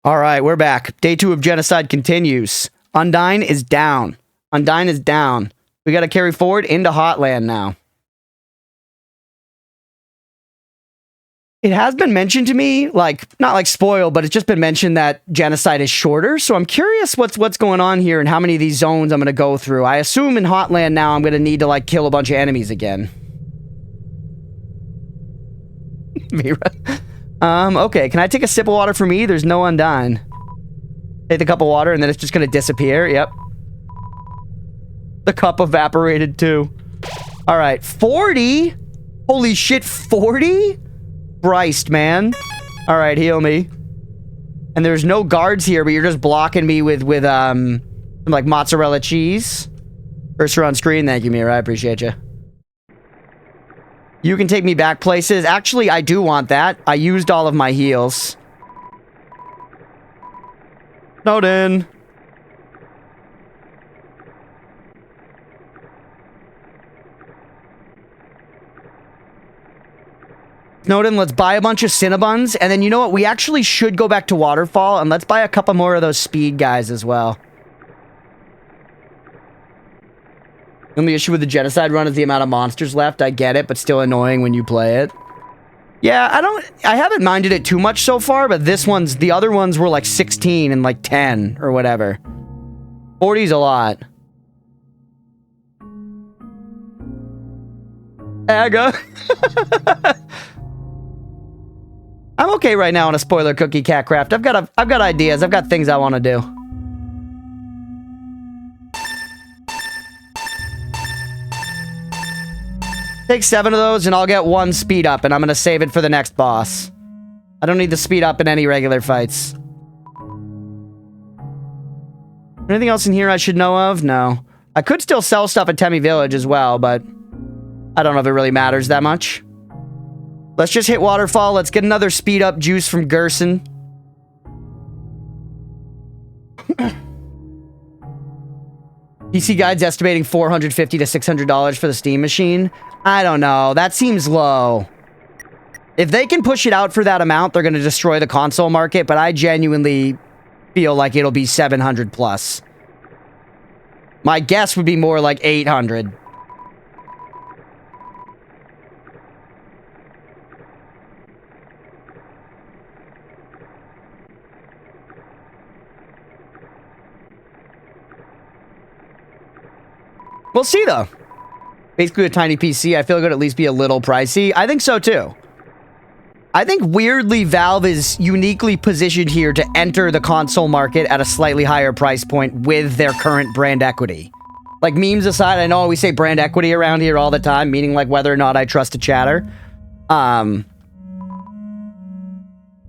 All right, we're back. Day 2 of Genocide continues. Undyne is down. Undyne is down. We got to carry forward into Hotland now. It has been mentioned to me, like, not like spoiled, but it's just been mentioned that Genocide is shorter. So I'm curious what's going on here and how many of these zones I'm going to go through. I assume in Hotland now I'm going to need to, like, kill a bunch of enemies again. Okay, can I take a sip of water for me? There's no Undyne. Take the cup of water and then it's just going to disappear. Yep. The cup evaporated too. All right, 40? Holy shit, 40? Christ, man. All right, heal me. And there's no guards here, but you're just blocking me with some, like, mozzarella cheese. Cursor on screen. Thank you, Mira. I appreciate you. You can take me back places. Actually, I do want that. I used all of my heals. Snowden. Snowden, let's buy a bunch of Cinnabons. And then, you know what? We actually should go back to Waterfall. And let's buy a couple more of those speed guys as well. The only issue with the Genocide run is the amount of monsters left. I get it, but still annoying when you play it. Yeah, I haven't minded it too much so far, but the other ones were like 16 and like 10 or whatever. 40's a lot. Aga. I'm okay right now on a spoiler cookie cat craft. I've got ideas. I've got things I want to do. Take 7 of those and I'll get 1 speed up and I'm going to save it for the next boss. I don't need the speed up in any regular fights. Anything else in here I should know of? No. I could still sell stuff at Temmie Village as well, but I don't know if it really matters that much. Let's just hit Waterfall. Let's get another speed up juice from Gerson. PC Guide's estimating $450 to $600 for the Steam machine. I don't know. That seems low. If they can push it out for that amount, they're going to destroy the console market, but I genuinely feel like it'll be 700 plus. My guess would be more like 800. We'll see, though. Basically, a tiny PC, I feel like it would at least be a little pricey. I think so, too. I think, weirdly, Valve is uniquely positioned here to enter the console market at a slightly higher price point with their current brand equity. Like, memes aside, I know we say brand equity around here all the time, meaning, like, whether or not I trust a chatter.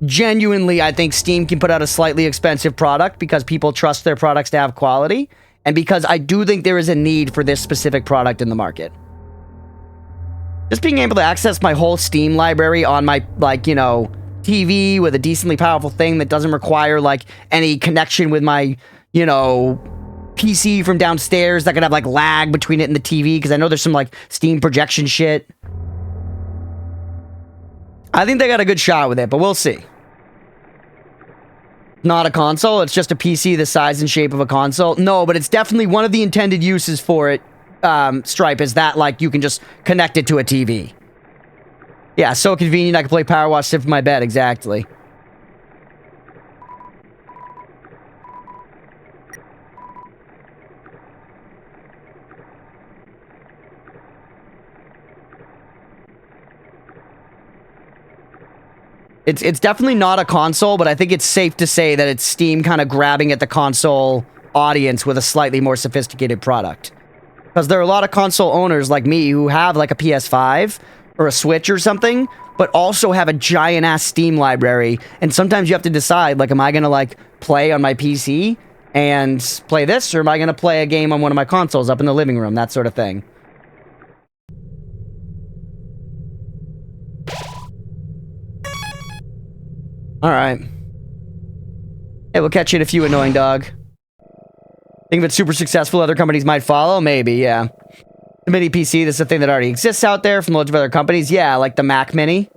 Genuinely, I think Steam can put out a slightly expensive product because people trust their products to have quality. And because I do think there is a need for this specific product in the market. Just being able to access my whole Steam library on my, like, you know, TV with a decently powerful thing that doesn't require, like, any connection with my, you know, PC from downstairs that could have, like, lag between it and the TV, because I know there's some, like, Steam projection shit. I think they got a good shot with it, but we'll see. Not a console, it's just a PC the size and shape of a console. No, but it's definitely one of the intended uses for it, Stripe, is that, like, you can just connect it to a TV. Yeah, so convenient, I can play Power Wash sit from my bed, exactly. It's definitely not a console, but I think it's safe to say that it's Steam kind of grabbing at the console audience with a slightly more sophisticated product. Because there are a lot of console owners like me who have, like, a PS5 or a Switch or something, but also have a giant-ass Steam library. And sometimes you have to decide, like, am I going to, like, play on my PC and play this, or am I going to play a game on one of my consoles up in the living room, that sort of thing. Alright. Hey, we'll catch you in a few, annoying dog. Think if it's super successful, other companies might follow? Maybe, yeah. The Mini PC, this is a thing that already exists out there from loads of other companies. Yeah, like the Mac Mini.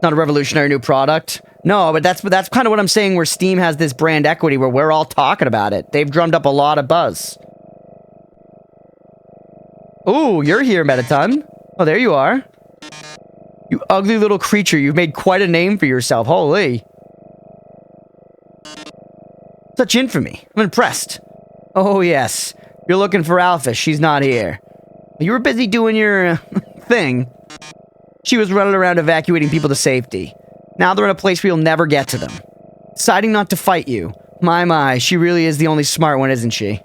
Not a revolutionary new product. No, but that's kind of what I'm saying, where Steam has this brand equity where we're all talking about it. They've drummed up a lot of buzz. Ooh, you're here, Metaton. Oh, there you are. You ugly little creature. You've made quite a name for yourself. Holy. Such infamy. I'm impressed. Oh, yes. You're looking for Alpha. She's not here. You were busy doing your thing. She was running around evacuating people to safety. Now they're in a place where you'll never get to them. Deciding not to fight you. My, she really is the only smart one, isn't she?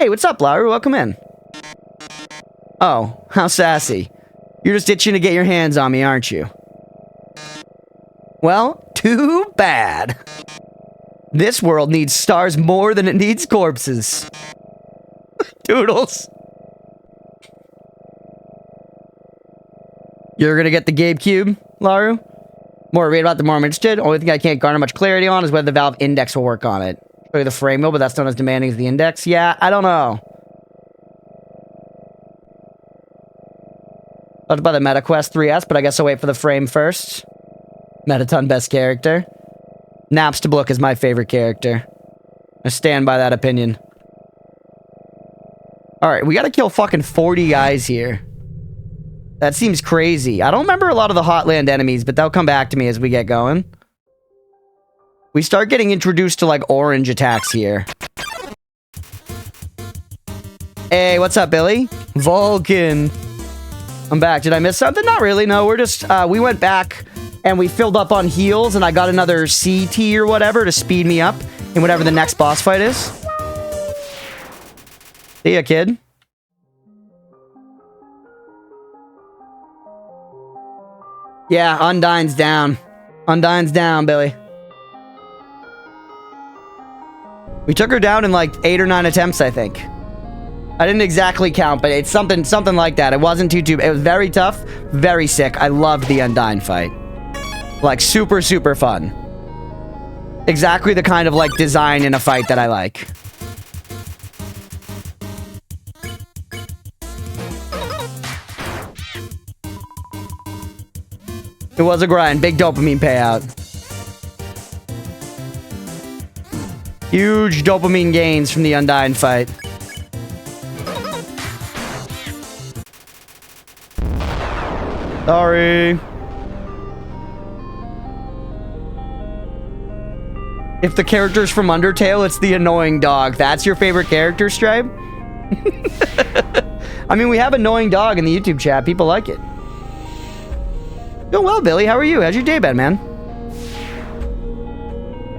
Hey, what's up, Laura? Welcome in. Oh, how sassy. You're just itching to get your hands on me, aren't you? Well, too bad. This world needs stars more than it needs corpses. Toodles. You're gonna get the GameCube, Laru? More read about the more I'm interested. Only thing I can't garner much clarity on is whether the Valve Index will work on it. Show you the frame wheel, but that's not as demanding as the Index. Yeah, I don't know. Thought about the MetaQuest 3S, but I guess I'll wait for the frame first. Metaton best character. Napstablook is my favorite character. I stand by that opinion. Alright, we gotta kill fucking 40 guys here. That seems crazy. I don't remember a lot of the Hotland enemies, but they'll come back to me as we get going. We start getting introduced to, like, orange attacks here. Hey, what's up, Billy? Vulcan. I'm back. Did I miss something? Not really. No, we're just, we went back and we filled up on heals and I got another CT or whatever to speed me up in whatever the next boss fight is. See ya, kid. Yeah, Undyne's down. Undyne's down, Billy. We took her down in like 8 or 9 attempts, I think. I didn't exactly count, but it's something like that. It wasn't too... It was very tough, very sick. I loved the Undyne fight. Like, super, super fun. Exactly the kind of, like, design in a fight that I like. It was a grind. Big dopamine payout. Huge dopamine gains from the Undyne fight. Sorry. If the character's from Undertale, it's the annoying dog. That's your favorite character, Stripe? I mean, we have annoying dog in the YouTube chat. People like it. Doing well, Billy. How are you? How's your day been, man?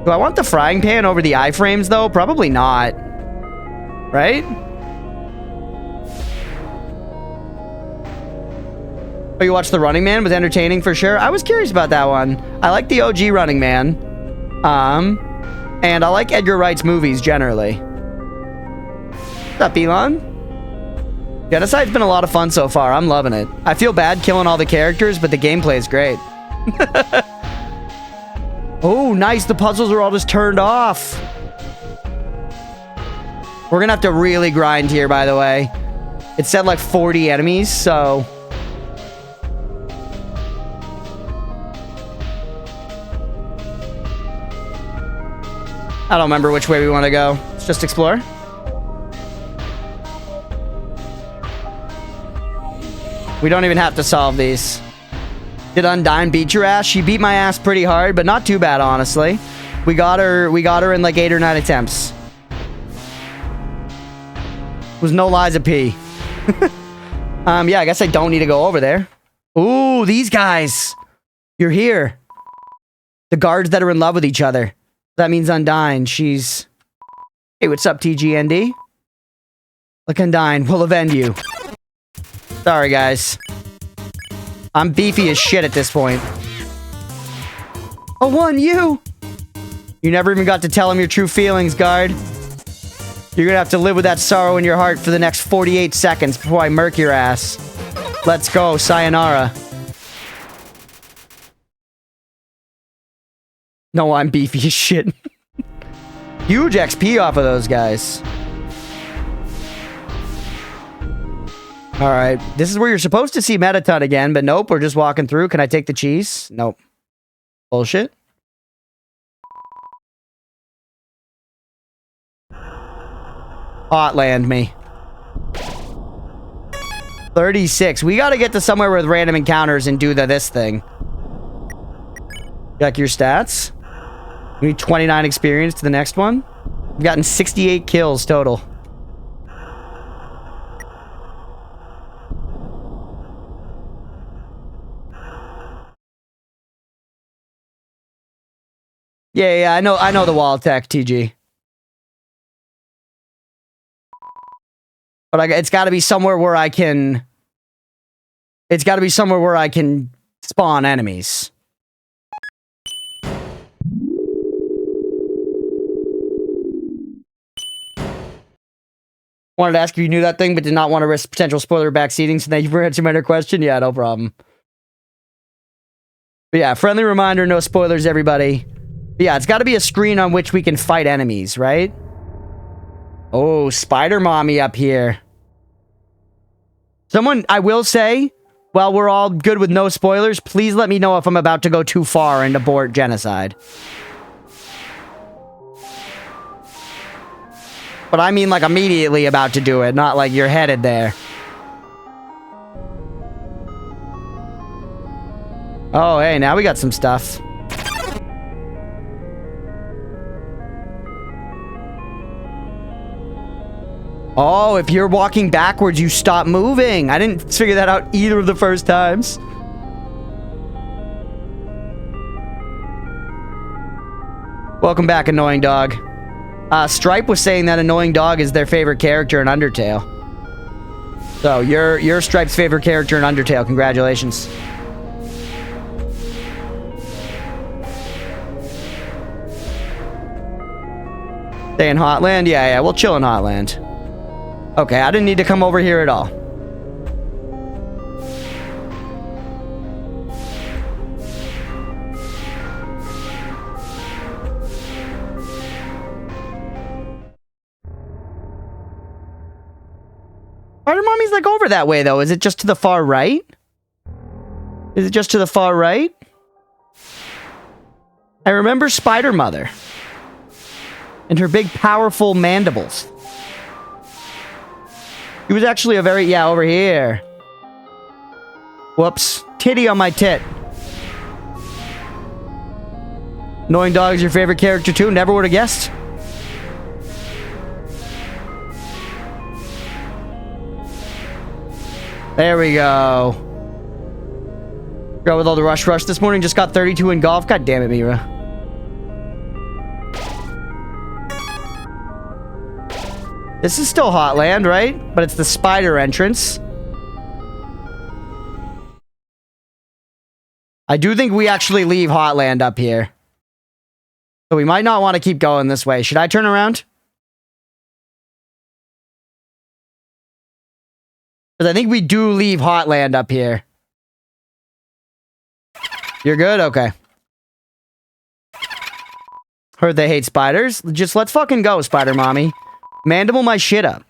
Do I want the frying pan over the iframes, though? Probably not. Right? Oh, you watched The Running Man? Was entertaining for sure. I was curious about that one. I like the OG Running Man. And I like Edgar Wright's movies generally. What's up, Elon? Genocide's been a lot of fun so far. I'm loving it. I feel bad killing all the characters, but the gameplay is great. Oh, nice. The puzzles are all just turned off. We're gonna have to really grind here, by the way. It said like 40 enemies, so... I don't remember which way we want to go. Let's just explore. We don't even have to solve these. Did Undyne beat your ass? She beat my ass pretty hard, but not too bad, honestly. We got her in like 8 or 9 attempts. Was no Liza P. Yeah, I guess I don't need to go over there. Ooh, these guys. You're here. The guards that are in love with each other. That means Undyne. She's... Hey, what's up, TGND? Look, Undyne, we'll avenge you. Sorry, guys. I'm beefy as shit at this point. Oh, one, you! You never even got to tell him your true feelings, guard. You're gonna have to live with that sorrow in your heart for the next 48 seconds before I murk your ass. Let's go, sayonara. No, I'm beefy as shit. Huge XP off of those guys. Alright, this is where you're supposed to see Metaton again, but nope, we're just walking through. Can I take the cheese? Nope. Bullshit. Hotland me. 36. We gotta get to somewhere with random encounters and do this thing. Check your stats. We need 29 experience to the next one. We've gotten 68 kills total. Yeah, I know the wall tech, TG. But it's got to be somewhere where I can... It's got to be somewhere where I can spawn enemies. Wanted to ask if you knew that thing, but did not want to risk potential spoiler backseating, so thank you for answering my question. Yeah, no problem. But yeah, friendly reminder, no spoilers, everybody. But yeah, it's got to be a screen on which we can fight enemies, right? Oh, Spider Mommy up here. Someone, I will say, while we're all good with no spoilers, please let me know if I'm about to go too far and abort Genocide. But I mean like immediately about to do it, not like you're headed there. Oh, hey, now we got some stuff. Oh, if you're walking backwards, you stop moving. I didn't figure that out either of the first times. Welcome back, Annoying Dog. Stripe was saying that Annoying Dog is their favorite character in Undertale. So, you're Stripe's favorite character in Undertale. Congratulations. Stay in Hotland? Yeah, we'll chill in Hotland. Okay, I didn't need to come over here at all. Spider Mommy's like over that way, though. Is it just to the far right? Is it just to the far right? I remember Spider Mother. And her big, powerful mandibles. He was actually a very... Yeah, over here. Whoops. Titty on my tit. Annoying Dog is your favorite character, too? Never would have guessed. There we go. Girl with all the rush this morning just got 32 in golf. God damn it, Mira. This is still Hotland, right? But it's the spider entrance. I do think we actually leave Hotland up here. So we might not want to keep going this way. Should I turn around? Because I think we do leave Hotland up here. You're good? Okay. Heard they hate spiders. Just let's fucking go, Spider Mommy. Mandible my shit up.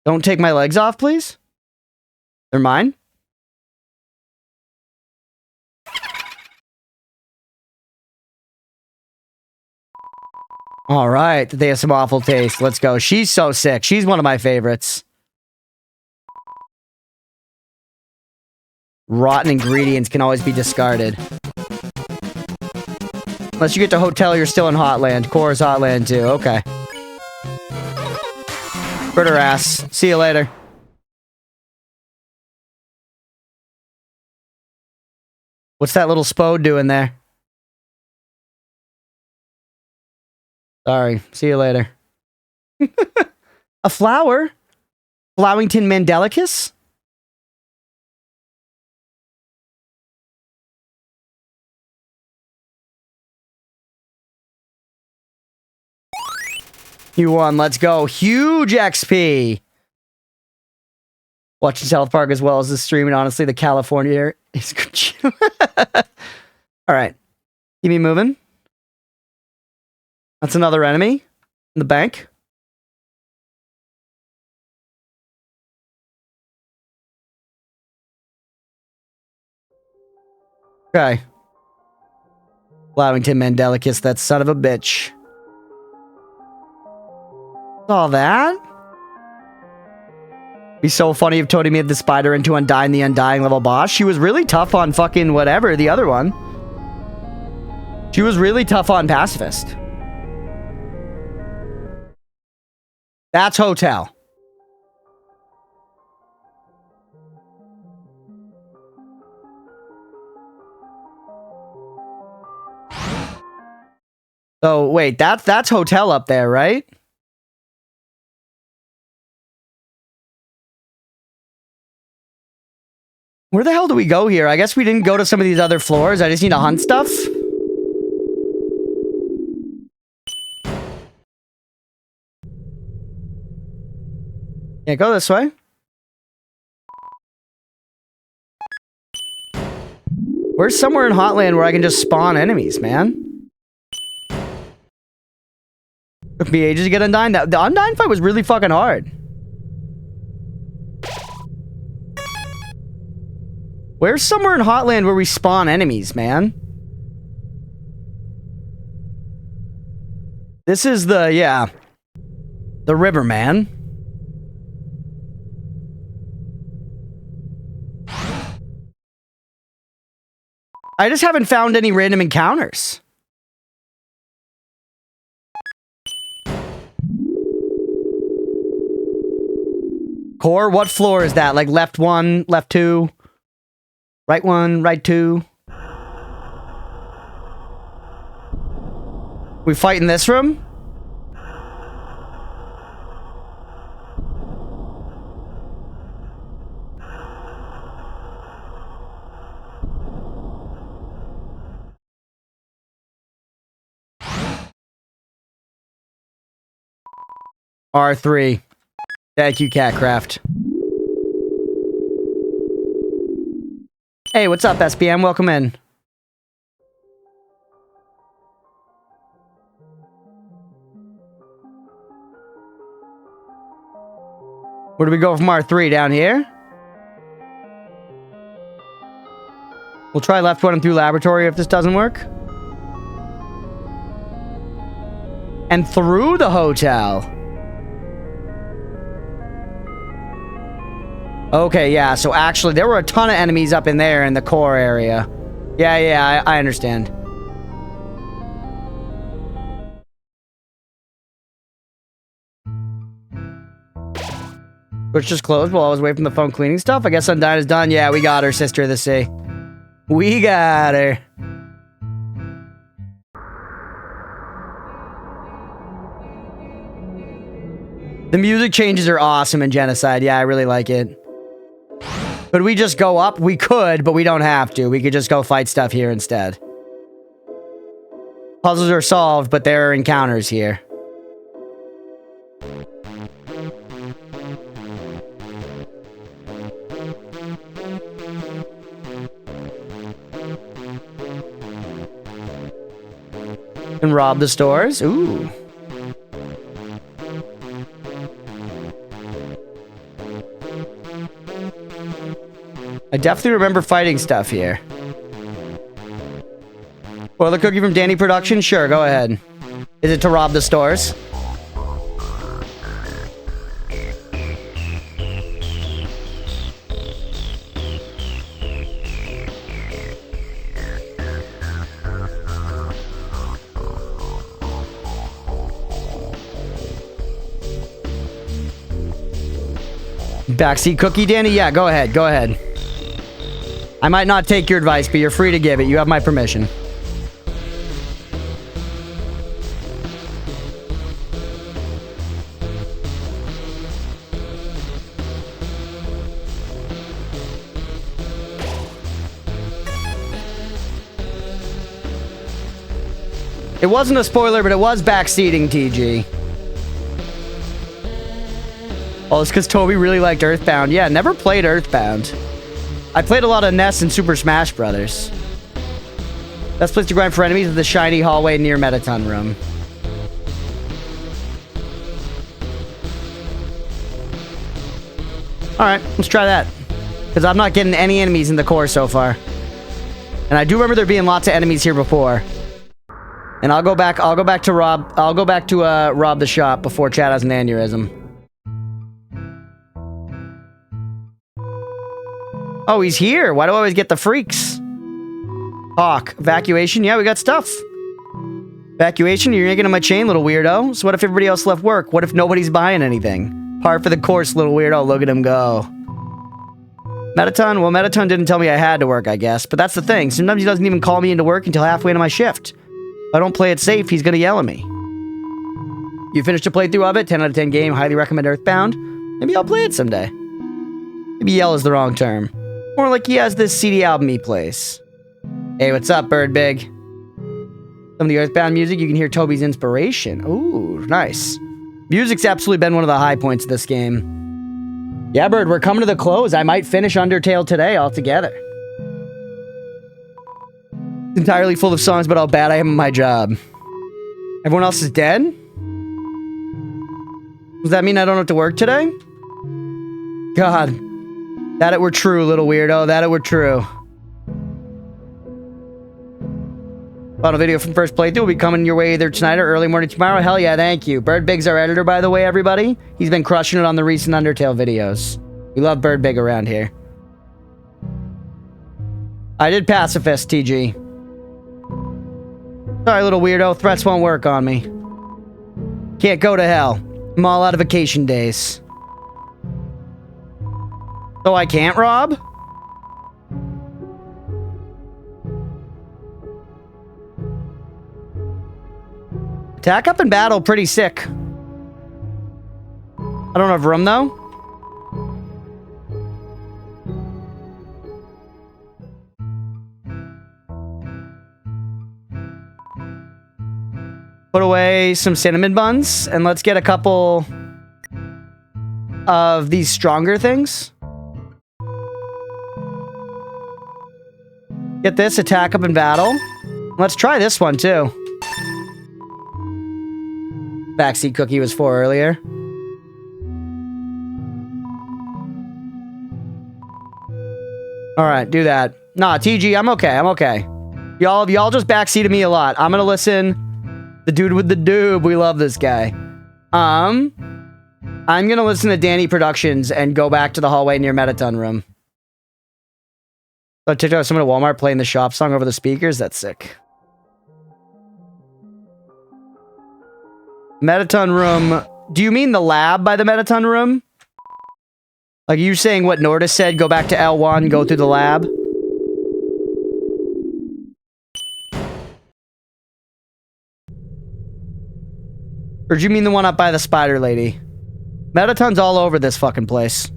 Don't take my legs off, please. They're mine. All right. They have some awful taste. Let's go. She's so sick. She's one of my favorites. Rotten ingredients can always be discarded. Unless you get to hotel, you're still in Hotland. Core's Hotland too. Okay. Critter ass. See you later. What's that little spode doing there? Sorry. See you later. A flower? Flowington Mandelicus? You won. Let's go. Huge XP. Watching South Park as well as the stream, and honestly, the California air is good. All right. Keep me moving. That's another enemy in the bank. Okay. Allowing Tim Mandelicus, that son of a bitch. All that? Be so funny if Toby made the spider into Undying, the Undying level boss. She was really tough on fucking whatever, the other one. She was really tough on Pacifist. That's Hotel. Oh, wait, that's Hotel up there, right? Where the hell do we go here? I guess we didn't go to some of these other floors. I just need to hunt stuff. Can't go this way. Where's somewhere in Hotland where I can just spawn enemies, man? Took me ages to get Undying. The Undying fight was really fucking hard. Where's somewhere in Hotland where we spawn enemies, man? This is the, yeah. The river, man. I just haven't found any random encounters. Core, what floor is that? Like left 1, left 2, right 1, right 2. We fight in this room? R3. Thank you, Catcraft. Hey, what's up, SPM? Welcome in. Where do we go from R3? Down here? We'll try left 1 and through laboratory if this doesn't work. And through the hotel. Okay, yeah, so actually, there were a ton of enemies up in there in the core area. Yeah, I understand. Which just closed while I was away from the phone cleaning stuff. I guess Undying is done. Yeah, we got her, Sister of the Sea. We got her. The music changes are awesome in Genocide. Yeah, I really like it. Could we just go up? We could, but we don't have to. We could just go fight stuff here instead. Puzzles are solved, but there are encounters here. And rob the stores? Ooh. I definitely remember fighting stuff here. Well, the cookie from Danny Production? Sure, go ahead. Is it to rob the stores? Backseat cookie, Danny? Yeah, go ahead, go ahead. I might not take your advice, but you're free to give it. You have my permission. It wasn't a spoiler, but it was backseating, TG. Oh, it's because Toby really liked Earthbound. Yeah, never played Earthbound. I played a lot of NES and Super Smash Brothers. Best place to grind for enemies is the shiny hallway near Metaton Room. Alright, let's try that. Because I'm not getting any enemies in the core so far. And I do remember there being lots of enemies here before. And I'll go back to rob the shop before Chad has an aneurysm. Oh, he's here. Why do I always get the freaks? Hawk. Evacuation. Yeah, we got stuff. Evacuation. You're yanking on my chain, little weirdo. So what if everybody else left work? What if nobody's buying anything? Par for the course, little weirdo. Look at him go. Metaton? Well, Metaton didn't tell me I had to work, I guess. But that's the thing. Sometimes he doesn't even call me into work until halfway into my shift. If I don't play it safe, he's gonna yell at me. You finished a playthrough of it? 10 out of 10 game. Highly recommend Earthbound. Maybe I'll play it someday. Maybe yell is the wrong term. More like he has this CD album he plays. Hey, what's up, Bird Big? Some of the Earthbound music, you can hear Toby's inspiration. Ooh, nice. Music's absolutely been one of the high points of this game. Yeah, Bird, we're coming to the close. I might finish Undertale today altogether. It's entirely full of songs about how bad I am at my job. Everyone else is dead? Does that mean I don't have to work today? God. That it were true, little weirdo. That it were true. Final video from first playthrough will be coming your way either tonight or early morning tomorrow. Hell yeah, thank you. Bird Big's our editor, by the way, everybody. He's been crushing it on the recent Undertale videos. We love Bird Big around here. I did pacifist, TG. Sorry, little weirdo. Threats won't work on me. Can't go to hell. I'm all out of vacation days. So I can't rob? Attack up in battle, pretty sick. I don't have room, though. Put away some cinnamon buns, and let's get a couple of these stronger things. Get this, attack up in battle. Let's try this one, too. Backseat cookie was for earlier. Alright, do that. Nah, TG, I'm okay, I'm okay. Y'all just backseated me a lot. I'm gonna listen. The dude with the doob, we love this guy. I'm gonna listen to Danny Productions and go back to the hallway near Metaton Room. So TikTok, someone at Walmart playing the shop song over the speakers? That's sick. Metaton Room. Do you mean the lab by the Metaton Room? Like, are you saying what Nordis said? Go back to L1, go through the lab? Or do you mean the one up by the spider lady? Metaton's all over this fucking place.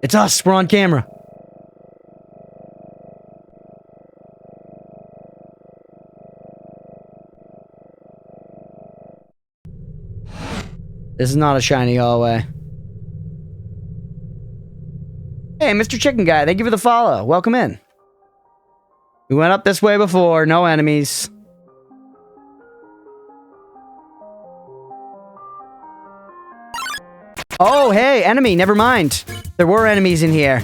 It's us. We're on camera. This is not a shiny hallway. Hey, Mr. Chicken Guy, thank you for the follow. Welcome in. We went up this way before. No enemies. Oh, hey, enemy. Never mind. There were enemies in here.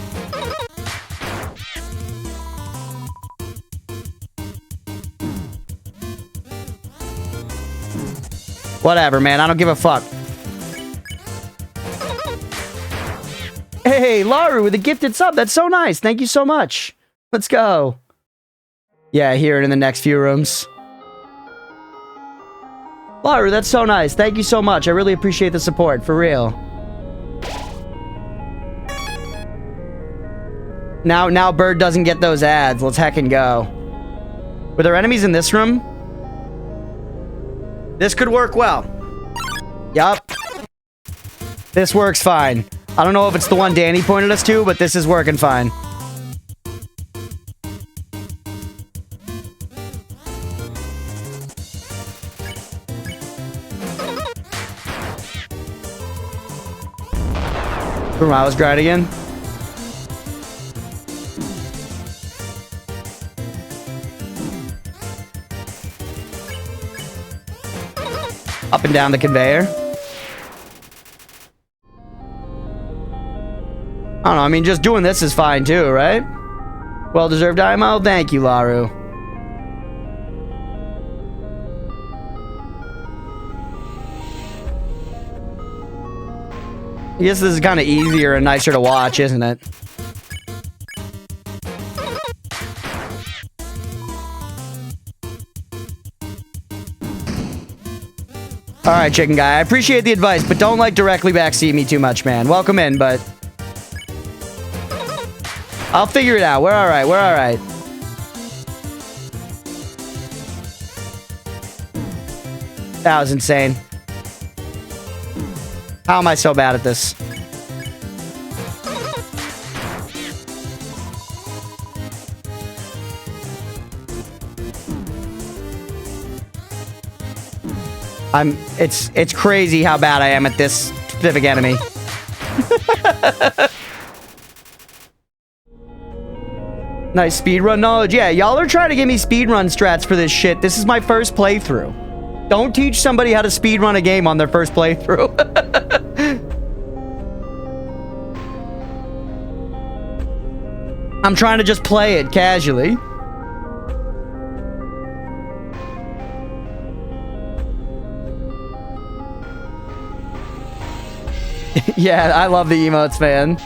Whatever, man. I don't give a fuck. Hey, Laru with a gifted sub. That's so nice. Thank you so much. Let's go. Yeah, hear it in the next few rooms. Laru, that's so nice. Thank you so much. I really appreciate the support. For real. Now Bird doesn't get those ads. Let's heckin' go. Were there enemies in this room? This could work well. Yup. This works fine. I don't know if it's the one Danny pointed us to, but this is working fine. From I was grinding again. Up and down the conveyor. I don't know, I mean, just doing this is fine too, right? Well-deserved IMO. Thank you, Laru. I guess this is kind of easier and nicer to watch, isn't it? Alright, chicken guy. I appreciate the advice, but don't, like, directly backseat me too much, man. Welcome in, but... I'll figure it out. We're alright. We're alright. That was insane. How am I so bad at this? It's crazy how bad I am at this specific enemy. Nice speedrun knowledge. Yeah, y'all are trying to give me speedrun strats for this shit. This is my first playthrough. Don't teach somebody how to speedrun a game on their first playthrough. I'm trying to just play it casually. Yeah, I love the emotes, man.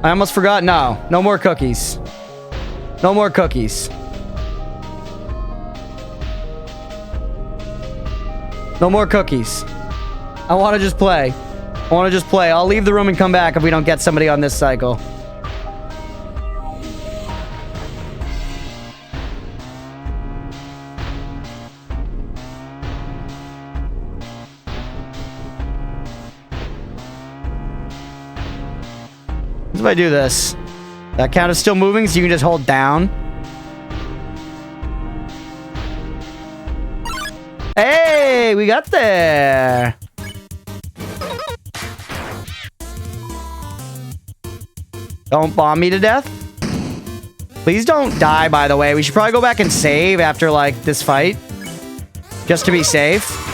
I almost forgot. No. No more cookies. No more cookies. No more cookies. I want to just play. I want to just play. I'll leave the room and come back if we don't get somebody on this cycle. If I do this, that count is still moving, so you can just hold down. Hey, we got there. Don't bomb me to death. Please don't die, by the way. We should probably go back and save after, like, this fight. Just to be safe.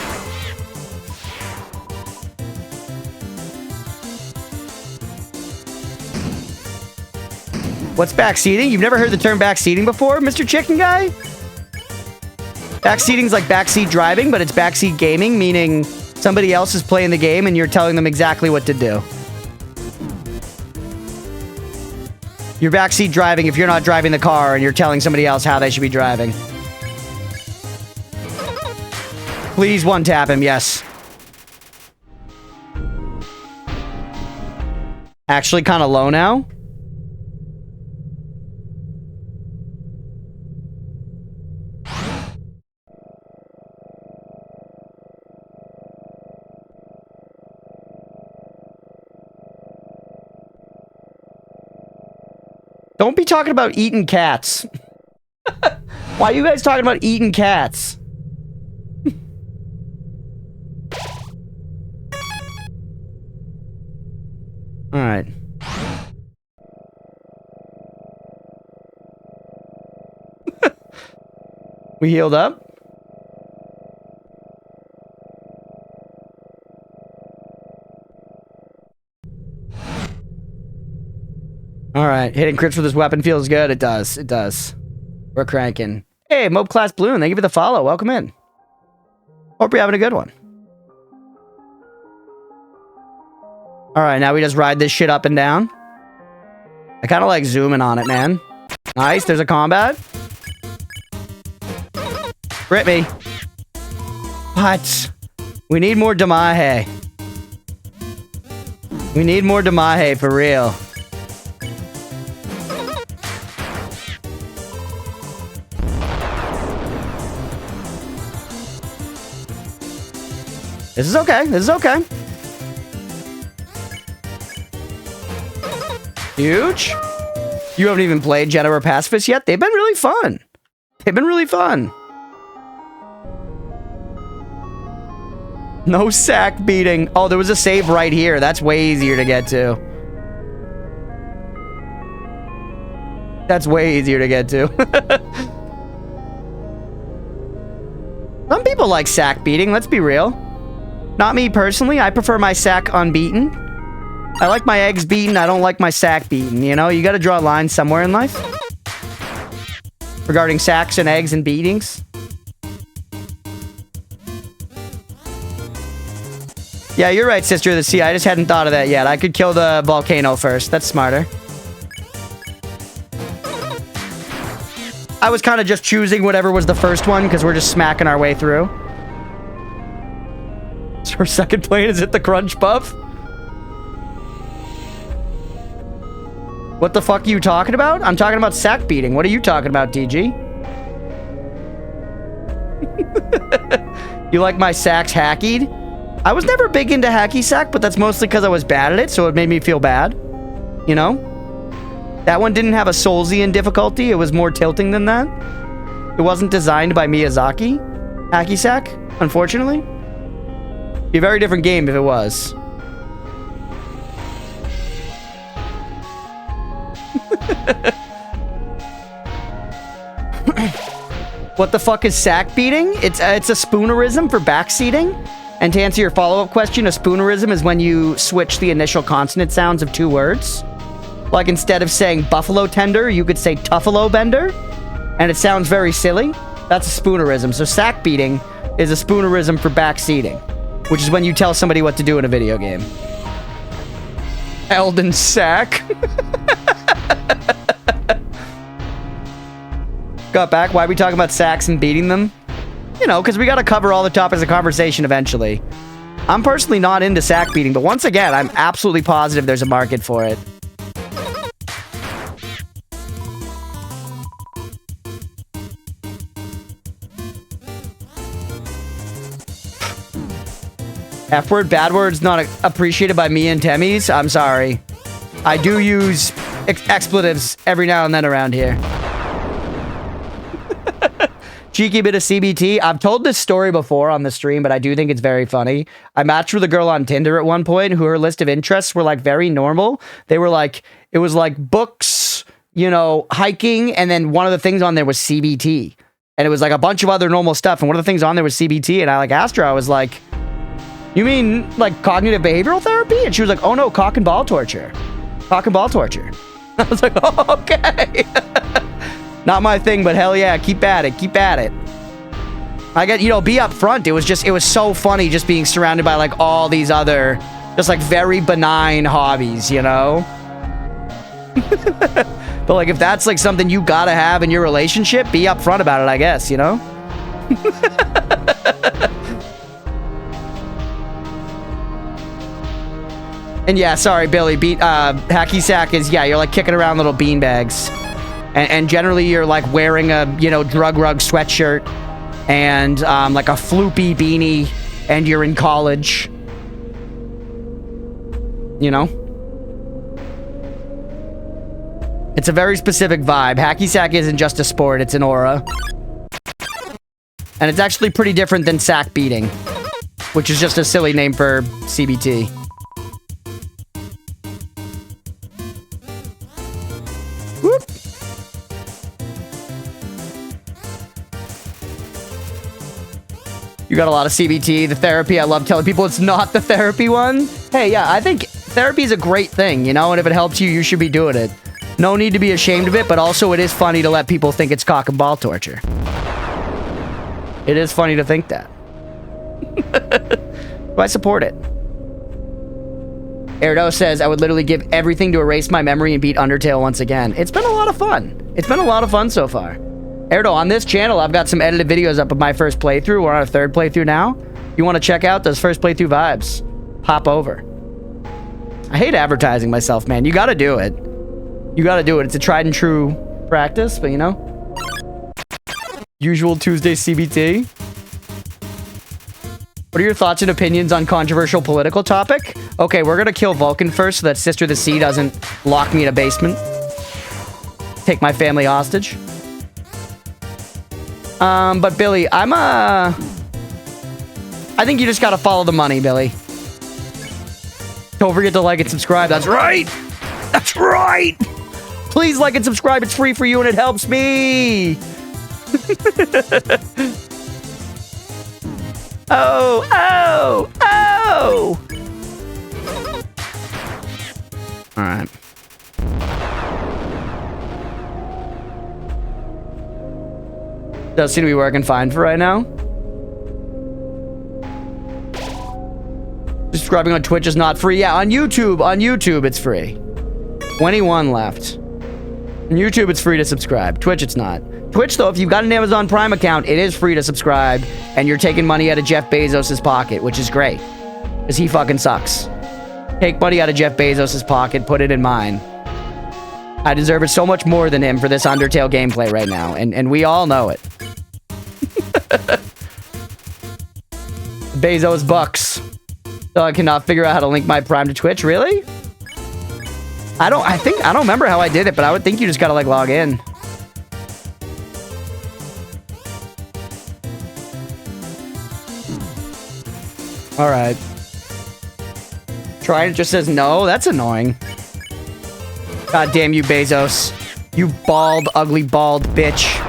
What's backseating? You've never heard the term backseating before, Mr. Chicken Guy? Backseating's like backseat driving, but it's backseat gaming, meaning somebody else is playing the game and you're telling them exactly what to do. You're backseat driving if you're not driving the car and you're telling somebody else how they should be driving. Please one-tap him, yes. Actually kind of low now. Don't be talking about eating cats. Why are you guys talking about eating cats? Alright. We healed up. Alright, hitting crits with this weapon feels good. It does. It does. We're cranking. Hey, Mob Class Balloon, thank you for the follow. Welcome in. Hope you're having a good one. Alright, now we just ride this shit up and down. I kind of like zooming on it, man. Nice, there's a combat. Rip me. What? We need more Damahe. We need more Damahe for real. This is okay. This is okay. Huge. You haven't even played Jedi or Pacifist yet? They've been really fun. They've been really fun. No sack beating. Oh, there was a save right here. That's way easier to get to. That's way easier to get to. Some people like sack beating, let's be real. Not me personally. I prefer my sack unbeaten. I like my eggs beaten. I don't like my sack beaten. You know, you got to draw a line somewhere in life regarding sacks and eggs and beatings. Yeah, you're right, Sister of the Sea. I just hadn't thought of that yet. I could kill the volcano first. That's smarter. I was kind of just choosing whatever was the first one because we're just smacking our way through. So our second plane, is it the Crunchpuff? What the fuck are you talking about? I'm talking about sack beating. What are you talking about, DG? You like my sacks hackied? I was never big into hacky sack, but that's mostly because I was bad at it, so it made me feel bad. You know? That one didn't have a Soulsian difficulty. It was more tilting than that. It wasn't designed by Miyazaki. Hacky sack, unfortunately. Be a very different game if it was. What the fuck is sack beating? It's a spoonerism for backseating. And to answer your follow-up question, a spoonerism is when you switch the initial consonant sounds of two words. Like instead of saying buffalo tender, you could say tuffalo bender. And it sounds very silly. That's a spoonerism. So sack beating is a spoonerism for backseating, which is when you tell somebody what to do in a video game. Elden sack. Got back. Why are we talking about sacks and beating them? You know, because we got to cover all the topics of conversation eventually. I'm personally not into sack beating, but once again, I'm absolutely positive there's a market for it. F-word, bad words not appreciated by me and Temmies. I'm sorry. I do use expletives every now and then around here. Cheeky bit of CBT. I've told this story before on the stream, but I do think it's very funny. I matched with a girl on Tinder at one point who her list of interests were like very normal. They were like, it was like books, you know, hiking, and then one of the things on there was CBT. And it was like a bunch of other normal stuff. And one of the things on there was CBT. And I like asked her, I was like, you mean like cognitive behavioral therapy? And she was like, oh no, cock and ball torture. Cock and ball torture. I was like, oh, okay. Not my thing, but hell yeah, keep at it, keep at it. I get, you know, be up front. It was so funny just being surrounded by like all these other, just like very benign hobbies, you know? But like if that's like something you gotta have in your relationship, be up front about it, I guess, you know? And yeah, sorry, Billy, hacky sack is, yeah, you're like kicking around little beanbags. And generally you're like wearing a, you know, drug rug sweatshirt and like a floopy beanie and you're in college. You know? It's a very specific vibe. Hacky sack isn't just a sport, it's an aura. And it's actually pretty different than sack beating, which is just a silly name for CBT. Whoop. You got a lot of CBT, the therapy. I love telling people it's not the therapy one. Hey, yeah, I think therapy is a great thing, you know? And if it helps you, you should be doing it. No need to be ashamed of it, but also it is funny to let people think it's cock and ball torture. It is funny to think that. But I support it. Erdo says, I would literally give everything to erase my memory and beat Undertale once again. It's been a lot of fun. It's been a lot of fun so far. Erdo, on this channel, I've got some edited videos up of my first playthrough. We're on our third playthrough now. You want to check out those first playthrough vibes? Hop over. I hate advertising myself, man. You got to do it. You got to do it. It's a tried and true practice, but you know. Usual Tuesday CBT. What are your thoughts and opinions on controversial political topic? Okay, we're going to kill Vulcan first so that Sister of the Sea doesn't lock me in a basement. Take my family hostage. But Billy, I think you just gotta follow the money, Billy. Don't forget to like and subscribe. That's right! That's right! Please like and subscribe. It's free for you and it helps me! Oh, oh, oh! Does seem to be working fine for right now. Subscribing on Twitch is not free. Yeah, on YouTube it's free. 21 left. On YouTube, it's free to subscribe. Twitch, it's not. Twitch, though, if you've got an Amazon Prime account, it is free to subscribe, and you're taking money out of Jeff Bezos' pocket, which is great. Because he fucking sucks. Take money out of Jeff Bezos' pocket, put it in mine. I deserve it so much more than him for this Undertale gameplay right now, and we all know it. Bezos bucks. So I cannot figure out how to link my Prime to Twitch. Really? I don't remember how I did it, but I would think you just gotta like log in. All right. Try it just says no. That's annoying. God damn you, Bezos. You bald, ugly, bald bitch.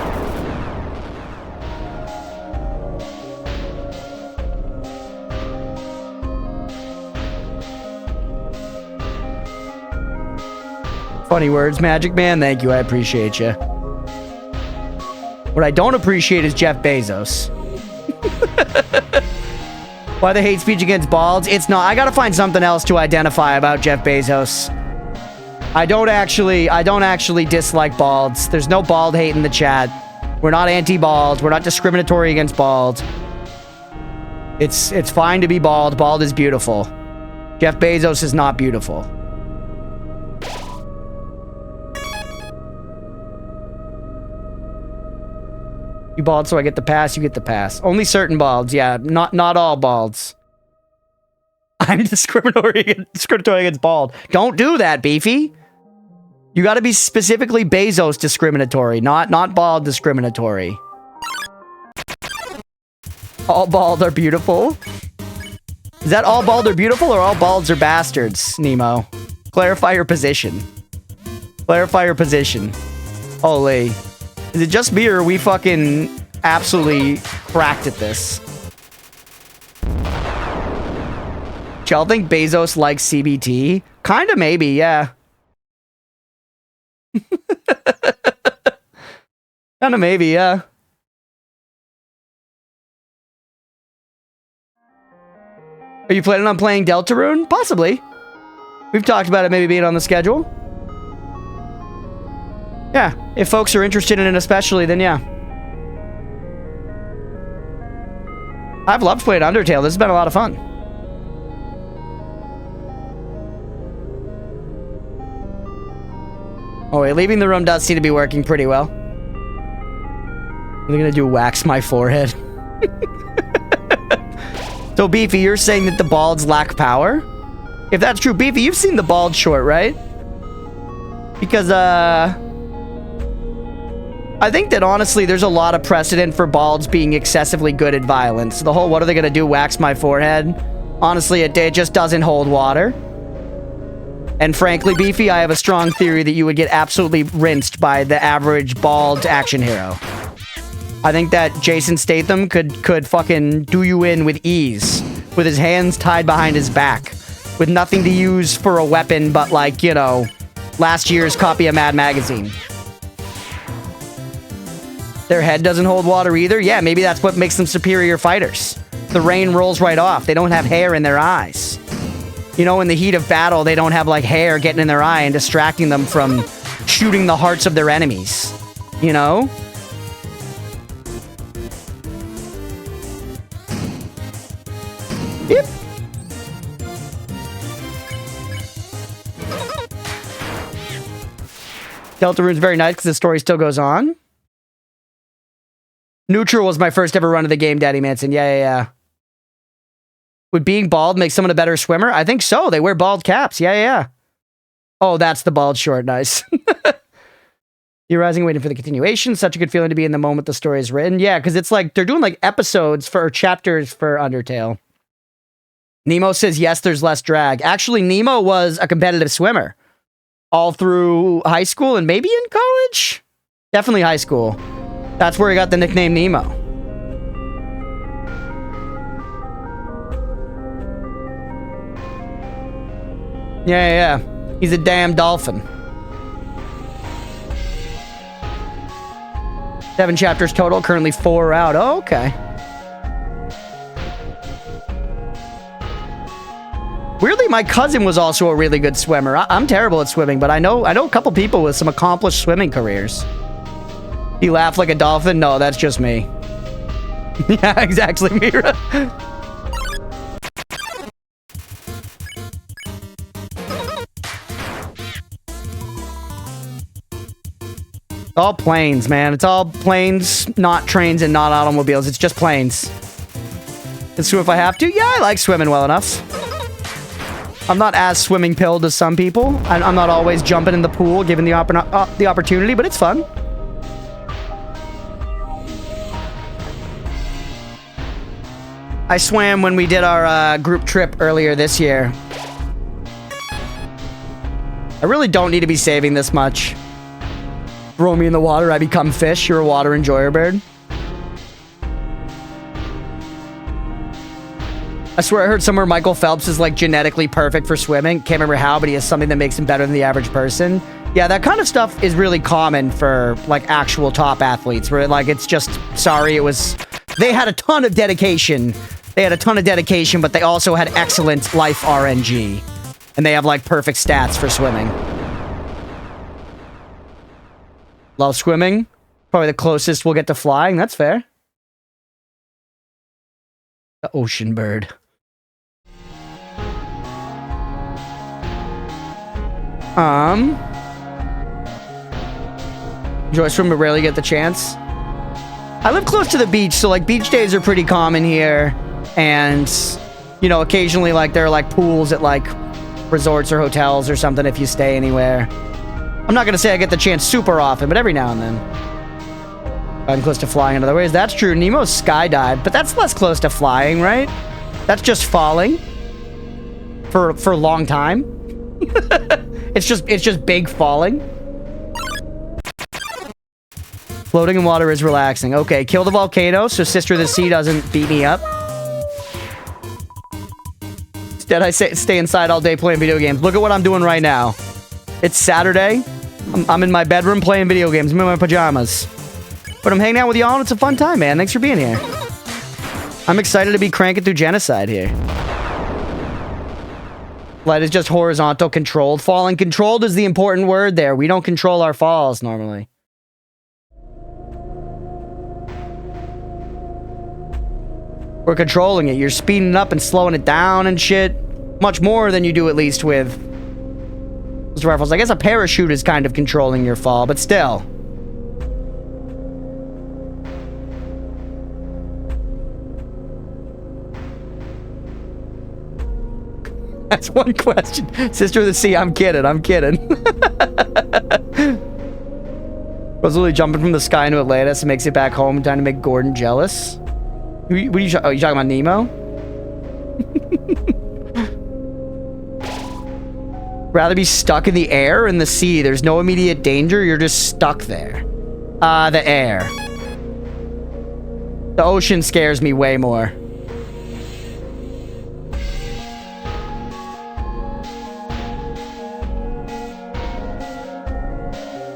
Funny words, Magic Man. Thank you. I appreciate you. What I don't appreciate is Jeff Bezos. Why the hate speech against balds? It's not. I gotta find something else to identify about Jeff Bezos. I don't actually dislike balds. There's no bald hate in the chat. We're not anti-bald. We're not discriminatory against bald. It's fine to be bald. Bald is beautiful. Jeff Bezos is not beautiful. You bald, so I get the pass, you get the pass. Only certain balds, yeah. Not all balds. I'm discriminatory against bald. Don't do that, Beefy. You gotta be specifically Bezos discriminatory, not bald discriminatory. All bald are beautiful. Is that all bald are beautiful or all balds are bastards, Nemo? Clarify your position. Clarify your position. Holy. Is it just me or are we fucking absolutely cracked at this? Y'all think Bezos likes CBT? Kinda maybe, yeah. Kinda maybe, yeah. Are you planning on playing Deltarune? Possibly. We've talked about it maybe being on the schedule. Yeah, if folks are interested in it especially, then yeah. I've loved playing Undertale. This has been a lot of fun. Oh wait, leaving the room does seem to be working pretty well. What are they gonna do, wax my forehead? So Beefy, you're saying that the balds lack power? If that's true, Beefy, you've seen the bald short, right? Because, I think that honestly, there's a lot of precedent for balds being excessively good at violence. The whole, what are they gonna do, wax my forehead? Honestly, it just doesn't hold water. And frankly, Beefy, I have a strong theory that you would get absolutely rinsed by the average bald action hero. I think that Jason Statham could fucking do you in with ease, with his hands tied behind his back, with nothing to use for a weapon but, like, you know, last year's copy of Mad Magazine. Their head doesn't hold water either? Yeah, maybe that's what makes them superior fighters. The rain rolls right off. They don't have hair in their eyes. You know, in the heat of battle, they don't have, like, hair getting in their eye and distracting them from shooting the hearts of their enemies. You know? Yep. Deltarune's very nice because the story still goes on. Neutral was my first ever run of the game, Daddy Manson. Yeah. Would being bald make someone a better swimmer? I think so. They wear bald caps. Yeah. Oh, that's the bald short. Nice. You're rising, waiting for the continuation. Such a good feeling to be in the moment the story is written. Yeah, because it's like they're doing like episodes for chapters for Undertale. Nemo says, yes, there's less drag. Actually, Nemo was a competitive swimmer all through high school and maybe in college. Definitely high school. That's where he got the nickname Nemo. Yeah. He's a damn dolphin. 7 chapters total, currently 4 out. Oh, okay. Weirdly, my cousin was also a really good swimmer. I'm terrible at swimming, but I know a couple people with some accomplished swimming careers. You laugh like a dolphin? No, that's just me. Yeah, exactly, Mira. All planes, man. It's all planes, not trains and not automobiles. It's just planes. Can swim if I have to? Yeah, I like swimming well enough. I'm not as swimming pilled as some people. I'm not always jumping in the pool given the opportunity, but it's fun. I swam when we did our group trip earlier this year. I really don't need to be saving this much. Throw me in the water, I become fish. You're a water enjoyer bird. I swear I heard somewhere Michael Phelps is like genetically perfect for swimming. Can't remember how, but he has something that makes him better than the average person. Yeah, that kind of stuff is really common for like actual top athletes where like it's just, sorry, it was, they had a ton of dedication. They had a ton of dedication, but they also had excellent life RNG. And they have like perfect stats for swimming. Love swimming. Probably the closest we'll get to flying. That's fair. The ocean bird. Enjoy swimming, but rarely get the chance. I live close to the beach, so like beach days are pretty common here. And, you know, occasionally like there are like pools at like resorts or hotels or something if you stay anywhere. I'm not going to say I get the chance super often, but every now and then. I'm close to flying in other ways. That's true. Nemo's skydived, but that's less close to flying, right? That's just falling for a long time. It's just big falling. Floating in water is relaxing. Okay, kill the volcano so Sister of the Sea doesn't beat me up. Instead, I stay inside all day playing video games. Look at what I'm doing right now. It's Saturday. I'm in my bedroom playing video games. I'm in my pajamas. But I'm hanging out with y'all and it's a fun time, man. Thanks for being here. I'm excited to be cranking through Genocide here. Light is just horizontal controlled. Falling controlled is the important word there. We don't control our falls normally. We're controlling it. You're speeding up and slowing it down and shit. Much more than you do at least with those rifles. I guess a parachute is kind of controlling your fall, but still. That's one question. Sister of the Sea, I'm kidding. I'm kidding. Rosalie jumping from the sky into Atlantis and makes it back home, trying to make Gordon jealous. What are you, you talking about Nemo? Rather be stuck in the air or in the sea. There's no immediate danger. You're just stuck there. The air. The ocean scares me way more.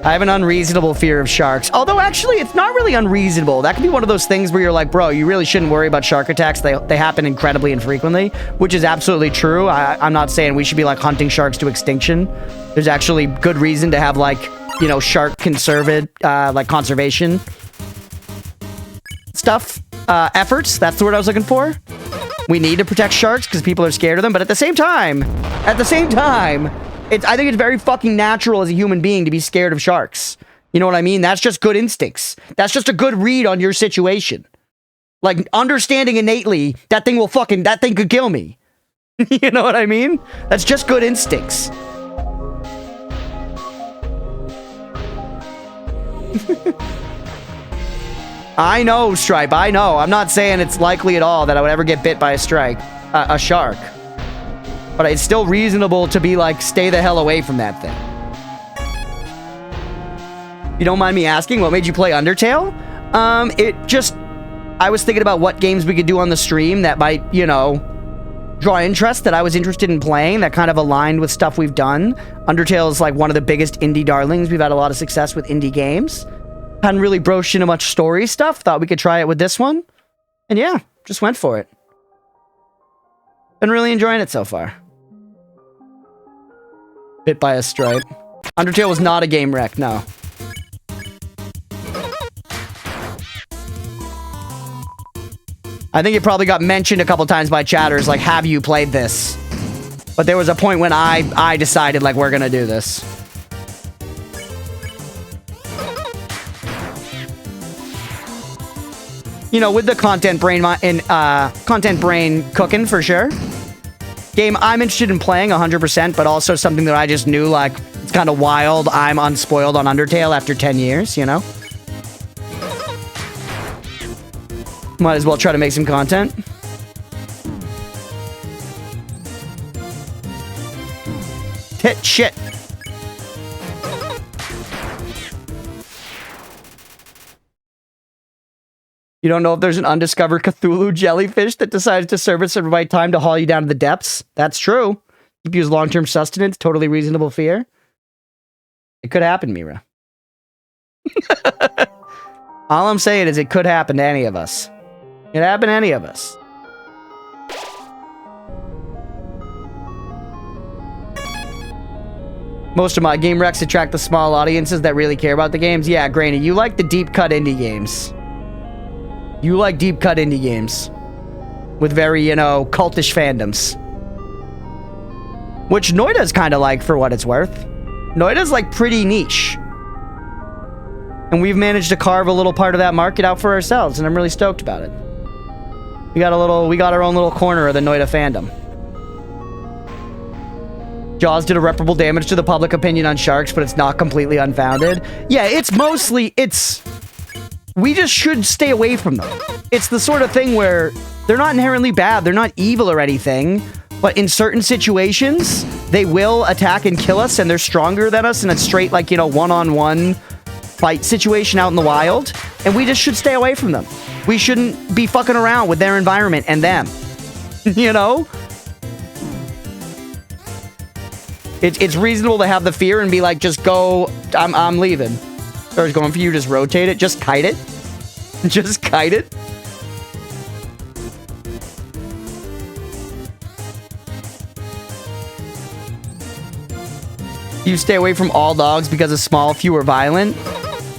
I have an unreasonable fear of sharks. Although, actually, it's not really unreasonable. That could be one of those things where you're like, bro, you really shouldn't worry about shark attacks. They happen incredibly infrequently, which is absolutely true. I'm not saying we should be, like, hunting sharks to extinction. There's actually good reason to have, like, you know, shark conservation stuff. Efforts. That's the word I was looking for. We need to protect sharks because people are scared of them. But at the same time, I think it's very fucking natural as a human being to be scared of sharks. You know what I mean? That's just good instincts. That's just a good read on your situation. Like, understanding innately, that thing could kill me. You know what I mean? That's just good instincts. I know, Stripe, I know. I'm not saying it's likely at all that I would ever get bit by a shark. But it's still reasonable to be like, stay the hell away from that thing. You don't mind me asking, what made you play Undertale? I was thinking about what games we could do on the stream that might, you know, draw interest that I was interested in playing, that kind of aligned with stuff we've done. Undertale is like one of the biggest indie darlings. We've had a lot of success with indie games. Hadn't really broached into much story stuff. Thought we could try it with this one. And yeah, just went for it. Been really enjoying it so far. Bit by a stripe. Undertale was not a game wreck, no. I think it probably got mentioned a couple times by chatters, like, have you played this? But there was a point when I decided, like, we're gonna do this. You know, with the content brain cooking, for sure. Game I'm interested in playing 100%, but also something that I just knew, like, it's kind of wild. I'm unspoiled on Undertale after 10 years, you know? Might as well try to make some content. Hit shit. You don't know if there's an undiscovered Cthulhu jellyfish that decides to service at the right time to haul you down to the depths? That's true. Keep you as long-term sustenance, totally reasonable fear. It could happen, Mira. All I'm saying is it could happen to any of us. It could happen to any of us. Most of my game wrecks attract the small audiences that really care about the games. Yeah, Granny, you like the deep-cut indie games. You like deep-cut indie games. With very, you know, cultish fandoms. Which Noida's kind of like, for what it's worth. Noida's, like, pretty niche. And we've managed to carve a little part of that market out for ourselves, and I'm really stoked about it. We got our own little corner of the Noida fandom. Jaws did irreparable damage to the public opinion on sharks, but it's not completely unfounded. Yeah, we just should stay away from them. It's the sort of thing where they're not inherently bad, they're not evil or anything, but in certain situations, they will attack and kill us, and they're stronger than us in a straight, like, you know, one-on-one fight situation out in the wild, and we just should stay away from them. We shouldn't be fucking around with their environment and them. You know? It's reasonable to have the fear and be like, just go, I'm leaving. Or is going for you, just rotate it, just kite it. Just kite it. You stay away from all dogs because of small, fewer violent?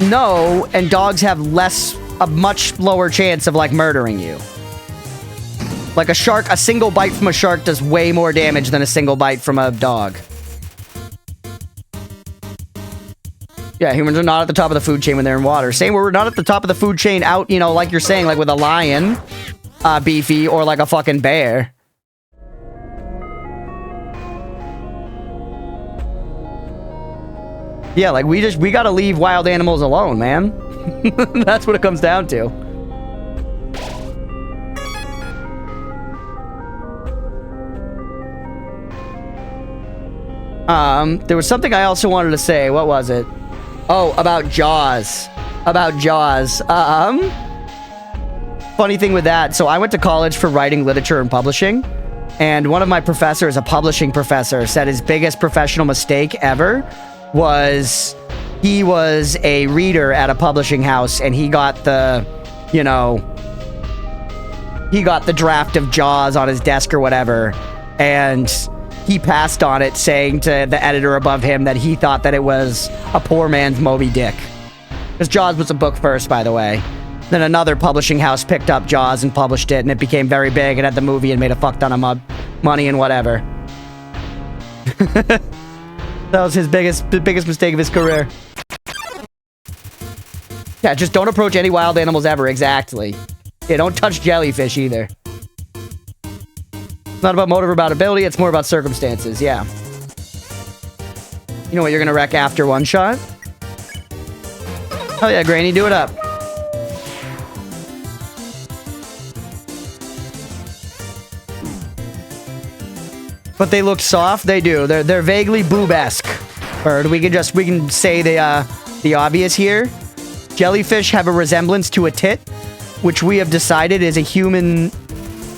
No, and dogs have a much lower chance of, like, murdering you. Like a shark, a single bite from a shark does way more damage than a single bite from a dog. Yeah, humans are not at the top of the food chain when they're in water. Same, we're not at the top of the food chain out, you know, like you're saying, like with a lion, beefy, or like a fucking bear. Yeah, like we gotta leave wild animals alone, man. That's what it comes down to. There was something I also wanted to say. What was it? Oh, about Jaws. About Jaws. Funny thing with that. So I went to college for writing, literature, and publishing. And one of my professors, a publishing professor, said his biggest professional mistake ever was he was a reader at a publishing house and he got the, you know, he got the draft of Jaws on his desk or whatever. And he passed on it, saying to the editor above him that he thought that it was a poor man's Moby Dick. Because Jaws was a book first, by the way. Then another publishing house picked up Jaws and published it, and it became very big and had the movie and made a fuck ton of money and whatever. That was the biggest mistake of his career. Yeah, just don't approach any wild animals ever, exactly. Yeah, don't touch jellyfish either. It's not about motive or about ability, it's more about circumstances, yeah. You know what you're gonna wreck after one shot? Oh yeah, Granny, do it up. But they look soft, they do. They're vaguely boob-esque. Or we can say the obvious here. Jellyfish have a resemblance to a tit, which we have decided is a human.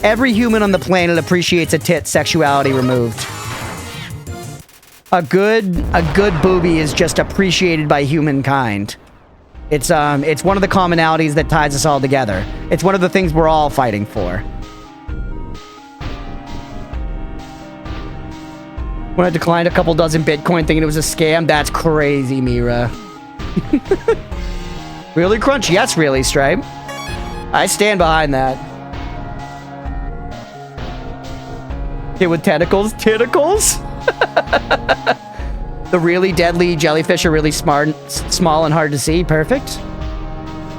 Every human on the planet appreciates a tit, sexuality removed. A good boobie is just appreciated by humankind. It's one of the commonalities that ties us all together. It's one of the things we're all fighting for. When I declined a couple dozen Bitcoin thinking it was a scam, that's crazy, Mira. Really, Crunch? Yes, really, Stripe. I stand behind that. Kid with tentacles? Tentacles? The really deadly jellyfish are really smart, small and hard to see. Perfect.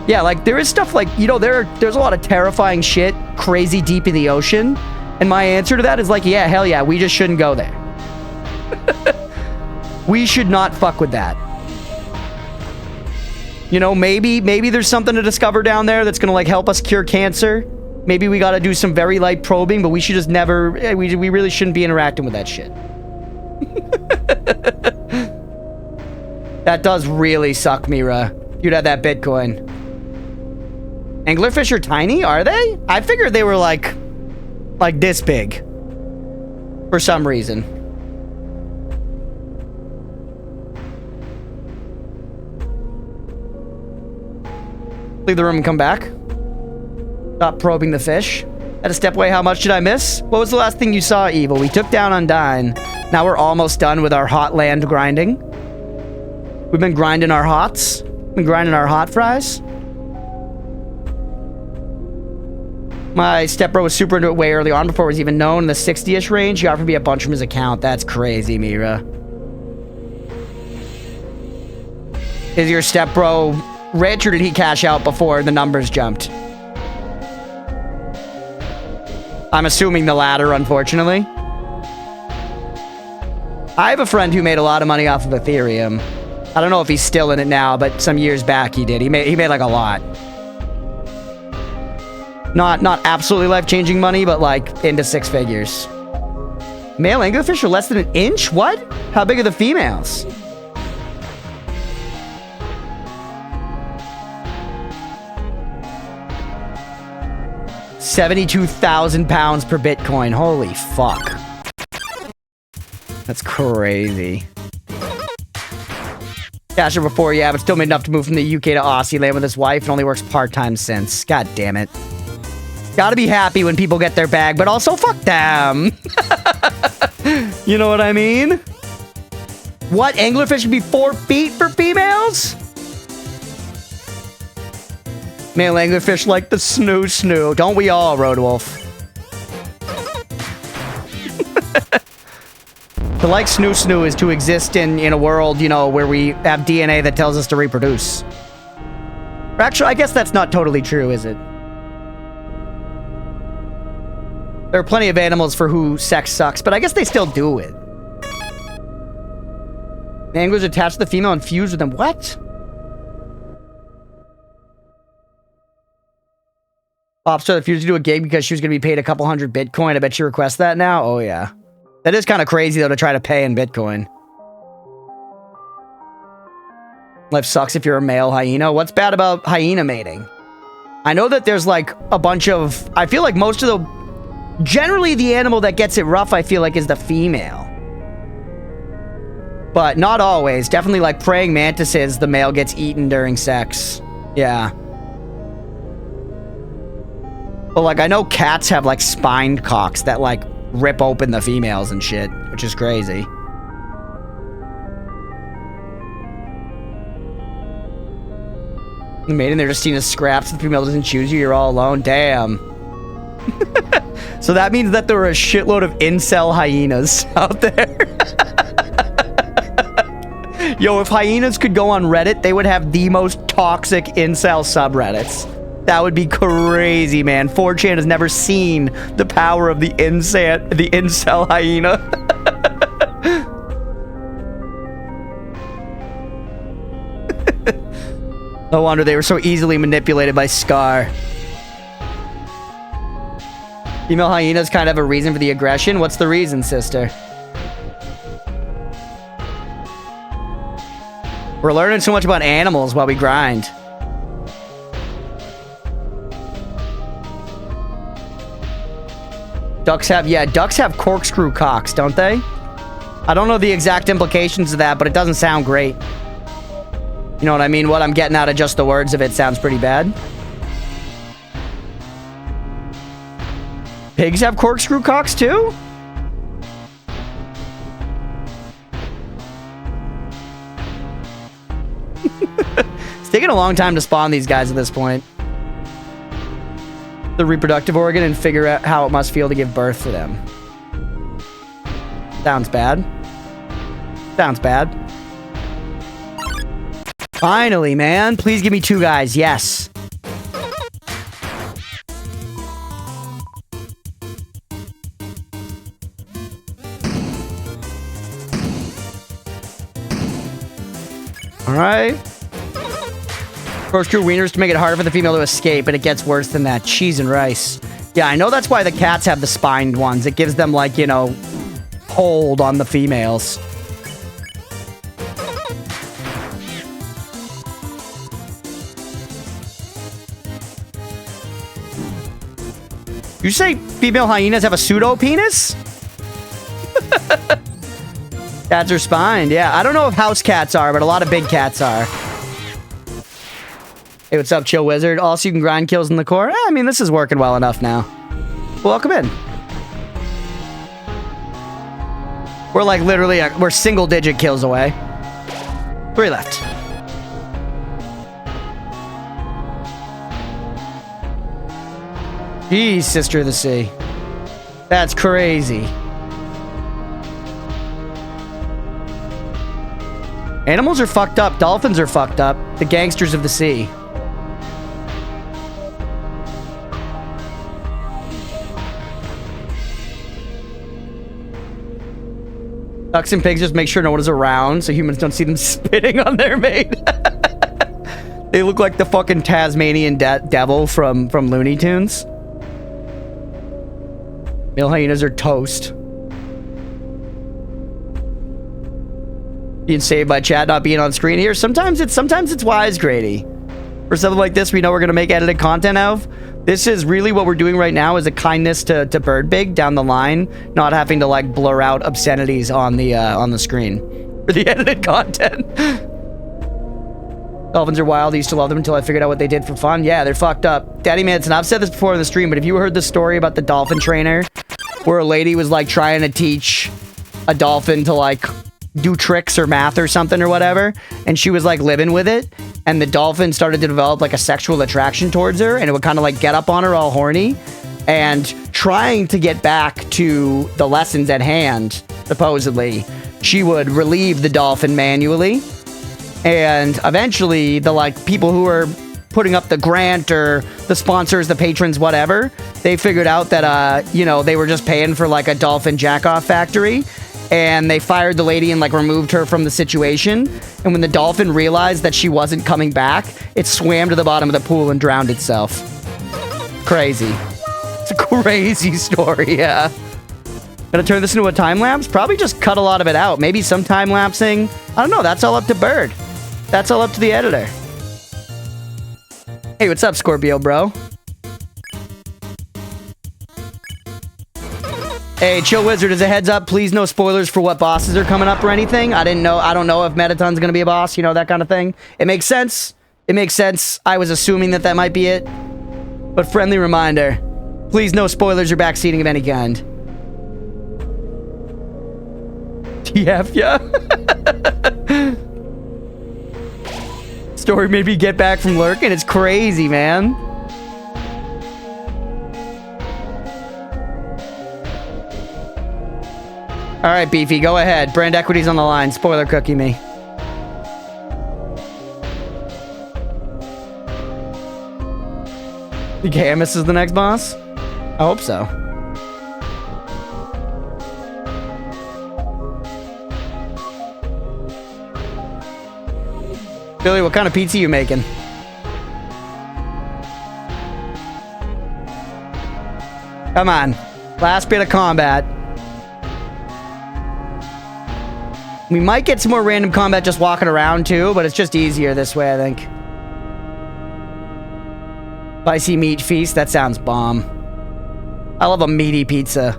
Yeah, like, there is stuff like, you know, there's a lot of terrifying shit crazy deep in the ocean. And my answer to that is like, yeah, hell yeah, we just shouldn't go there. We should not fuck with that. You know, maybe there's something to discover down there that's gonna, like, help us cure cancer. Maybe we gotta do some very light probing, but we should just never... We really shouldn't be interacting with that shit. That does really suck, Mira. You'd have that Bitcoin. Anglerfish are tiny? Are they? I figured they were, like this big. For some reason. Leave the room and come back. Stop probing the fish. Had to step away. How much did I miss? What was the last thing you saw, Evil? We took down Undyne. Now we're almost done with our hot land grinding. We've been grinding our hots. Been grinding our hot fries. My stepbro was super into it way early on before it was even known in the 60-ish range. He offered me a bunch from his account. That's crazy, Mira. Is your stepbro rich or did he cash out before the numbers jumped? I'm assuming the latter, unfortunately. I have a friend who made a lot of money off of Ethereum. I don't know if he's still in it now, but some years back he did. He made like a lot. Not absolutely life-changing money, but like into six figures. Male anglerfish are less than an inch? What? How big are the females? £72,000 per Bitcoin. Holy fuck. That's crazy. Casher before, yeah, but still made enough to move from the UK to Aussie land with his wife and only works part-time since. God damn it. Gotta be happy when people get their bag, but also fuck them. You know what I mean? What? Anglerfish should be 4 feet for females? Male anglerfish like the snoo. Don't we all, Roadwolf? To like snoo is to exist in a world, you know, where we have DNA that tells us to reproduce. Or actually, I guess that's not totally true, is it? There are plenty of animals for who sex sucks, but I guess they still do it. The anglers attached to the female and fused with them. What? Popstar refused to do a gig because she was going to be paid a couple hundred Bitcoin. I bet she requests that now. Oh, yeah. That is kind of crazy, though, to try to pay in Bitcoin. Life sucks if you're a male hyena. What's bad about hyena mating? I know that there's, like, a bunch of... I feel like most of the... Generally, the animal that gets it rough, I feel like, is the female. But not always. Definitely, like, praying mantises, the male gets eaten during sex. Yeah. But, like, I know cats have, like, spined cocks that, like, rip open the females and shit, which is crazy. The maiden, they're just seeing as scraps. The female doesn't choose you, you're all alone. Damn. So that means that there are a shitload of incel hyenas out there. Yo, if hyenas could go on Reddit, they would have the most toxic incel subreddits. That would be crazy, man. 4chan has never seen the power of the incel hyena. No wonder they were so easily manipulated by Scar. Female hyenas kind of have a reason for the aggression. What's the reason, sister? We're learning so much about animals while we grind. Ducks have corkscrew cocks, don't they? I don't know the exact implications of that, but it doesn't sound great. You know what I mean? What I'm getting out of just the words of it sounds pretty bad. Pigs have corkscrew cocks too? It's taking a long time to spawn these guys at this point. The reproductive organ and figure out how it must feel to give birth to them. Sounds bad. Sounds bad. Finally, man. Please give me 2 guys. Yes. All right. Corkscrew wieners to make it harder for the female to escape, but it gets worse than that. Cheese and rice. Yeah, I know that's why the cats have the spined ones. It gives them, like, you know, hold on the females. You say female hyenas have a pseudo penis? Cats are spined. Yeah, I don't know if house cats are, but a lot of big cats are. Hey, what's up, Chill Wizard? Also, you can grind kills in the core. I mean, this is working well enough now. Welcome in. We're like literally, we're single-digit kills away. 3 left. Jeez, Sister of the Sea. That's crazy. Animals are fucked up. Dolphins are fucked up. The gangsters of the sea. Ducks and pigs just make sure no one is around so humans don't see them spitting on their mate. They look like the fucking Tasmanian devil from Looney Tunes. Male hyenas are toast. Being saved by chat not being on screen here. Sometimes it's wise, Grady. For something like this we know we're going to make edited content of. This is really what we're doing right now is a kindness to Birdbig down the line, not having to like blur out obscenities on the screen for the edited content. Dolphins are wild. I used to love them until I figured out what they did for fun. Yeah, they're fucked up. Daddy Manson, I've said this before in the stream, but have you heard the story about the dolphin trainer where a lady was like trying to teach a dolphin to like do tricks or math or something or whatever, and she was like living with it, and the dolphin started to develop like a sexual attraction towards her, and it would kind of like get up on her all horny, and trying to get back to the lessons at hand, supposedly, she would relieve the dolphin manually, and eventually the like people who were putting up the grant or the sponsors, the patrons, whatever, they figured out that you know, they were just paying for like a dolphin jack-off factory. And they fired the lady and like removed her from the situation. And when the dolphin realized that she wasn't coming back, it swam to the bottom of the pool and drowned itself. Crazy. It's a crazy story, yeah. Gonna turn this into a time lapse? Probably just cut a lot of it out. Maybe some time lapsing. I don't know. That's all up to Bird. That's all up to the editor. Hey, what's up, Scorpio, bro? Hey, Chill Wizard, as a heads up, please no spoilers for what bosses are coming up or anything. I don't know if Metaton's gonna be a boss, you know, that kind of thing. It makes sense. It makes sense. I was assuming that might be it. But friendly reminder, please no spoilers or backseating of any kind. TF, yeah. Story made me get back from lurking. It's crazy, man. All right, Beefy, go ahead. Brand equity's on the line. Spoiler cookie me. You think Hamus is the next boss? I hope so. Billy, what kind of pizza you making? Come on. Last bit of combat. We might get some more random combat just walking around too, but it's just easier this way, I think. Spicy meat feast, that sounds bomb. I love a meaty pizza.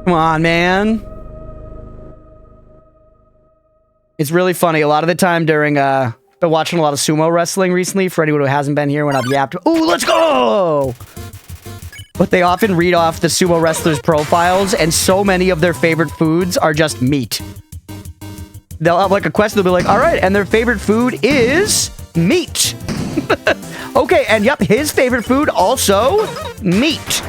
Come on, man. It's really funny. A lot of the time during, been watching a lot of sumo wrestling recently. For anyone who hasn't been here when I've yapped, oh, let's go! But they often read off the sumo wrestlers' profiles, and so many of their favorite foods are just meat. They'll have like a question, they'll be like, all right, and their favorite food is meat. Okay, and yep, his favorite food also meat.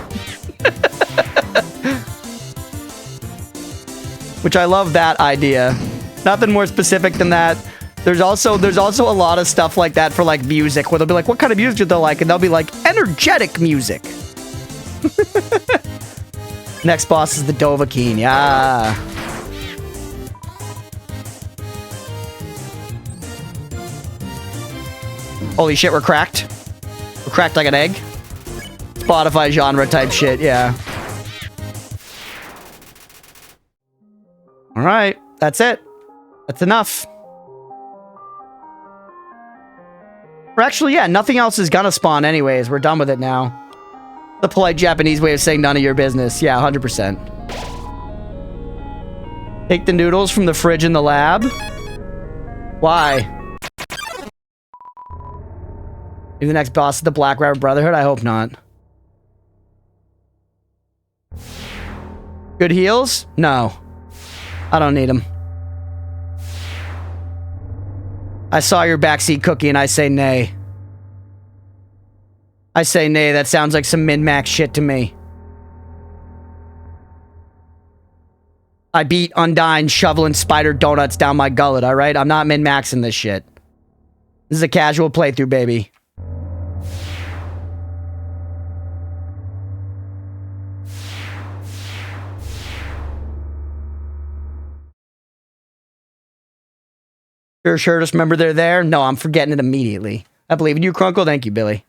Which I love that idea. Nothing more specific than that. There's also a lot of stuff like that for like music, where they'll be like, what kind of music do they like? And they'll be like, energetic music. Next boss is the Dovahkiin. Yeah. Holy shit, we're cracked. We're cracked like an egg. Spotify genre type shit, yeah. Alright, that's it. That's enough. Or actually, yeah, nothing else is gonna spawn anyways. We're done with it now. The polite Japanese way of saying none of your business. Yeah, 100%. Take the noodles from the fridge in the lab. Why? Maybe the next boss is the Black Rabbit Brotherhood? I hope not. Good heals? No. I don't need them. I saw your backseat cookie and I say nay. I say nay, that sounds like some min-max shit to me. I beat Undyne shoveling spider donuts down my gullet, alright? I'm not min-maxing this shit. This is a casual playthrough, baby. Sure, just remember they're there? No, I'm forgetting it immediately. I believe in you, Crunkle. Thank you, Billy.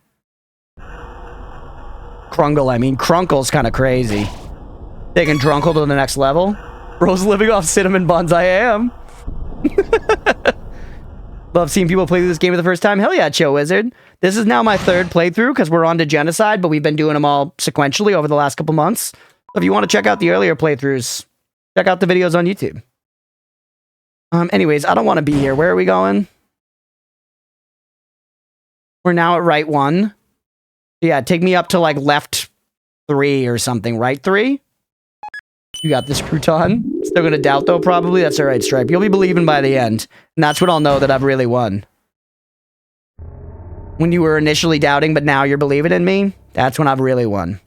Krungle, I mean. Crunkle's kind of crazy. Taking Drunkle to the next level. Bro's living off cinnamon buns, I am. Love seeing people play through this game for the first time. Hell yeah, Chill Wizard. This is now my third playthrough because we're on to Genocide, but we've been doing them all sequentially over the last couple months. So if you want to check out the earlier playthroughs, check out the videos on YouTube. Anyways, I don't want to be here. Where are we going? We're now at right 1. Yeah, take me up to like left 3 or something. Right 3? You got this, Crouton. Still gonna doubt though, probably. That's alright, Stripe. You'll be believing by the end. And that's when I'll know that I've really won. When you were initially doubting, but now you're believing in me, that's when I've really won.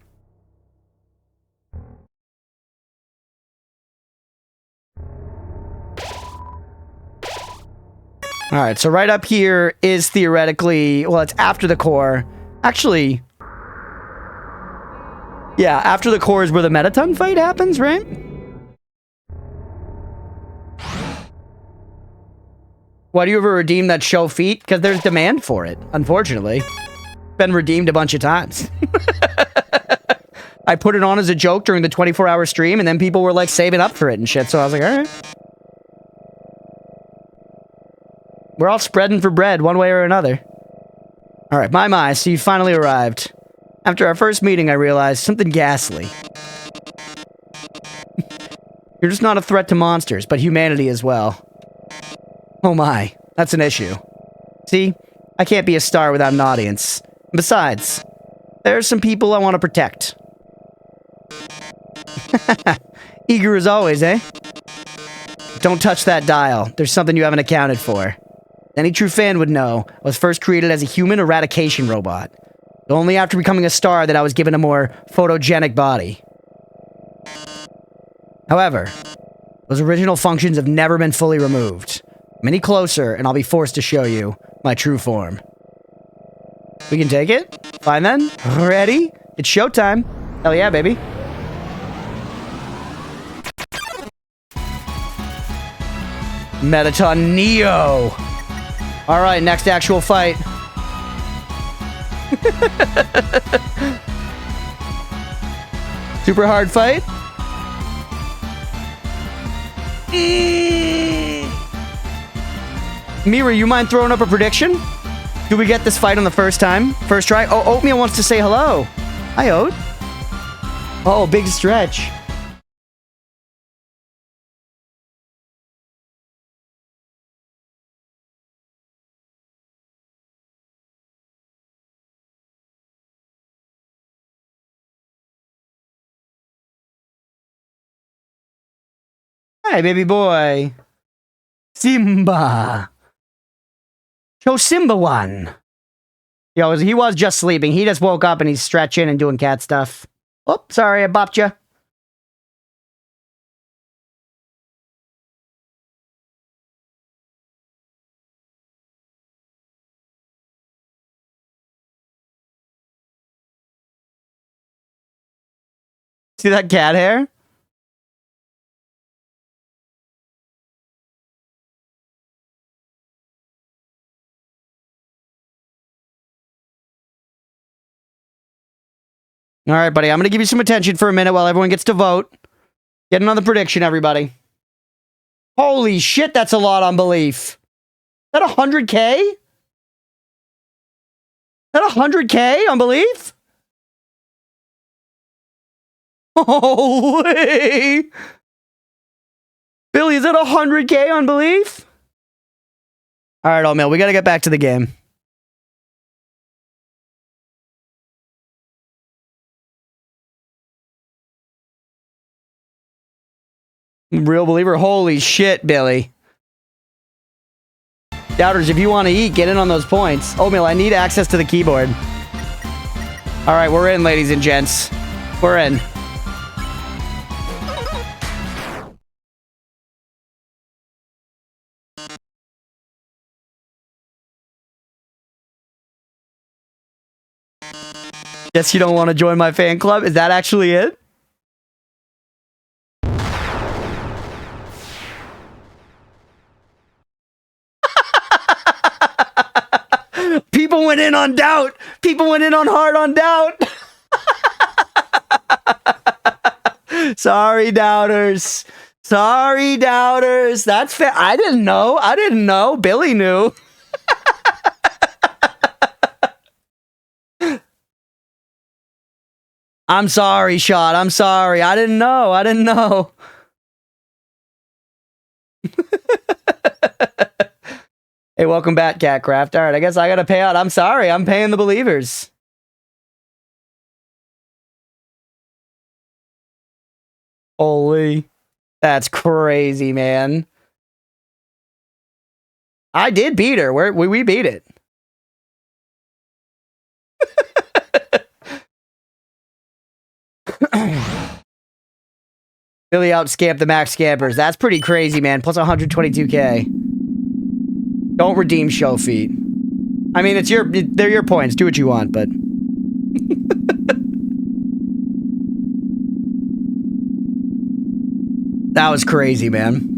Alright, so right up here is theoretically... Well, it's after the core. Actually... Yeah, after the core is where the Mettaton fight happens, right? Why do you ever redeem that show feat? Because there's demand for it, unfortunately. Been redeemed a bunch of times. I put it on as a joke during the 24-hour stream, and then people were like saving up for it and shit, so I was like, alright. We're all spreading for bread, one way or another. Alright, my, so you finally arrived. After our first meeting, I realized something ghastly. You're just not a threat to monsters, but humanity as well. Oh my, that's an issue. See, I can't be a star without an audience. Besides, there are some people I want to protect. Eager as always, eh? Don't touch that dial. There's something you haven't accounted for. Any true fan would know I was first created as a human eradication robot. Only after becoming a star that I was given a more photogenic body. However, those original functions have never been fully removed. I'm any closer, and I'll be forced to show you my true form. We can take it? Fine then. Ready? It's showtime. Hell yeah, baby. Mettaton Neo! Alright, next actual fight. Super hard fight. Mira, you mind throwing up a prediction? Do we get this fight on the first time? First try? Oh, Oatmeal wants to say hello. Hi, Oat. Oh, big stretch. Hey, baby boy. Simba. Show Simba one. Yo, he was just sleeping. He just woke up and he's stretching and doing cat stuff. Oh, sorry, I bopped you. See that cat hair? All right, buddy. I'm going to give you some attention for a minute while everyone gets to vote. Get another prediction, everybody. Holy shit, that's a lot on belief. Is that 100K? Is that 100K on belief? Holy! Billy, is that 100K on belief? All right, Oatmeal, we got to get back to the game. Real believer. Holy shit, Billy. Doubters, if you want to eat, get in on those points. Oatmeal, I need access to the keyboard. All right, we're in, ladies and gents. We're in. Guess you don't want to join my fan club? Is that actually it? People went in on doubt. People went in on hard on doubt. Sorry, doubters. Sorry, doubters. That's fair. I didn't know. I didn't know. Billy knew. I'm sorry, Shot. I'm sorry. I didn't know. I didn't know. Hey, welcome back, Catcraft. All right, I guess I gotta pay out. I'm sorry. I'm paying the believers. Holy. That's crazy, man. I did beat her. We beat it. Billy outscamped the max scampers. That's pretty crazy, man. Plus 122K. Don't redeem show feet. I mean, they're your points. Do what you want, but that was crazy, man.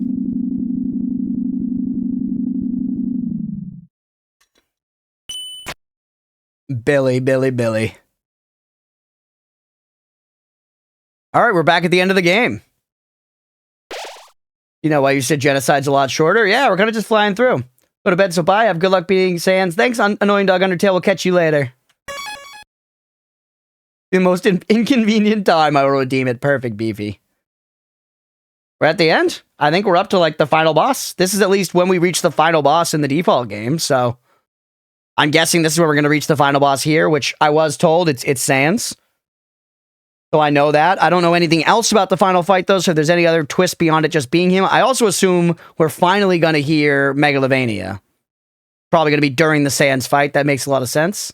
Billy. All right, we're back at the end of the game. You know why you said Genocide's a lot shorter? Yeah, we're kind of just flying through. Go to bed, so bye. Have good luck beating Sans. Thanks, Annoying Dog Undertale. We'll catch you later. The most inconvenient time I will redeem it. Perfect, Beefy. We're at the end. I think we're up to, like, the final boss. This is at least when we reach the final boss in the default game, so I'm guessing this is where we're going to reach the final boss here, which I was told it's Sans. So I know that. I don't know anything else about the final fight, though, so if there's any other twist beyond it just being him. I also assume we're finally going to hear Megalovania. Probably going to be during the Sans fight. That makes a lot of sense.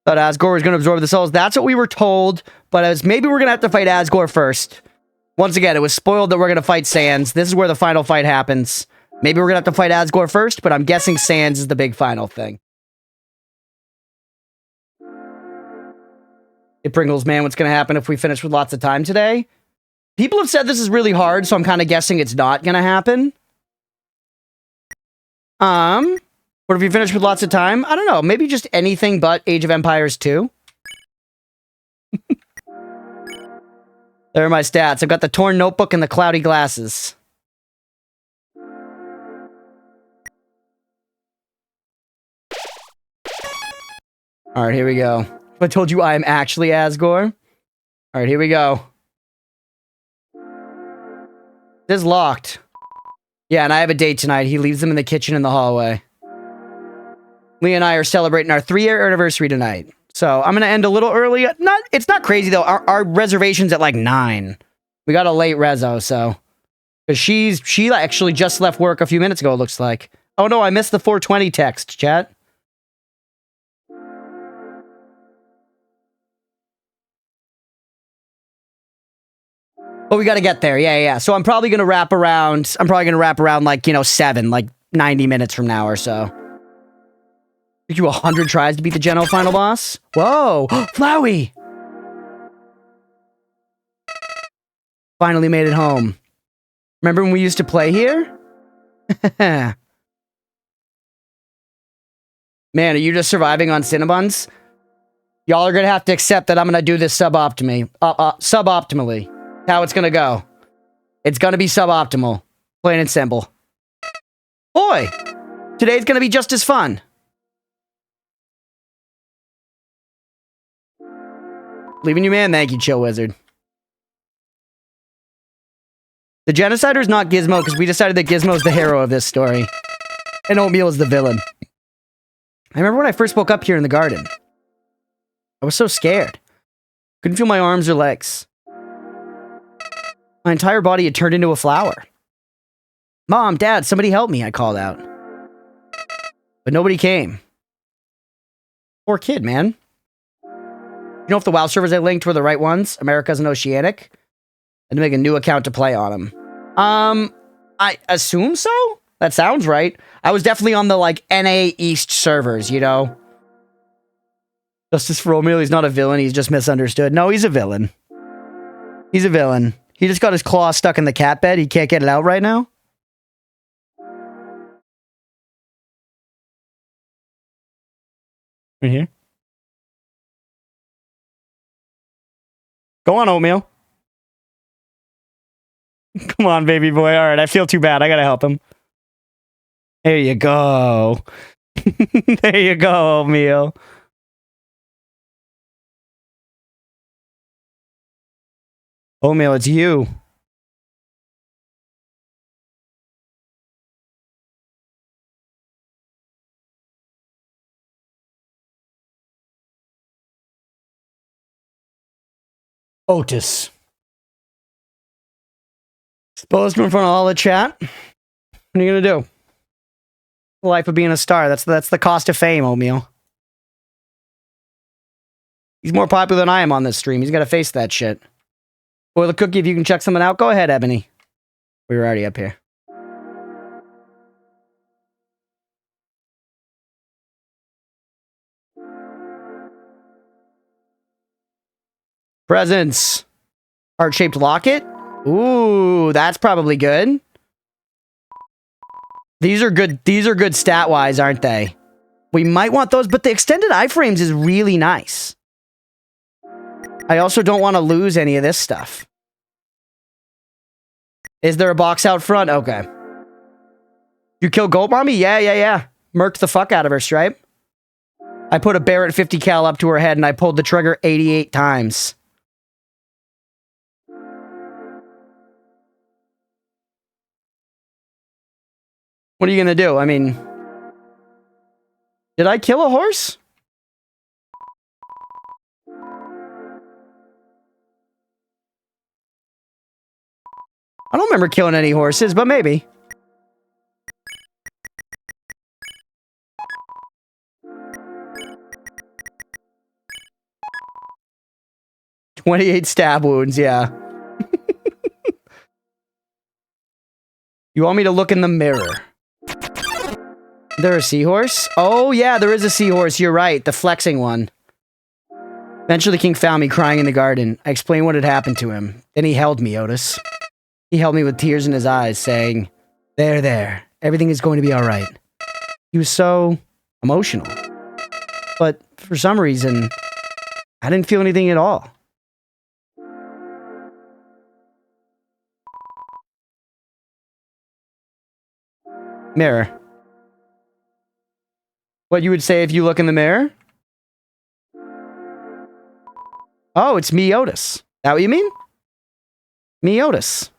But Asgore is going to absorb the souls. That's what we were told, but as maybe we're going to have to fight Asgore first. Once again, it was spoiled that we're going to fight Sans. This is where the final fight happens. Maybe we're going to have to fight Asgore first, but I'm guessing Sans is the big final thing. Hey, Pringles, man, what's going to happen if we finish with lots of time today? People have said this is really hard, so I'm kind of guessing it's not going to happen. What if you finish with lots of time? I don't know. Maybe just anything but Age of Empires 2. There are my stats. I've got the torn notebook and the cloudy glasses. All right, here we go. I told you I am actually Asgore. All right, here we go. This is locked. Yeah, and I have a date tonight. He leaves them in the kitchen in the hallway. Lee and I are celebrating our 3-year anniversary tonight. So I'm going to end a little early. It's not crazy, though. Our reservation's at like 9. We got a late rezo, so. Because she actually just left work a few minutes ago, it looks like. Oh no, I missed the 420 text, chat. But we got to get there. Yeah. So I'm probably going to wrap around. Like, 7, like 90 minutes from now or so. Took you 100 tries to beat the Geno final boss? Whoa. Flowey. Finally made it home. Remember when we used to play here? Man, are you just surviving on Cinnabons? Y'all are going to have to accept that I'm going to do this suboptimally. Suboptimally. How it's going to go. It's going to be suboptimal. Plain and simple. Boy, today's going to be just as fun. Leaving you, man. Thank you, Chill Wizard. The Genocider's not Gizmo because we decided that Gizmo's the hero of this story. And Oatmeal is the villain. I remember when I first woke up here in the garden. I was so scared. Couldn't feel my arms or legs. My entire body had turned into a flower. Mom, Dad, somebody help me, I called out. But nobody came. Poor kid, man. You know if the WoW servers I linked were the right ones? Americas and Oceanic? And to make a new account to play on them. I assume so? That sounds right. I was definitely on the, NA East servers, Justice for Romeo, he's not a villain, he's just misunderstood. No, he's a villain. He's a villain. He just got his claw stuck in the cat bed, he can't get it out right now. Right here. Go on, Oatmeal. Come on, baby boy. All right, I feel too bad. I gotta help him. There you go. There you go, Oatmeal. Oatmeal, it's you. Otis. Exposed in front of all the chat. What are you gonna do? The life of being a star. That's the cost of fame, Oatmeal. He's more popular than I am on this stream. He's got to face that shit. Boil the cookie, if you can check something out, go ahead, Ebony. We were already up here. Presents. Heart-shaped locket. Ooh, that's probably good. These are good stat-wise, aren't they? We might want those, but the extended iframes is really nice. I also don't want to lose any of this stuff. Is there a box out front? Okay. You kill Goat Mommy? Yeah. Murked the fuck out of her, Stripe. I put a Barrett 50 cal up to her head and I pulled the trigger 88 times. What are you gonna do? I mean... Did I kill a horse? I don't remember killing any horses, but maybe. "28 stab wounds, yeah. You want me to look in the mirror? There a seahorse? Oh, yeah, there is a seahorse. You're right. The flexing one. Eventually, King found me crying in the garden. I explained what had happened to him. Then he held me, Otis. He held me with tears in his eyes, saying, There. Everything is going to be all right. He was so emotional. But for some reason, I didn't feel anything at all. Mirror. What you would say if you look in the mirror? Oh, it's me, Otis. That what you mean? Me, Otis.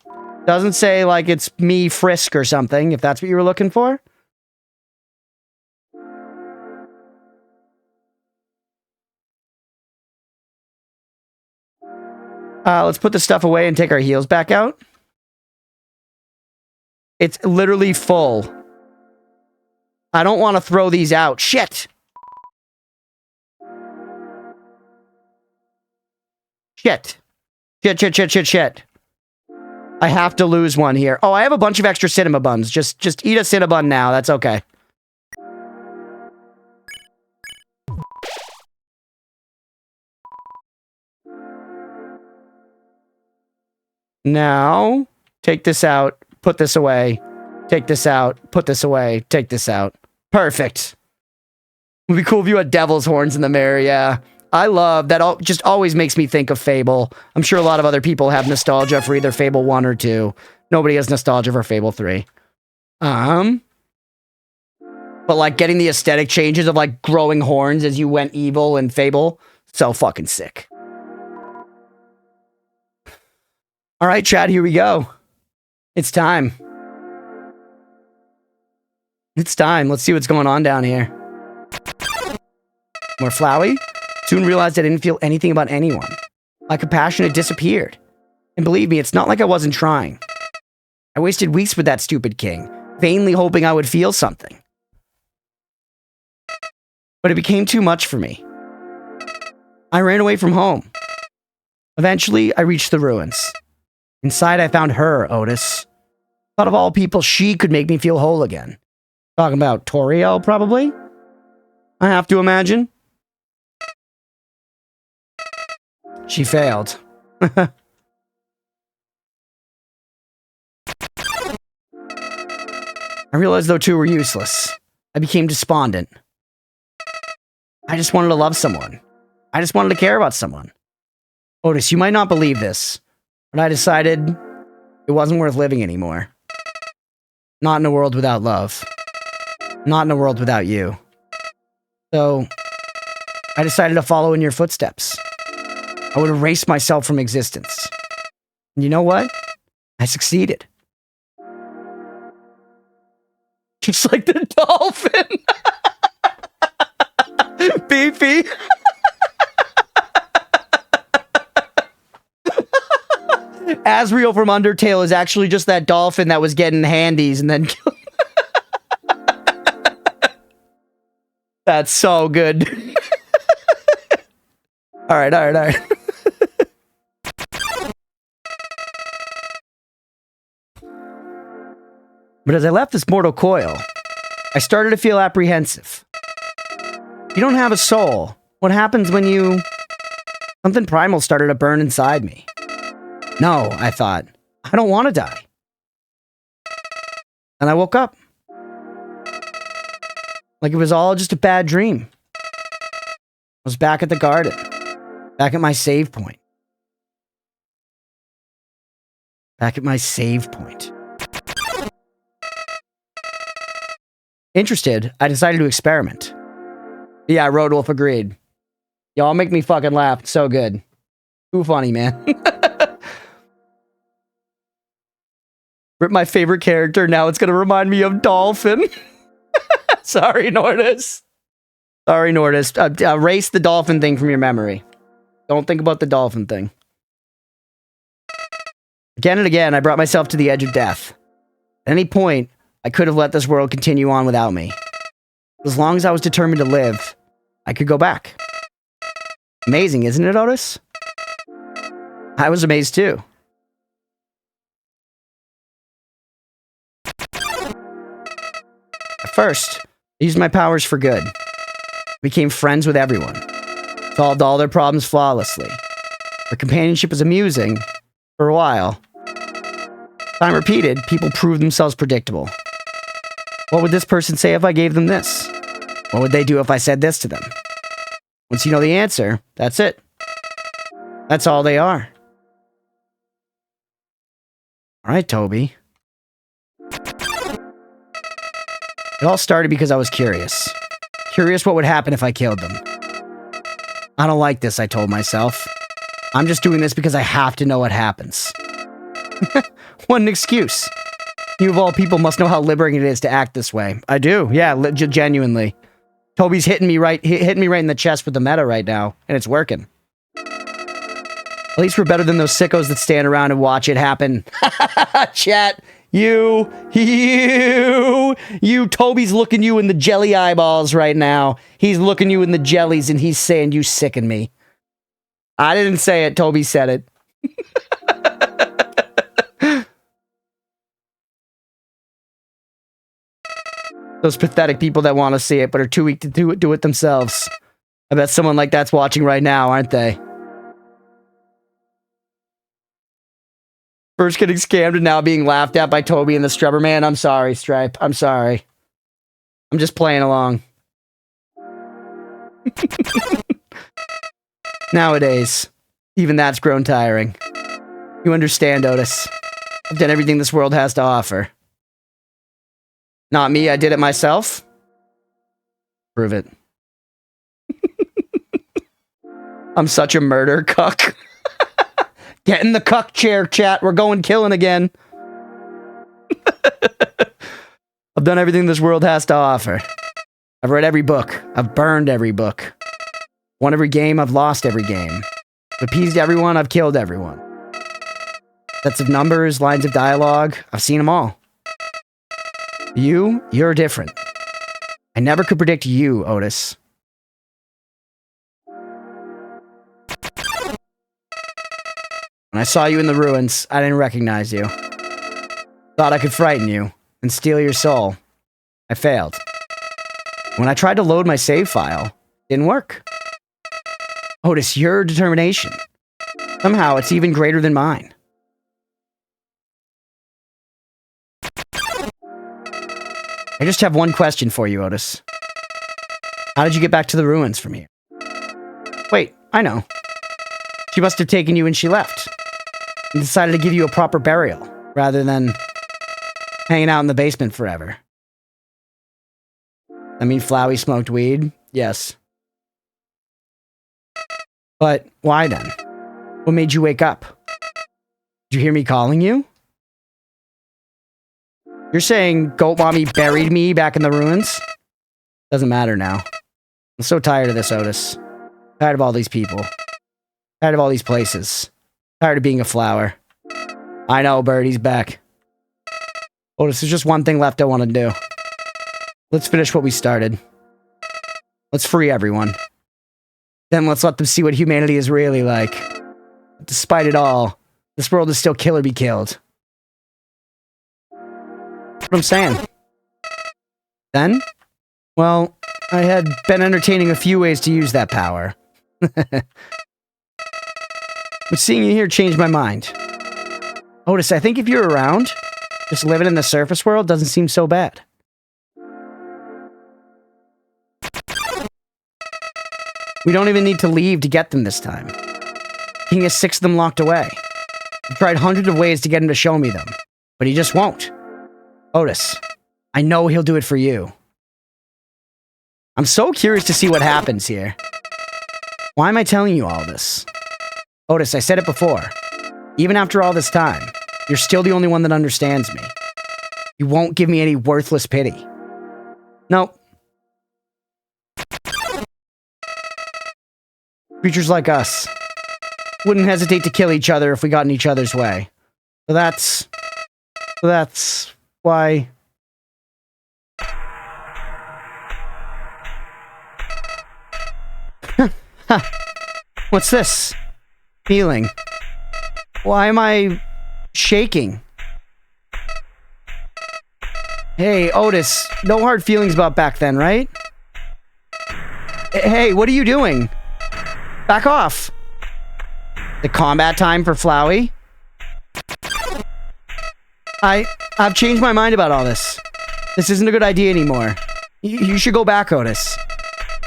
Doesn't say like it's me, Frisk or something, if that's what you were looking for. Let's put the stuff away and take our heals back out. It's literally full. I don't want to throw these out. Shit! Shit. Shit. I have to lose one here. Oh, I have a bunch of extra cinema buns. Just eat a cinnabun now. That's okay. Now, take this out, put this away, take this out, put this away, take this out. Perfect. It would be cool if you had devil's horns in the mirror, yeah. I love that. Just always makes me think of Fable. I'm sure a lot of other people have nostalgia for either Fable 1 or 2. Nobody has nostalgia for Fable 3. But like getting the aesthetic changes of like growing horns as you went evil in Fable, so fucking sick. All right, Chad, here we go. It's time. It's time. Let's see what's going on down here. More Flowey. Soon realized I didn't feel anything about anyone. My compassion had disappeared. And believe me, it's not like I wasn't trying. I wasted weeks with that stupid king, vainly hoping I would feel something. But it became too much for me. I ran away from home. Eventually, I reached the ruins. Inside, I found her, Otis. Thought of all people, she could make me feel whole again. Talking about Toriel, probably? I have to imagine. She failed. I realized those two were useless. I became despondent. I just wanted to love someone. I just wanted to care about someone. Otis, you might not believe this, but I decided it wasn't worth living anymore. Not in a world without love. Not in a world without you. So, I decided to follow in your footsteps. I would erase myself from existence. And you know what? I succeeded. Just like the dolphin. Beefy. Asriel from Undertale is actually just that dolphin that was getting handies and then killed. That's so good. All right. But as I left this mortal coil, I started to feel apprehensive. You don't have a soul. What happens when you... Something primal started to burn inside me. No, I thought, I don't want to die. And I woke up. Like it was all just a bad dream. I was back at the garden. Back at my save point. Back at my save point. Interested, I decided to experiment. Yeah, Roadwolf agreed. Y'all make me fucking laugh. It's so good. Too funny, man. Rip my favorite character. Now it's gonna remind me of Dolphin. Sorry, Nordis. Sorry, Nordis. Erase the dolphin thing from your memory. Don't think about the dolphin thing. Again and again, I brought myself to the edge of death. At any point, I could have let this world continue on without me. As long as I was determined to live, I could go back. Amazing, isn't it, Otis? I was amazed too. At first, I used my powers for good. Became friends with everyone. Solved all their problems flawlessly. Their companionship was amusing for a while. Time repeated, people proved themselves predictable. What would this person say if I gave them this? What would they do if I said this to them? Once you know the answer, that's it. That's all they are. All right, Toby. It all started because I was curious. Curious what would happen if I killed them. I don't like this, I told myself. I'm just doing this because I have to know what happens. What an excuse. You of all people must know how liberating it is to act this way. I do, yeah, genuinely. Toby's hitting me right in the chest with the meta right now, and it's working. At least we're better than those sickos that stand around and watch it happen. Chat, you, Toby's looking you in the jelly eyeballs right now. He's looking you in the jellies and he's saying you sicken me. I didn't say it, Toby said it. Those pathetic people that want to see it but are too weak to do it themselves. I bet someone like that's watching right now, aren't they? First getting scammed and now being laughed at by Toby and the Strubber Man. I'm sorry, Stripe. I'm sorry. I'm just playing along. Nowadays, even that's grown tiring. You understand, Otis. I've done everything this world has to offer. Not me, I did it myself. Prove it. I'm such a murder cuck. Get in the cuck chair, chat. We're going killing again. I've done everything this world has to offer. I've read every book. I've burned every book. Won every game. I've lost every game. I've appeased everyone. I've killed everyone. Sets of numbers, lines of dialogue. I've seen them all. You're different. I never could predict you, Otis. When I saw you in the ruins, I didn't recognize you. Thought I could frighten you and steal your soul. I failed. When I tried to load my save file, it didn't work. Otis, your determination. Somehow, it's even greater than mine. I just have one question for you, Otis. How did you get back to the ruins from here? Wait, I know. She must have taken you when she left. And decided to give you a proper burial, rather than hanging out in the basement forever. I mean, Flowey smoked weed? Yes. But why then? What made you wake up? Did you hear me calling you? You're saying Goat Mommy buried me back in the ruins? Doesn't matter now. I'm so tired of this, Otis. Tired of all these people. Tired of all these places. Tired of being a flower. I know, Birdie's back. Otis, there's just one thing left I want to do. Let's finish what we started. Let's free everyone. Then let's let them see what humanity is really like. Despite it all, this world is still kill or be killed. That's what I'm saying. Then? Well, I had been entertaining a few ways to use that power. But seeing you here changed my mind. Otis, I think if you're around, just living in the surface world doesn't seem so bad. We don't even need to leave to get them this time. King has 6 of them locked away. I've tried hundreds of ways to get him to show me them, but he just won't. Otis, I know he'll do it for you. I'm so curious to see what happens here. Why am I telling you all this? Otis, I said it before. Even after all this time, you're still the only one that understands me. You won't give me any worthless pity. Nope. Creatures like us wouldn't hesitate to kill each other if we got in each other's way. So that's why... What's this? Feeling. Why am I shaking? Hey, Otis, no hard feelings about back then, right? Hey, what are you doing? Back off. The combat time for Flowey? I've changed my mind about all this. This isn't a good idea anymore. You should go back, Otis.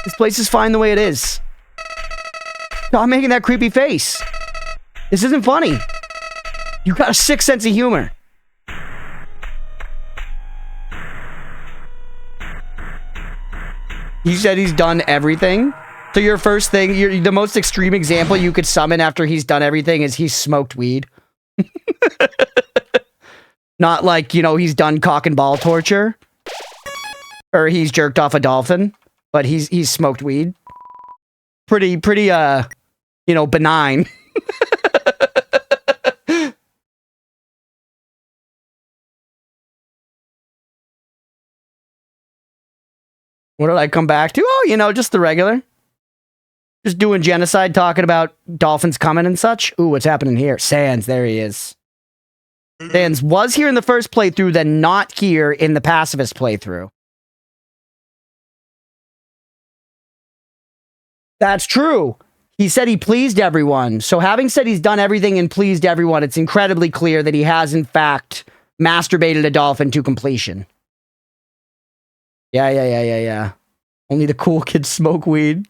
This place is fine the way it is. Stop making that creepy face. This isn't funny. You got a sick sense of humor. You said he's done everything? So your first thing, the most extreme example you could summon after he's done everything is he's smoked weed. Not like, you know, he's done cock and ball torture. Or he's jerked off a dolphin. But he's smoked weed. Pretty, you know, benign. What did I come back to? Oh, you know, just the regular. Just doing Genocide, talking about dolphins coming and such. Ooh, what's happening here? Sans, there he is. Sans was here in the first playthrough, then not here in the pacifist playthrough. That's true. He said he pleased everyone. So having said he's done everything and pleased everyone, it's incredibly clear that he has, in fact, masturbated a dolphin to completion. Yeah. Only the cool kids smoke weed.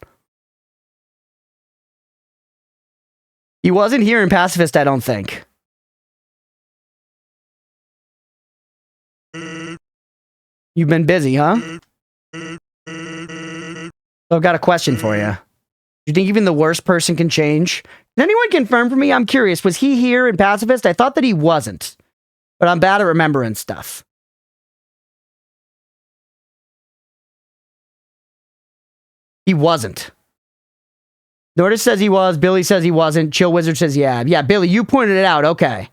He wasn't here in Pacifist, I don't think. You've been busy, huh? So I've got a question for you. Do you think even the worst person can change? Can anyone confirm for me? I'm curious. Was he here in Pacifist? I thought that he wasn't. But I'm bad at remembering stuff. He wasn't. Nordis says he was. Billy says he wasn't. Chill Wizard says yeah. Yeah, Billy, you pointed it out. Okay.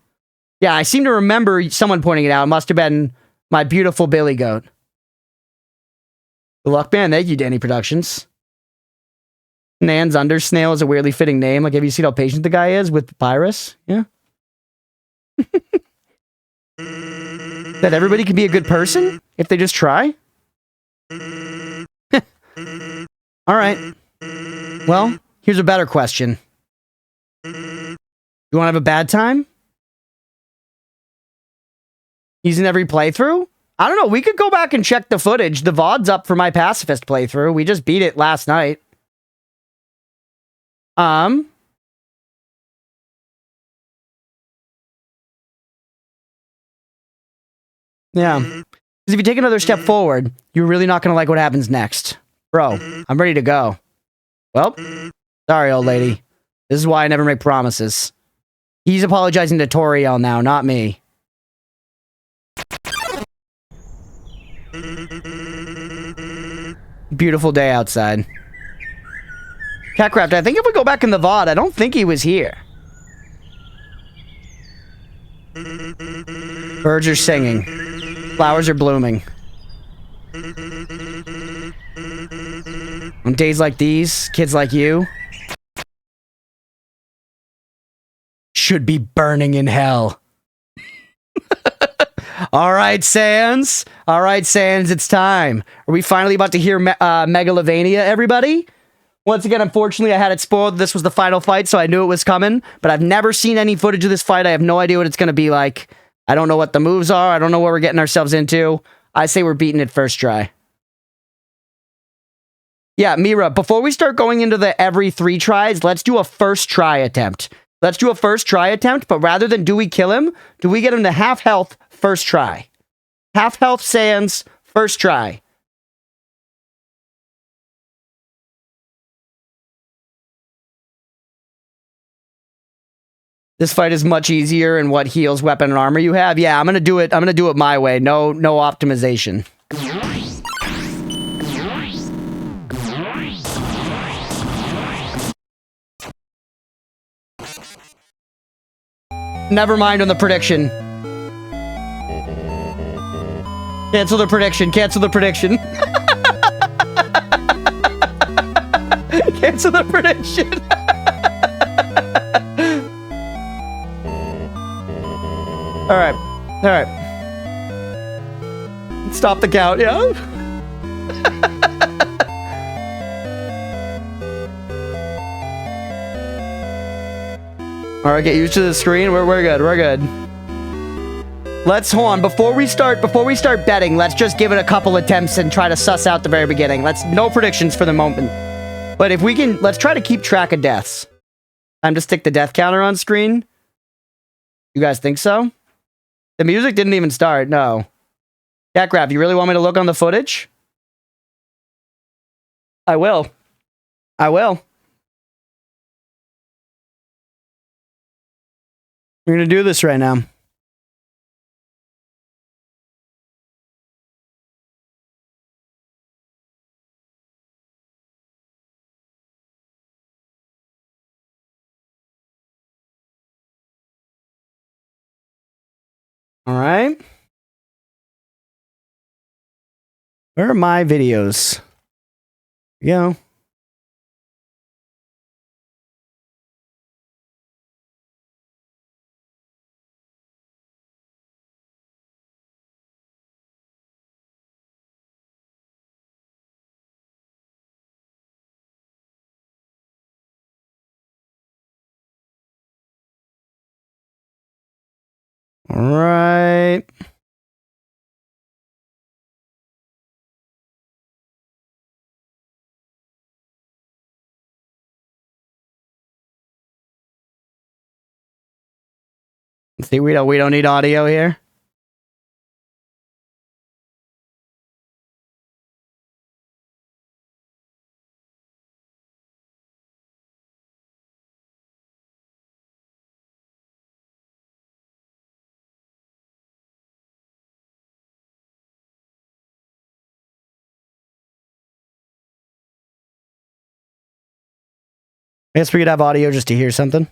Yeah, I seem to remember someone pointing it out. It must have been my beautiful Billy Goat. Good luck, man. Thank you, Danny Productions. Nan's Undersnail is a weirdly fitting name. Like, have you seen how patient the guy is with Papyrus? Yeah. That everybody can be a good person if they just try? All right. Well, here's a better question. You want to have a bad time? He's in every playthrough? I don't know. We could go back and check the footage. The VOD's up for my Pacifist playthrough. We just beat it last night. Yeah. Because if you take another step forward, you're really not going to like what happens next. Bro, I'm ready to go. Well, sorry, old lady. This is why I never make promises. He's apologizing to Toriel now, not me. Beautiful day outside. Catcraft, I think if we go back in the VOD, I don't think he was here. Birds are singing. Flowers are blooming. On days like these, kids like you should be burning in hell. All right, Sans. All right, Sans, it's time. Are we finally about to hear Megalovania, everybody? Once again, unfortunately, I had it spoiled. This was the final fight, so I knew it was coming. But I've never seen any footage of this fight. I have no idea what it's going to be like. I don't know what the moves are. I don't know what we're getting ourselves into. I say we're beating it first try. Yeah, Mira, before we start going into the every 3 tries, let's do a first try attempt. Let's do a first try attempt, but rather than do we kill him, do we get him to half health first try? Half health Sans, first try. This fight is much easier in what heals, weapon, and armor you have. Yeah, I'm gonna do it. I'm gonna do it my way. No optimization. Never mind on the prediction. Cancel the prediction. Cancel the prediction. Cancel the prediction. All right. All right. Stop the count, yeah? All right, get used to the screen. We're good. We're good. Let's hold on before we start betting. Let's just give it a couple attempts and try to suss out the very beginning. No predictions for the moment. But if we can, let's try to keep track of deaths. Time to stick the death counter on screen. You guys think so? The music didn't even start. No. Catcraft, you really want me to look on the footage? I will. I will. We're gonna do this right now. All right. Where are my videos? Yeah. All right. See, we don't need audio here. I guess we could have audio just to hear something.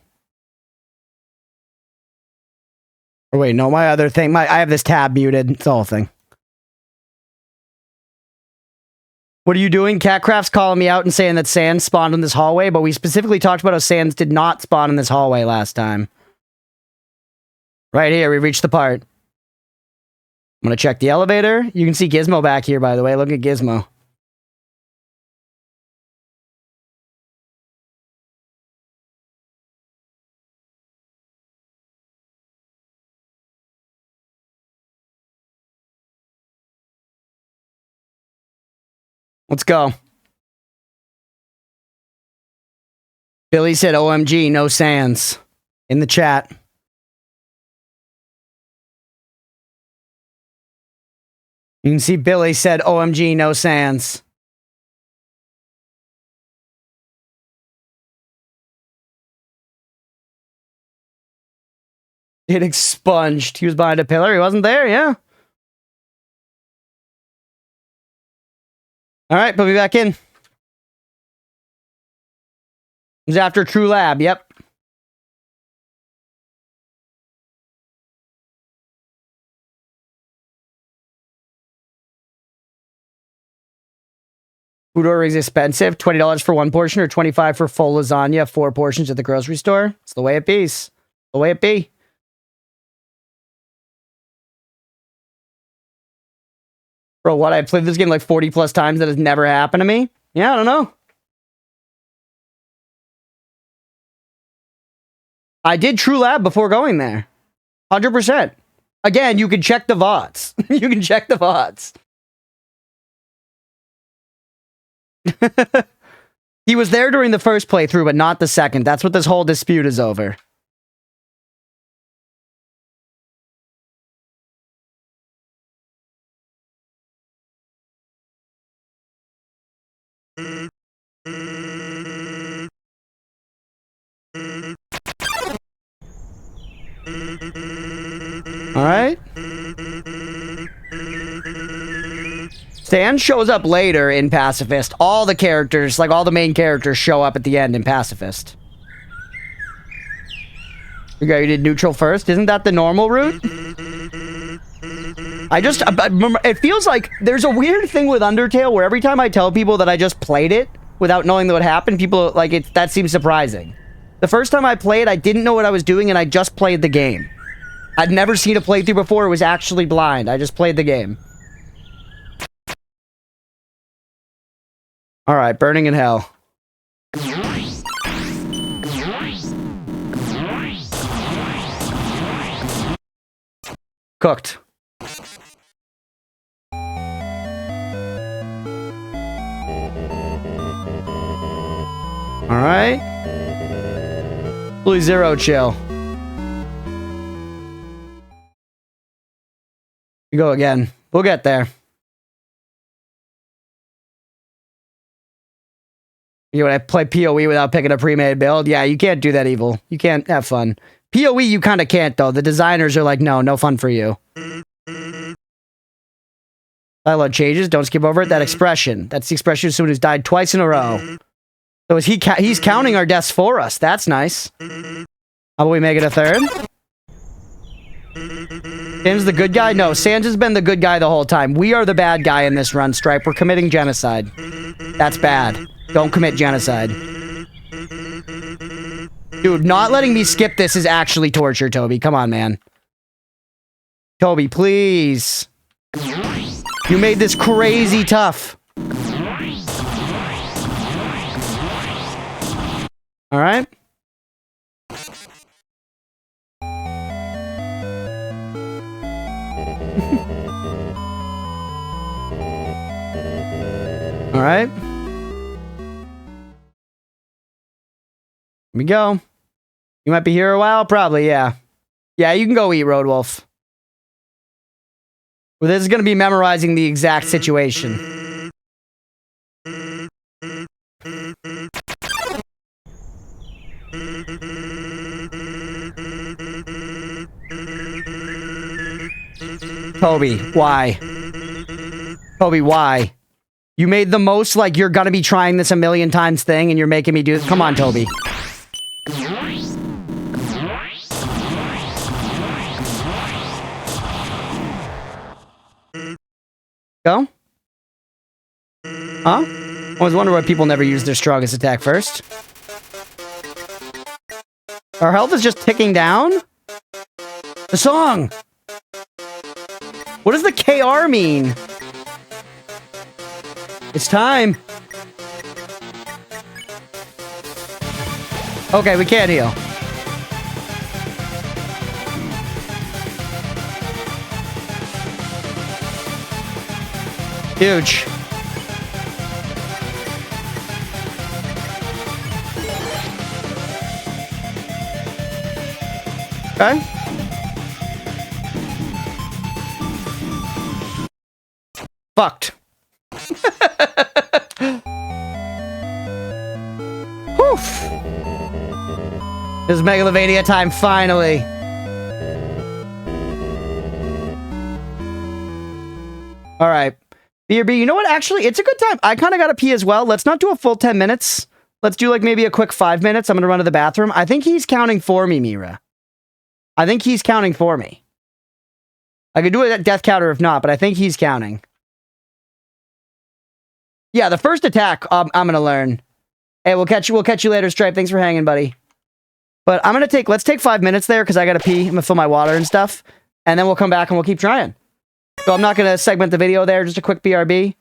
Or wait, no, my other thing, I have this tab muted. It's the whole thing. What are you doing? Catcraft's calling me out and saying that Sans spawned in this hallway, but we specifically talked about how Sans did not spawn in this hallway last time. Right here, we reached the part. I'm gonna check the elevator. You can see Gizmo back here, by the way. Look at Gizmo. Let's go. Billy said, OMG, no Sans. In the chat. You can see Billy said, OMG, no Sans. It expunged. He was behind a pillar. He wasn't there, yeah. All right, put me back in. It was after True Lab, yep. Food order is expensive. $20 for one portion or $25 for full lasagna, 4 portions at the grocery store. It's the way it be. The way it be. Bro, what? I played this game like 40 plus times. That has never happened to me. Yeah, I don't know. I did True Lab before going there. 100%. Again, you can check the VODs. You can check the VODs. He was there during the first playthrough, but not the second. That's what this whole dispute is over. All right. Stan shows up later in Pacifist. All the characters, like all the main characters, show up at the end in Pacifist. You did neutral first. Isn't that the normal route? It feels like there's a weird thing with Undertale where every time I tell people that I just played it without knowing what happened, people like it. That seems surprising. The first time I played, I didn't know what I was doing, and I just played the game. I'd never seen a playthrough before. It was actually blind. I just played the game. All right, burning in hell. Cooked. All right. Blue Zero, chill. We go again. We'll get there. You want to play PoE without picking a pre-made build? Yeah, you can't do that, Evil. You can't have fun. PoE, you kind of can't, though. The designers are like, no fun for you. Dialogue changes. Don't skip over it. That expression. That's the expression of someone who's died twice in a row. So is he's counting our deaths for us. That's nice. How about we make it a third? Sans the good guy? No, Sans has been the good guy the whole time. We are the bad guy in this run, Stripe. We're committing genocide. That's bad. Don't commit genocide. Dude, not letting me skip this is actually torture, Toby. Come on, man. Toby, please. You made this crazy tough. All right. All right. Here we go. You might be here a while? Probably, yeah. Yeah, you can go eat, Road Wolf. Well, this is going to be memorizing the exact situation. Toby, why? Toby, why? You made the most, like, you're gonna be trying this a million times thing, and you're making me do this. Come on, Toby. Go? Huh? I always wonder why people never use their strongest attack first. Our health is just ticking down? The song! What does the KR mean? It's time. Okay, we can't heal. Huge. Okay. Fucked. Whew. This is Megalovania time, finally. Alright. BRB, you know what? Actually, it's a good time. I kind of got to pee as well. Let's not do a full 10 minutes. Let's do like maybe a quick 5 minutes. I'm going to run to the bathroom. I think he's counting for me, Mira. I think he's counting for me. I could do a death counter if not, but I think he's counting. Yeah, the first attack, I'm going to learn. Hey, we'll catch you later, Stripe. Thanks for hanging, buddy. But I'm going to let's take 5 minutes there because I got to pee. I'm going to fill my water and stuff. And then we'll come back and we'll keep trying. So I'm not going to segment the video there. Just a quick BRB.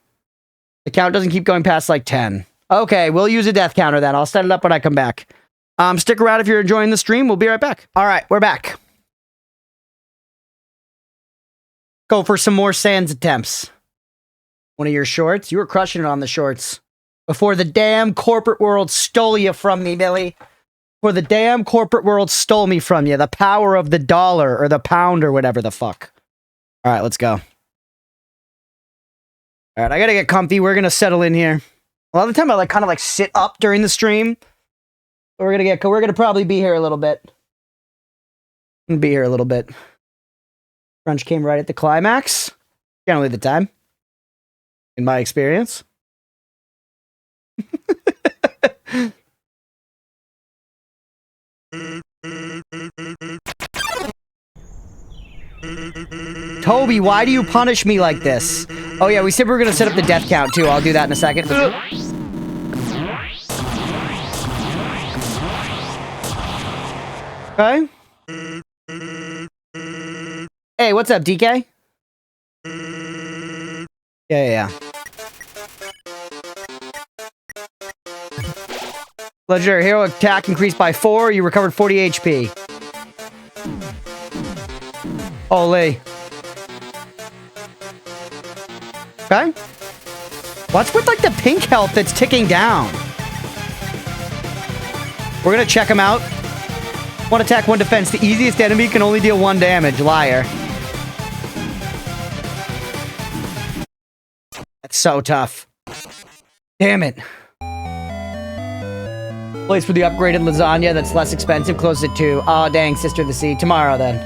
The count doesn't keep going past like 10. Okay, we'll use a death counter then. I'll set it up when I come back. Stick around if you're enjoying the stream. We'll be right back. All right, we're back. Go for some more Sans attempts. One of your shorts? You were crushing it on the shorts. Before the damn corporate world stole you from me, Millie. Before the damn corporate world stole me from you. The power of the dollar or the pound or whatever the fuck. All right, let's go. All right, I gotta get comfy. We're gonna settle in here. A lot of the time I kind of sit up during the stream. We're gonna probably be here a little bit. Crunch came right at the climax. Generally the time. In my experience. Toby, why do you punish me like this? Oh yeah, we said we were gonna set up the death count too. I'll do that in a second. Okay. Hey, what's up, DK? Yeah. Legendary hero attack increased by 4. You recovered 40 HP. Holy. Okay. What's with the pink health that's ticking down? We're gonna check him out. 1 attack, 1 defense. The easiest enemy can only deal 1 damage. Liar. That's so tough. Damn it. Place for the upgraded lasagna that's less expensive. Close at 2. Oh, dang, Sister of the Sea. Tomorrow, then.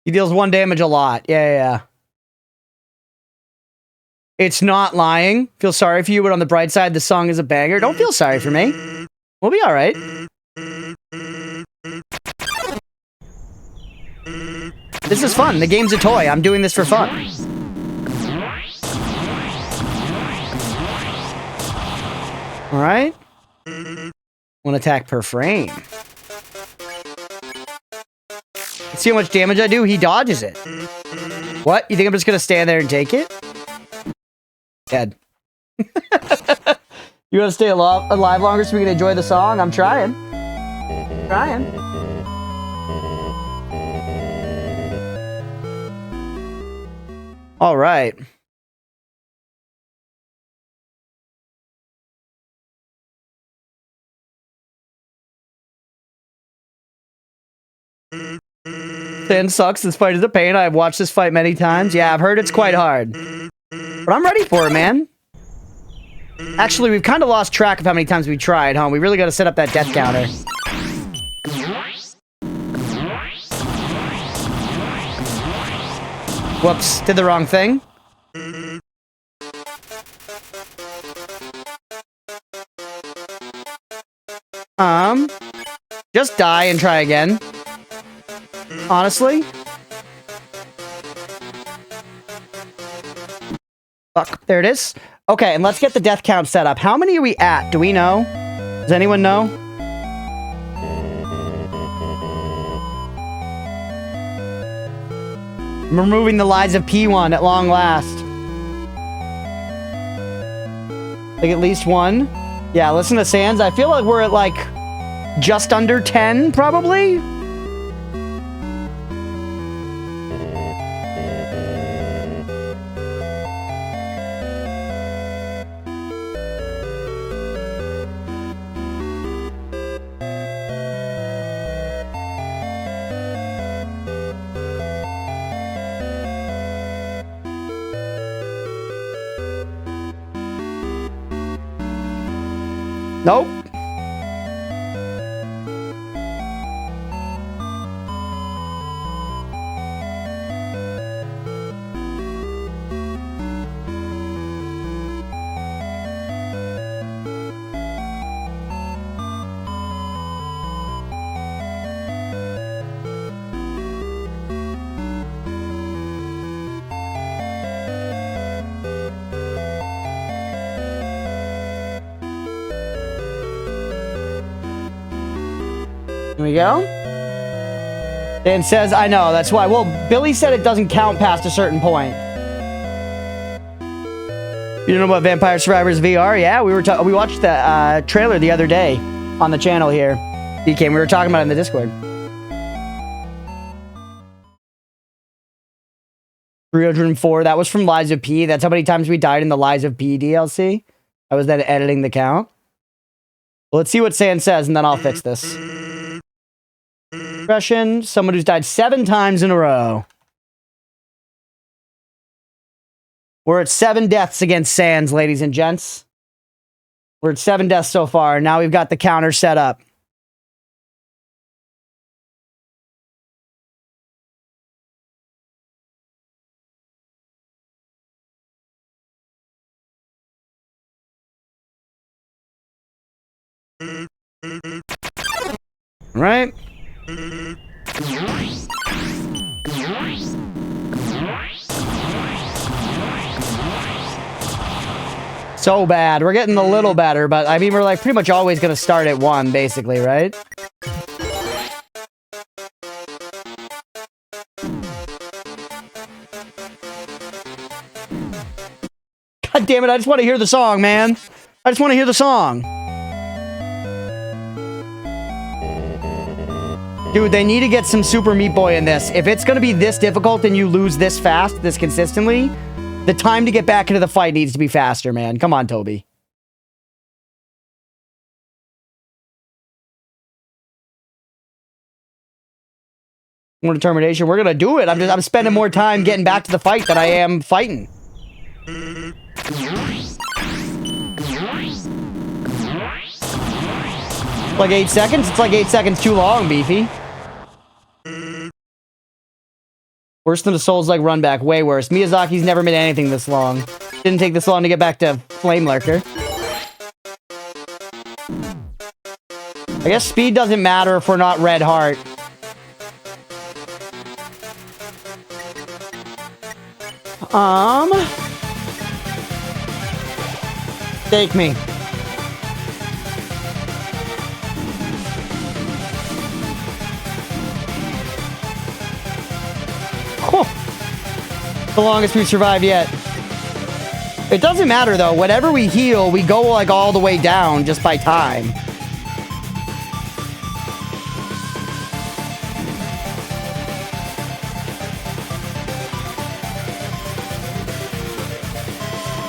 He deals 1 damage a lot. Yeah. It's not lying. Feel sorry for you, but on the bright side, the song is a banger. Don't feel sorry for me. We'll be all right. This is fun. The game's a toy. I'm doing this for fun. All right. One attack per frame. See how much damage I do? He dodges it. What? You think I'm just going to stand there and take it? Dead. You want to stay alive longer so we can enjoy the song? I'm trying. All right. Sin sucks. This fight is a pain. I've watched this fight many times. Yeah, I've heard it's quite hard. But I'm ready for it, man. Actually, we've kind of lost track of how many times we tried, huh? We really got to set up that death counter. Whoops, did the wrong thing. Just die and try again. Honestly. Fuck, there it is. Okay, and let's get the death count set up. How many are we at? Do we know? Does anyone know? I'm removing the lies of P1 at long last. Like at least one. Yeah, listen to Sans. I feel like we're at like just under 10, probably. Nope. Here we go. Dan says, I know, that's why. Well, Billy said it doesn't count past a certain point. You know about Vampire Survivors VR? Yeah, we watched the trailer the other day on the channel here. DK, we were talking about it in the Discord. 304, that was from Lies of P. That's how many times we died in the Lies of P DLC. I was then editing the count. Well, let's see what San says, and then I'll fix this. Impression, someone who's died 7 times in a row. We're at 7 deaths against Sans, ladies and gents. We're at 7 deaths so far. Now we've got the counter set up. Right? So bad. We're getting a little better, but I mean, we're like pretty much always going to start at 1, basically, right? God damn it, I just want to hear the song, man. I just want to hear the song. Dude, they need to get some Super Meat Boy in this. If it's going to be this difficult and you lose this fast, this consistently, the time to get back into the fight needs to be faster, man. Come on, Toby. More determination. We're going to do it. I'm spending more time getting back to the fight than I am fighting. Like 8 seconds? It's like 8 seconds too long, Beefy. Worse than a Souls-like run back. Way worse. Miyazaki's never made anything this long. Didn't take this long to get back to Flame Lurker. I guess speed doesn't matter if we're not Red Heart. Take me. Cool. The longest we've survived yet. It doesn't matter though. Whenever we heal, we go like all the way down just by time.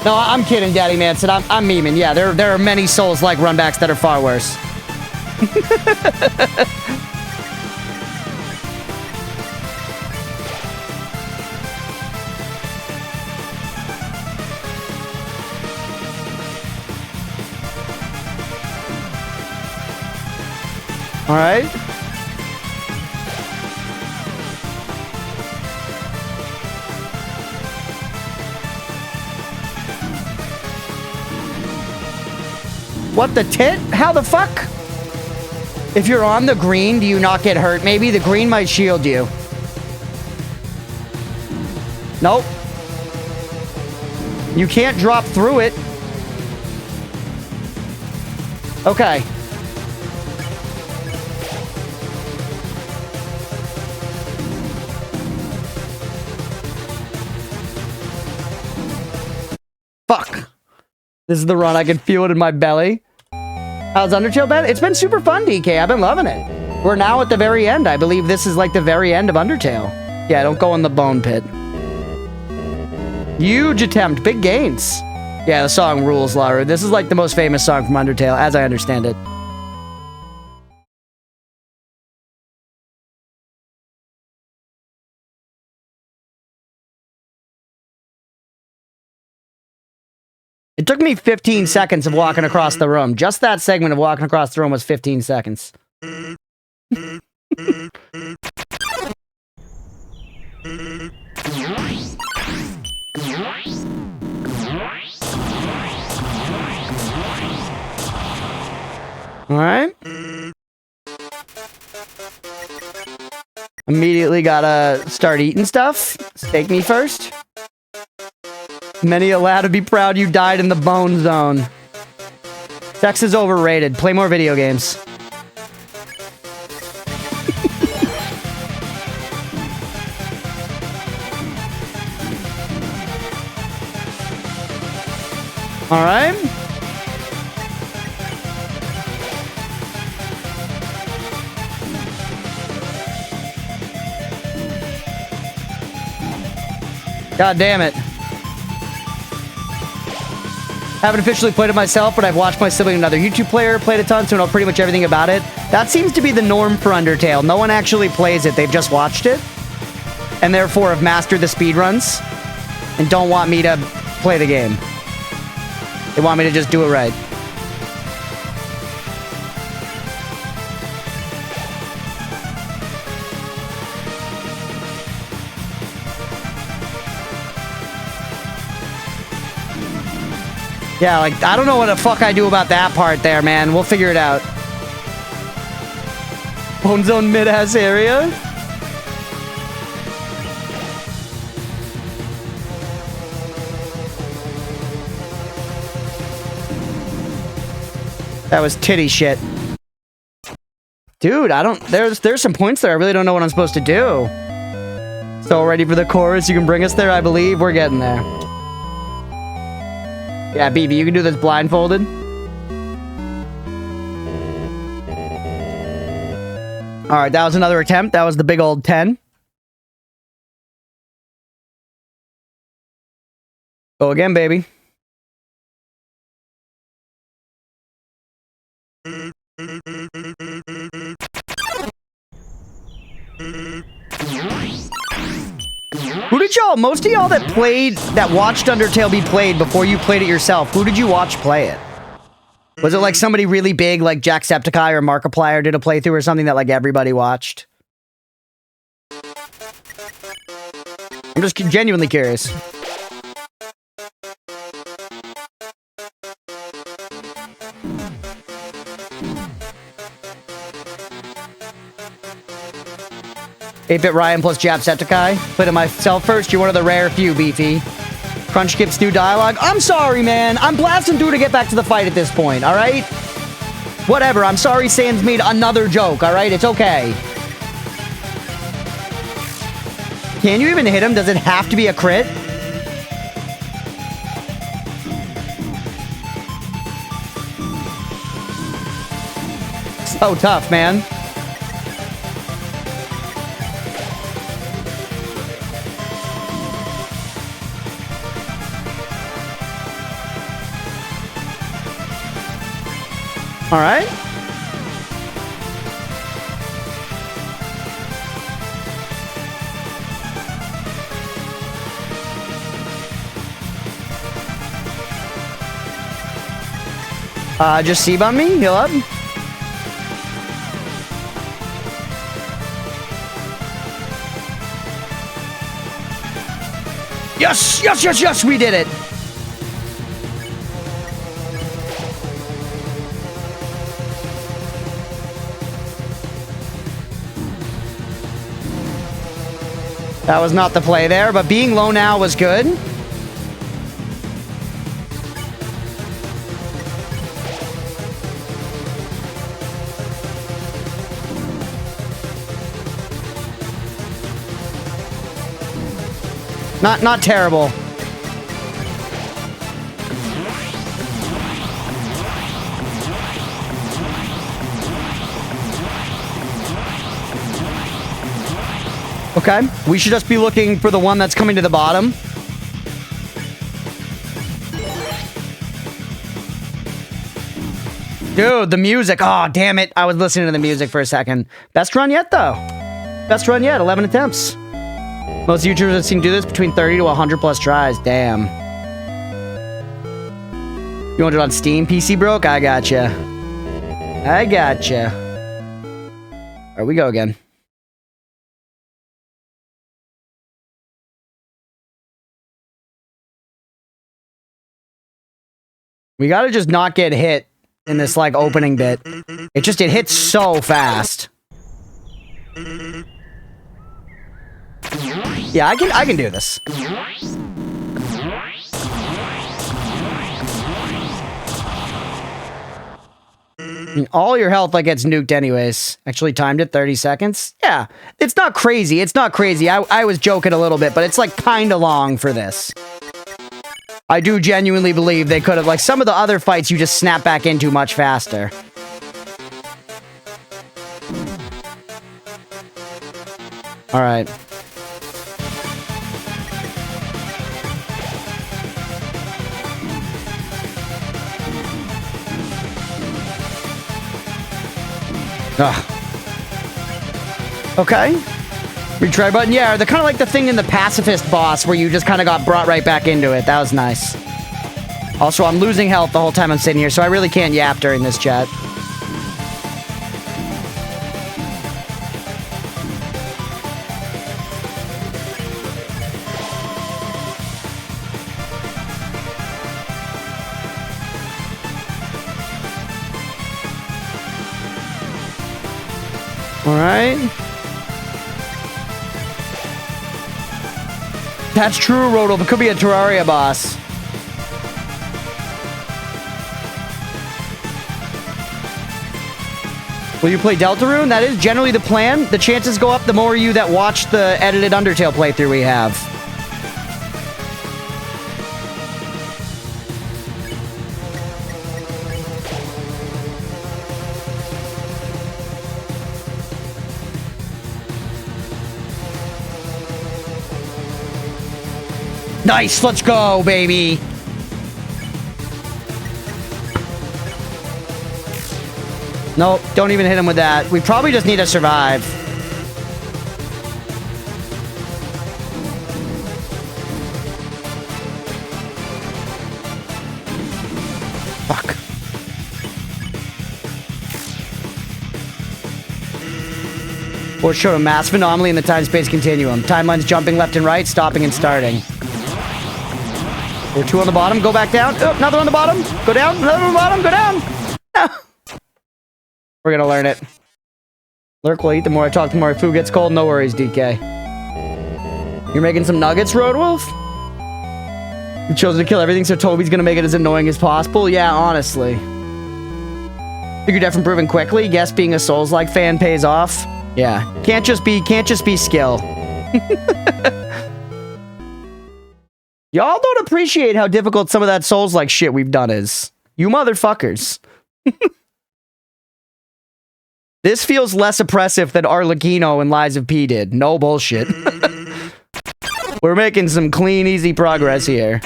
No, I'm kidding, Daddy Manson. I'm memeing. Yeah, there are many Souls-like runbacks that are far worse. All right. What the tit? How the fuck? If you're on the green, do you not get hurt? Maybe the green might shield you. Nope. You can't drop through it. Okay. Fuck. This is the run. I can feel it in my belly. How's Undertale been? It's been super fun, DK. I've been loving it. We're now at the very end. I believe this is like the very end of Undertale. Yeah, don't go in the bone pit. Huge attempt. Big gains. Yeah, the song rules, Lara. This is like the most famous song from Undertale, as I understand it. It took me 15 seconds of walking across the room. Just that segment of walking across the room was 15 seconds. All right. Immediately gotta start eating stuff. Steak me first. Many a lad would be proud you died in the bone zone. Sex is overrated. Play more video games. All right. God damn it. Haven't officially played it myself, but I've watched my sibling, another YouTube player, played a ton, so I know pretty much everything about it. That seems to be the norm for Undertale. No one actually plays it. They've just watched it, and therefore have mastered the speedruns, and don't want me to play the game. They want me to just do it right. Yeah, like, I don't know what the fuck I do about that part there, man. We'll figure it out. Bone zone mid-ass area? That was titty shit. Dude, I don't... There's some points there. I really don't know what I'm supposed to do. So, ready for the chorus? You can bring us there, I believe. We're getting there. Yeah, BB, you can do this blindfolded. Alright, that was another attempt. That was the big old 10. Go again, baby. Who did y'all, most of y'all that watched Undertale be played before you played it yourself, who did you watch play it? Was it like somebody really big like Jacksepticeye or Markiplier did a playthrough or something that like everybody watched? I'm just genuinely curious. 8-bit Ryan plus Jacksepticeye. Put it myself first. You're one of the rare few, Beefy. Crunch skips new dialogue. I'm sorry, man. I'm blasting through to get back to the fight at this point, all right? Whatever. I'm sorry Sans made another joke, all right? It's okay. Can you even hit him? Does it have to be a crit? So tough, man. All right. Just C-bomb me, heal up. Yes, yes, yes, yes, we did it. That was not the play there, but being low now was good. Not terrible. Okay, we should just be looking for the one that's coming to the bottom. Dude, the music. Oh, damn it. I was listening to the music for a second. Best run yet, though. Best run yet. 11 attempts. Most YouTubers I've seen do this between 30 to 100 plus tries. Damn. You want it on Steam? PC broke? I gotcha. I gotcha. All right, we go again. We gotta just not get hit in this, like, opening bit. It hits so fast. Yeah, I can do this. I mean, all your health, like, gets nuked anyways. Actually timed it 30 seconds. Yeah, it's not crazy. It's not crazy. I was joking a little bit, but it's, like, kind of long for this. I do genuinely believe they could have, like, some of the other fights you just snap back into much faster. All right. Ugh. Okay. Retry button. Yeah, they're kind of like the thing in the pacifist boss where you just kind of got brought right back into it. That was nice. Also, I'm losing health the whole time I'm sitting here, so I really can't yap during this chat. All right. That's true, Rodolph. It could be a Terraria boss. Will you play Deltarune? That is generally the plan. The chances go up the more you that watch the edited Undertale playthrough we have. Nice, let's go, baby. Nope, don't even hit him with that. We probably just need to survive. Fuck. Or showed a massive anomaly in the time-space continuum. Timeline's jumping left and right, stopping and starting. There are two on the bottom. Go back down. Oh, another on the bottom. Go down. Another on the bottom. Go down. No. We're going to learn it. Lurk will eat the more I talk, the more food gets cold. No worries, DK. You're making some nuggets, Roadwolf? You chose to kill everything, so Toby's gonna make it as annoying as possible? Yeah, honestly. Figured out from improving quickly. Guess being a Souls-like fan pays off. Yeah. Can't just be skill. Y'all don't appreciate how difficult some of that Souls-like shit we've done is. You motherfuckers. This feels less oppressive than Arlecchino and Lies of P did. No bullshit. We're making some clean, easy progress here.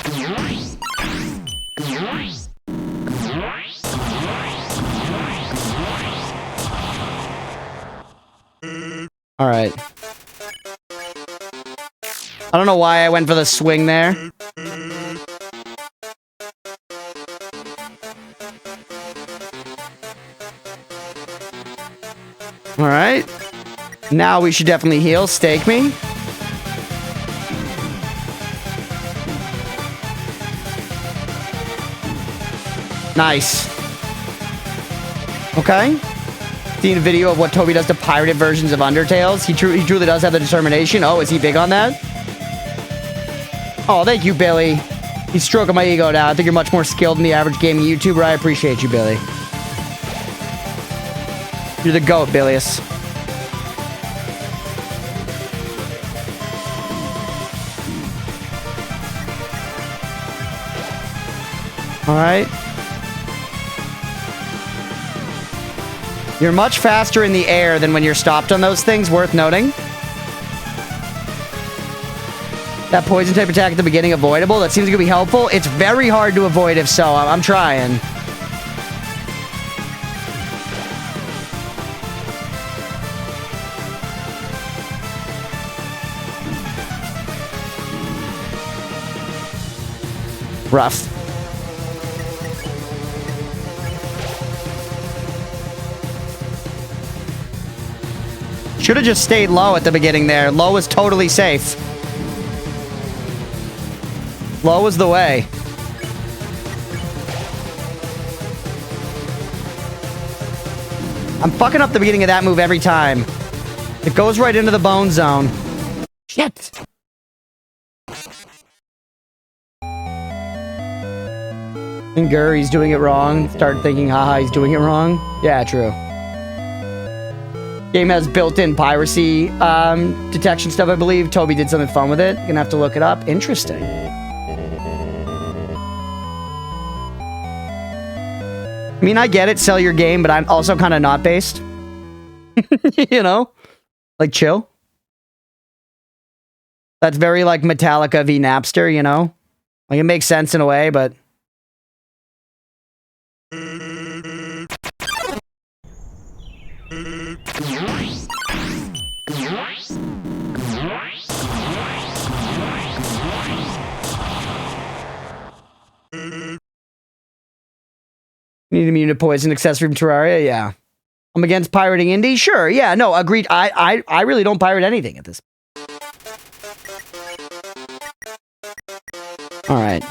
Alright. I don't know why I went for the swing there. Alright. Now we should definitely heal. Stake me. Nice. Okay. Seen a video of what Toby does to pirated versions of Undertales. He truly does have the determination. Oh, is he big on that? Oh, thank you, Billy. He's stroking my ego now. I think you're much more skilled than the average gaming YouTuber. I appreciate you, Billy. You're the GOAT, Billius. Alright. You're much faster in the air than when you're stopped on those things, worth noting. That poison type attack at the beginning avoidable? That seems to be helpful. It's very hard to avoid if so. I'm trying. Rough. Should have just stayed low at the beginning there. Low was totally safe. Low was the way. I'm fucking up the beginning of that move every time. It goes right into the bone zone. Shit! And he's doing it wrong. Start thinking, haha, he's doing it wrong. Yeah, true. Game has built-in piracy detection stuff, I believe. Toby did something fun with it. You're gonna have to look it up. Interesting. I mean, I get it, sell your game, but I'm also kind of not based. You know? Like, chill. That's very, like, Metallica v. Napster, you know? Like, it makes sense in a way, but... Need immune to poison accessory from Terraria? Yeah. I'm against pirating indie? Sure, yeah, no, agreed. I really don't pirate anything at this. Alright.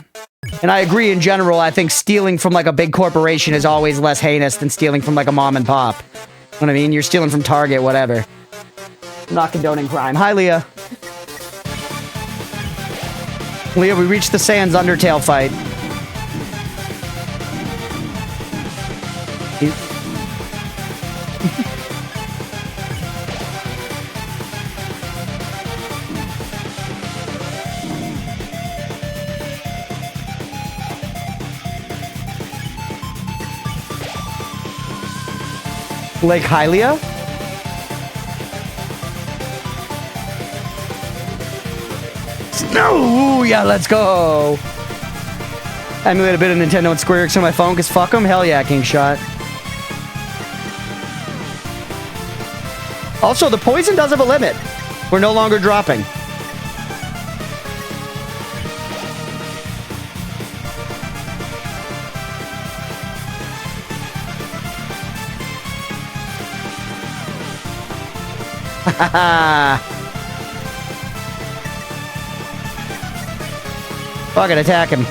And I agree in general, I think stealing from like a big corporation is always less heinous than stealing from like a mom and pop. You know what I mean? You're stealing from Target, whatever. I'm not condoning crime. Hi, Leah. Leah, we reached the Sans Undertale fight. Lake Hylia? No! Yeah, let's go! I emulate a bit of Nintendo and Square Enix on my phone, because fuck them. Hell yeah, King Shot. Also, the poison does have a limit. We're no longer dropping. Fuck it, attack him.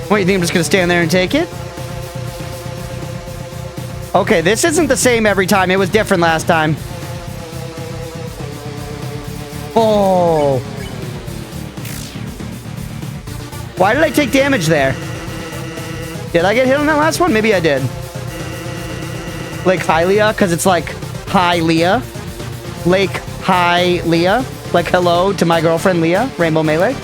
What, you think I'm just gonna stand there and take it? Okay, this isn't the same every time. It was different last time. Oh. Why did I take damage there? Did I get hit on that last one? Maybe I did. Lake Hylia, because it's like Hi Leah. Lake Hi Leah. Like hello to my girlfriend Leah. Rainbow Melee.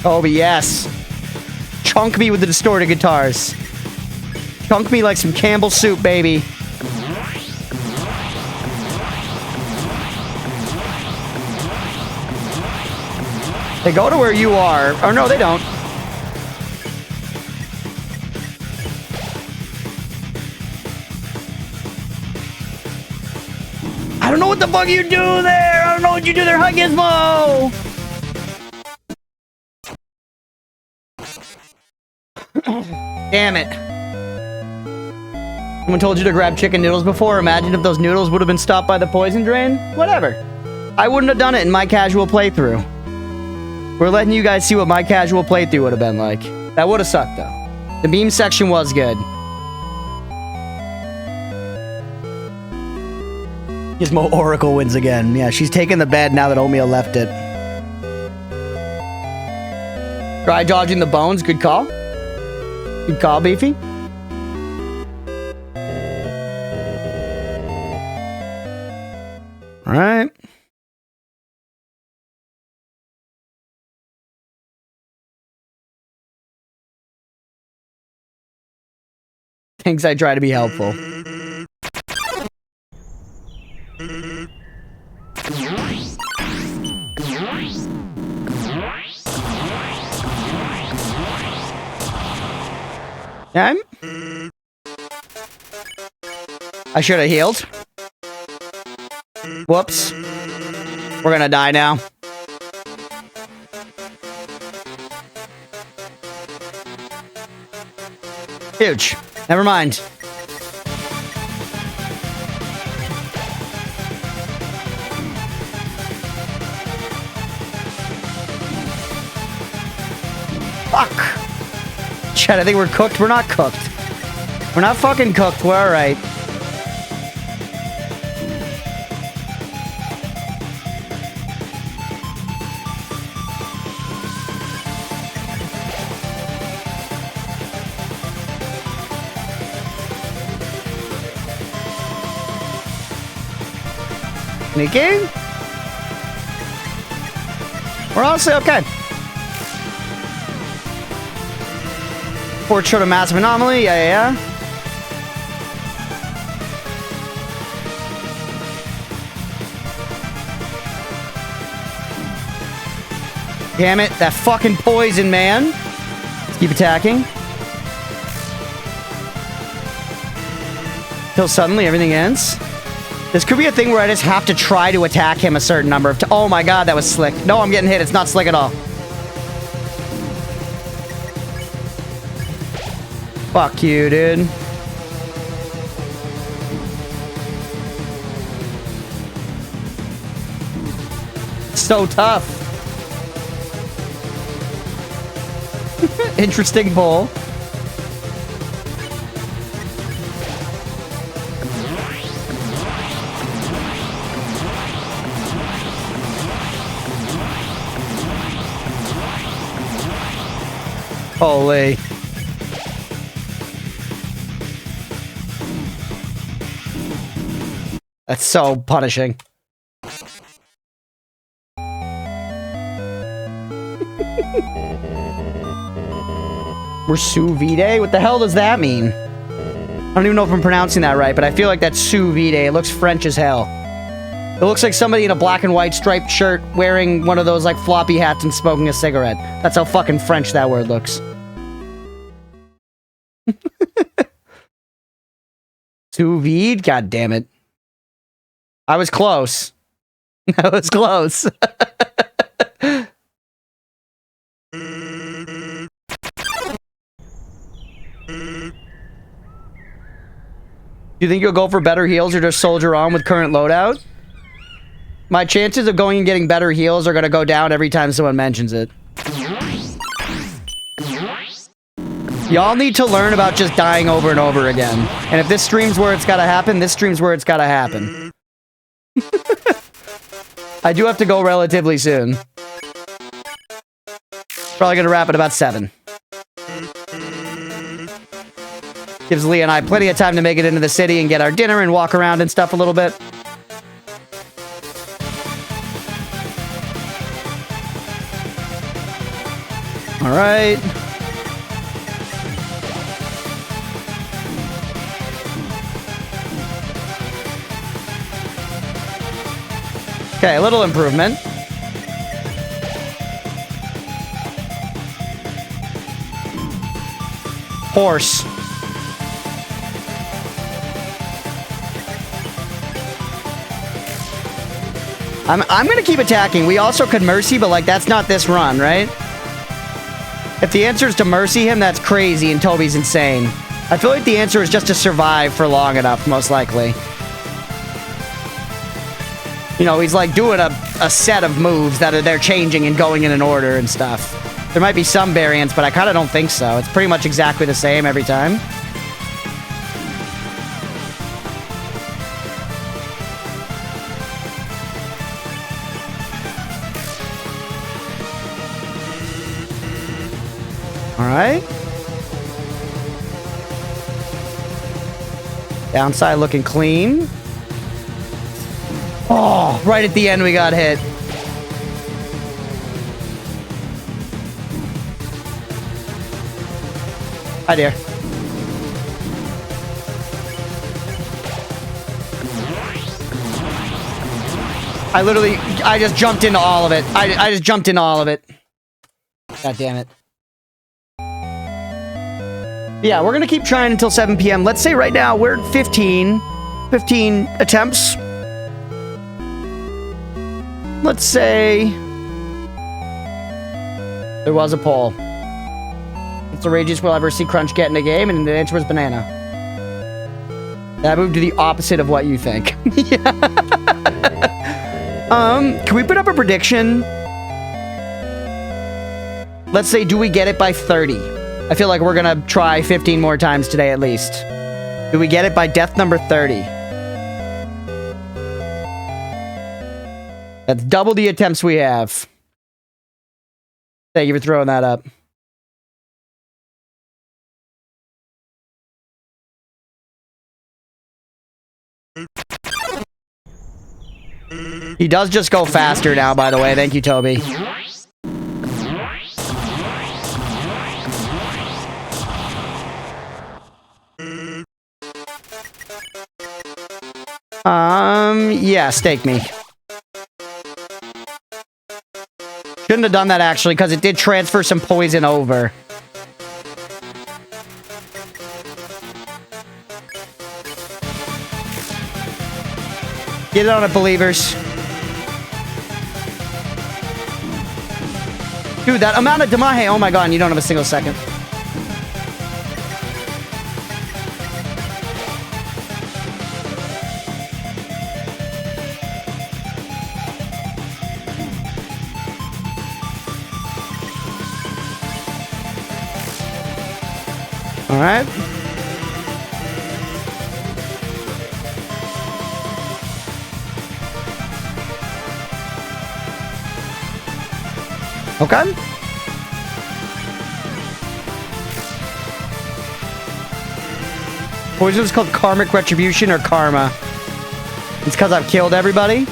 Oh, but yes. Chunk me with the distorted guitars. Chunk me like some Campbell soup, baby. They go to where you are. Or no, they don't. I don't know what the fuck you do there. I don't know what you do there. Hi, Gizmo. Damn it. Someone told you to grab chicken noodles before. Imagine if those noodles would have been stopped by the poison drain. Whatever. I wouldn't have done it in my casual playthrough. We're letting you guys see what my casual playthrough would have been like. That would have sucked, though. The beam section was good. Gizmo Oracle wins again. Yeah, she's taking the bed now that Oatmeal left it. Try dodging the bones. Good call. Good call, Beefy. All right. Thinks I try to be helpful. Yeah, I should have healed. Whoops. We're gonna die now. Huge. Never mind. Fuck. Shit, I think we're cooked. We're not cooked. We're not fucking cooked. We're alright. Sneaking? We're honestly okay. Port showed a massive anomaly. Yeah. Damn it, that fucking poison, man. Let's keep attacking. Till suddenly everything ends. This could be a thing where I just have to try to attack him a certain number of times. Oh my god, that was slick. No, I'm getting hit. It's not slick at all. Fuck you, dude. So tough. Interesting pull. Holy. That's so punishing. We're sous vide? What the hell does that mean? I don't even know if I'm pronouncing that right, but I feel like that's sous vide. It looks French as hell. It looks like somebody in a black and white striped shirt wearing one of those like floppy hats and smoking a cigarette. That's how fucking French that word looks. Sous vide? God damn it. I was close. I was close. Do you think you'll go for better heals or just soldier on with current loadout? My chances of going and getting better heals are going to go down every time someone mentions it. Y'all need to learn about just dying over and over again. And if this stream's where it's gotta happen, this stream's where it's gotta happen. I do have to go relatively soon. Probably gonna wrap at about 7. Gives Lee and I plenty of time to make it into the city and get our dinner and walk around and stuff a little bit. All right. Okay, a little improvement. Horse. I'm gonna keep attacking. We also could mercy, but like that's not this run, right? If the answer is to mercy him, that's crazy and Toby's insane. I feel like the answer is just to survive for long enough, most likely. You know, he's like doing a set of moves that they're changing and going in an order and stuff. There might be some variants, but I kind of don't think so. It's pretty much exactly the same every time. All right. Downside looking clean. Oh, right at the end we got hit. Hi, dear. I just jumped into all of it. I just jumped into all of it. God damn it. Yeah, we're gonna keep trying until 7 p.m. Let's say right now we're at 15 attempts. Let's say there was a poll. What's the ragiest we'll ever see Crunch get in a game? And the answer was banana. That moved to the opposite of what you think. Yeah. Can we put up a prediction? Let's say, do we get it by 30? I feel like we're gonna try 15 more times today at least. Do we get it by death number 30? That's double the attempts we have. Thank you for throwing that up. He does just go faster now, by the way. Thank you, Toby. Yeah, stake me. Shouldn't have done that, actually, because it did transfer some poison over. Get it on it, believers. Dude, that amount of Damahe, oh my god, and you don't have a single second. Alright. Okay. Poison is called karmic retribution or karma. It's because I've killed everybody.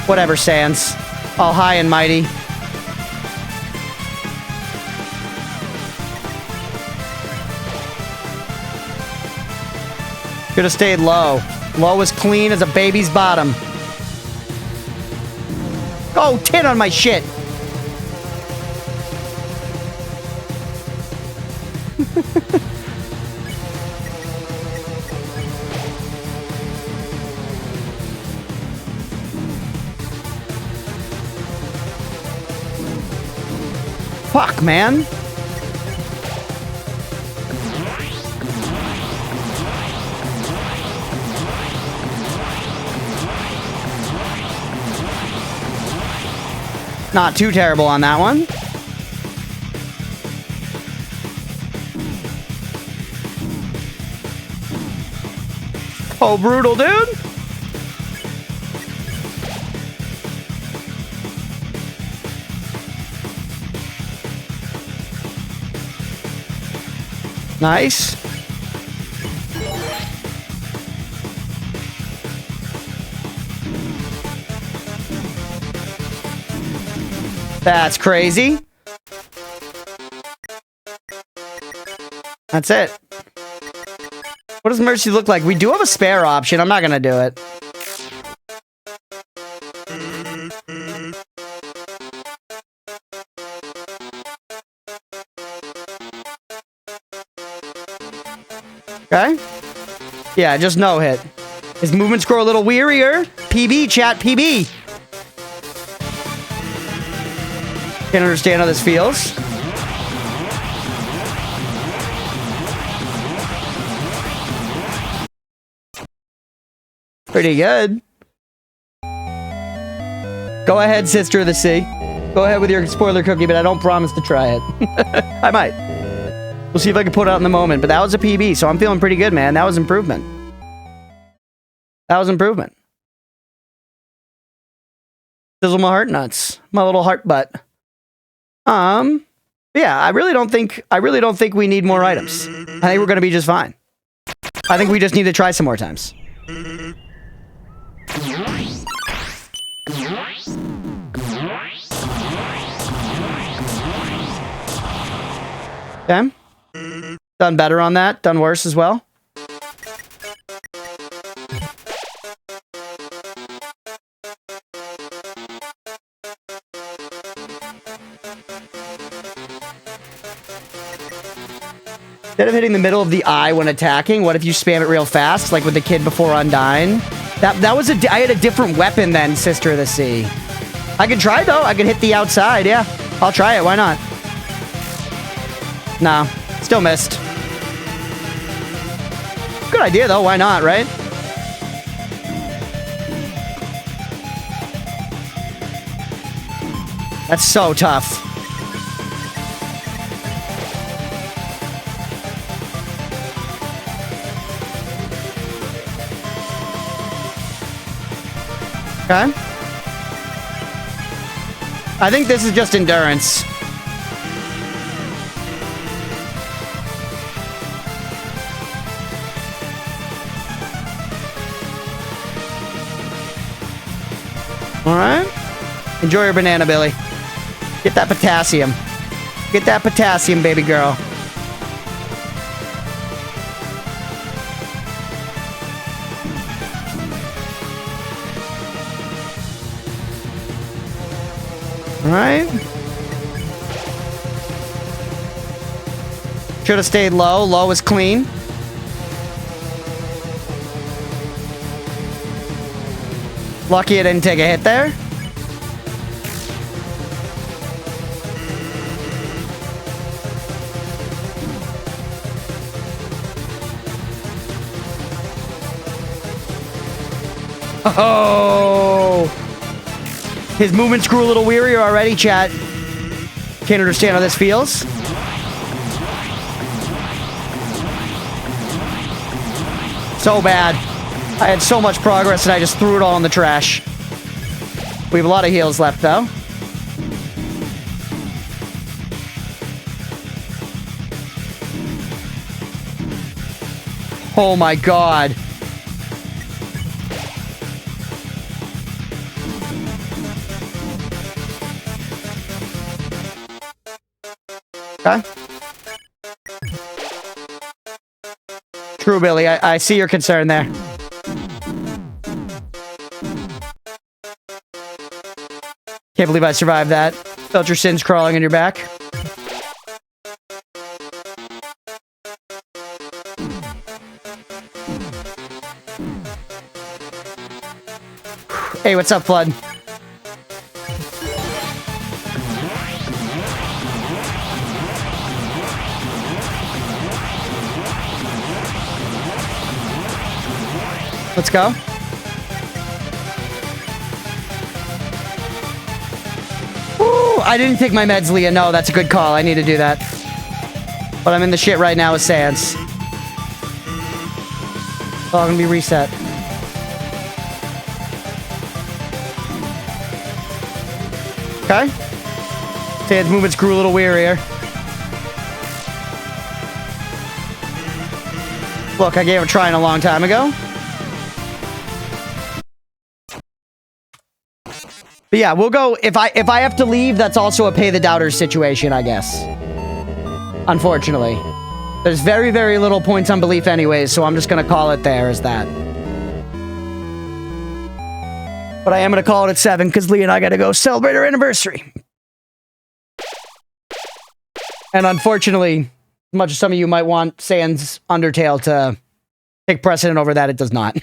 Whatever, Sans. All high and mighty. Could have stayed low. Low as clean as a baby's bottom. Oh, 10 on my shit. Fuck, man. Not too terrible on that one. Oh, brutal, dude. Nice. That's crazy. That's it. What does Mercy look like? We do have a spare option. I'm not gonna do it. Okay. Yeah, just no hit. His movements grow a little wearier. PB, chat, PB. Can't understand how this feels. Pretty good. Go ahead, Sister of the Sea. Go ahead with your spoiler cookie, but I don't promise to try it. I might. We'll see if I can put it out in the moment, but that was a PB, so I'm feeling pretty good, man. That was improvement. That was improvement. Sizzle my heart nuts. My little heart butt. Yeah, I really don't think we need more items. I think we're gonna be just fine. I think we just need to try some more times. Okay. Done better on that. Done worse as well. Instead of hitting the middle of the eye when attacking, what if you spam it real fast, like with the kid before Undyne? That was I had a different weapon then, Sister of the Sea. I could try though. I could hit the outside. Yeah, I'll try it. Why not? Nah, still missed. Good idea though. Why not? Right? That's so tough. Okay. I think this is just endurance. Alright. Enjoy your banana, Billy. Get that potassium. Get that potassium, baby girl. Alright. Should have stayed low. Low is clean. Lucky I didn't take a hit there. Oh! His movements grew a little wearier already, chat. Can't understand how this feels. So bad. I had so much progress and I just threw it all in the trash. We have a lot of heals left, though. Oh my god. Okay. True, Billy. I see your concern there. Can't believe I survived that. Felt your sins crawling in your back. Hey, what's up, Flood? Let's go. Ooh, I didn't take my meds, Leah. No, that's a good call. I need to do that. But I'm in the shit right now with Sans. It's all gonna be reset. Okay. Dan's movements grew a little weirier. Look, I gave it a try a long time ago. But yeah, we'll go. If I have to leave, that's also a pay the doubters situation, I guess. Unfortunately. There's very, very little points on belief anyways, so I'm just gonna call it there as that. But I am gonna call it at 7, because Lee and I gotta go celebrate our anniversary. And unfortunately, as much as some of you might want Sans Undertale to take precedent over that, it does not.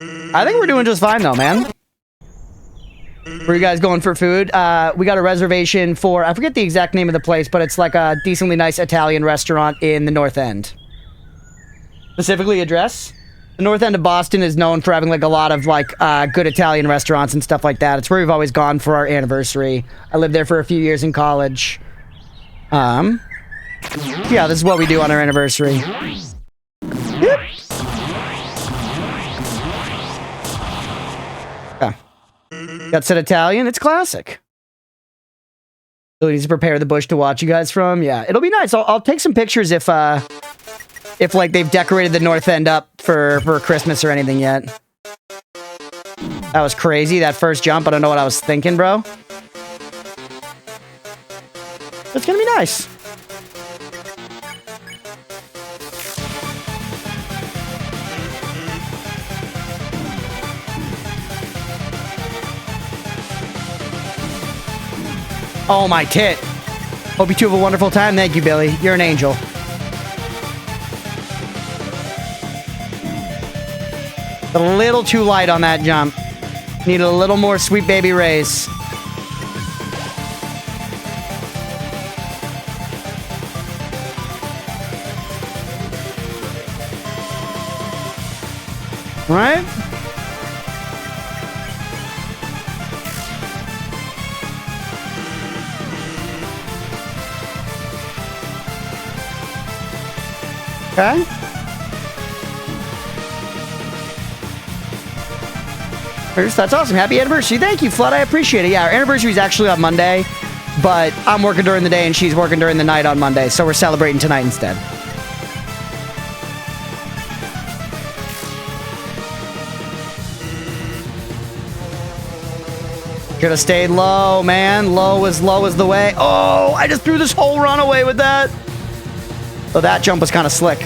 I think we're doing just fine, though, man. Where are you guys going for food? We got a reservation for, I forget the exact name of the place, but it's like a decently nice Italian restaurant in the North End. Specifically address? The North End of Boston is known for having like a lot of like good Italian restaurants and stuff like that. It's where we've always gone for our anniversary. I lived there for a few years in college. Yeah, this is what we do on our anniversary. Yep. Got said Italian. It's classic. Ability to prepare the bush to watch you guys from. Yeah, it'll be nice. I'll take some pictures if like they've decorated the North End up for Christmas or anything yet. That was crazy. That first jump. I don't know what I was thinking, bro. It's gonna be nice. Oh, my tit. Hope you two have a wonderful time. Thank you, Billy. You're an angel. A little too light on that jump. Need a little more sweet baby raise. Right? Okay. That's awesome. Happy anniversary. Thank you, Flood. I appreciate it. Yeah, our anniversary is actually on Monday, but I'm working during the day and she's working during the night on Monday, so we're celebrating tonight instead. Should have stayed low, man. Low is the way. Oh, I just threw this whole run away with that. So that jump was kind of slick.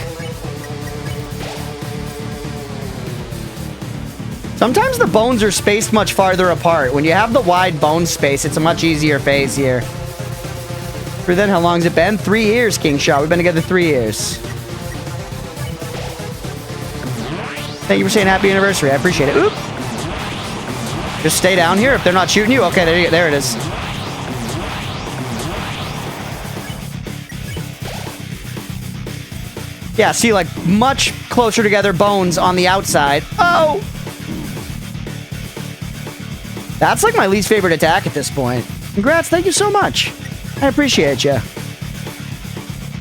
Sometimes the bones are spaced much farther apart. When you have the wide bone space, it's a much easier phase here. For then, how long's it been? 3 years, King Shaw. We've been together 3 years. Thank you for saying happy anniversary. I appreciate it. Oop. Just stay down here if they're not shooting you. Okay, there it is. Yeah, see, like, much closer together bones on the outside. Oh! That's, like, my least favorite attack at this point. Congrats, thank you so much. I appreciate you.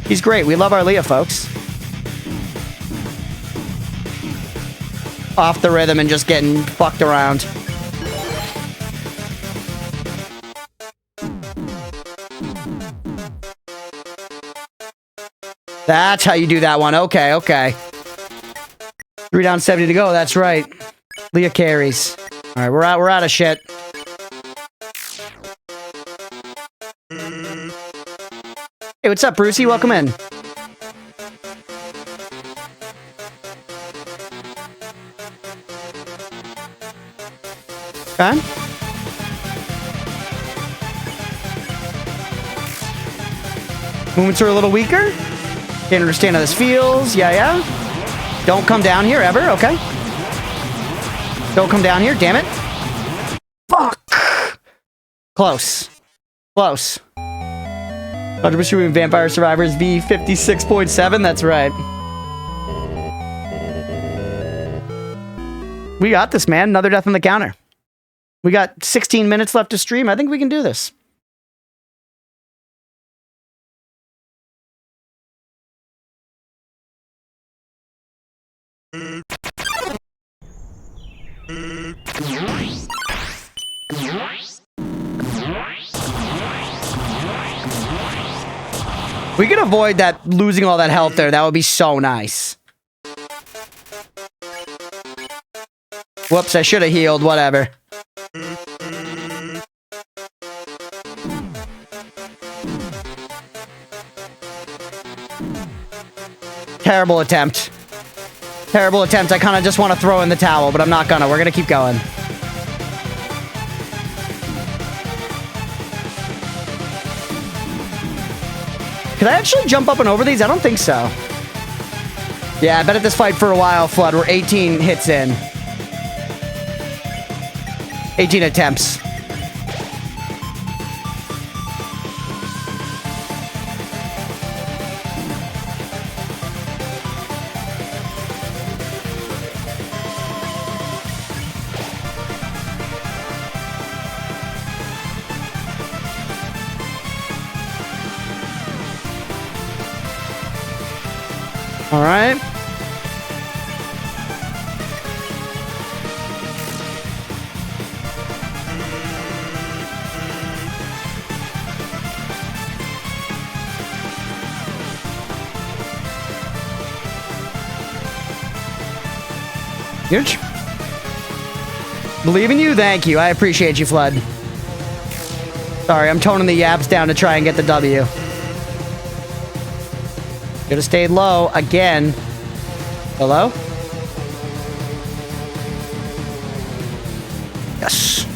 He's great. We love our Leah, folks. Off the rhythm and just getting fucked around. That's how you do that one. Okay, okay. 3 down, 70 to go. That's right. Leah carries. All right, we're out of shit. Hey, what's up, Brucey? Welcome in. Okay. Movements are a little weaker. Can't understand how this feels. Yeah. Don't come down here ever. Okay. Don't come down here. Damn it. Fuck. Close. Close. 100% Vampire Survivors V56.7. That's right. We got this, man. Another death on the counter. We got 16 minutes left to stream. I think we can do this. We can avoid that, losing all that health there. That would be so nice. Whoops, I should have healed. Whatever. Terrible attempt. Terrible attempt. I kind of just want to throw in the towel, but I'm not gonna. We're gonna keep going. Can I actually jump up and over these? I don't think so. Yeah, I've been at this fight for a while, Flood. We're 18 hits in. 18 attempts. All right. Huge. Believe in you. Thank you. I appreciate you, Flood. Sorry, I'm toning the yaps down to try and get the W. Could have stayed low again. Hello? Yes.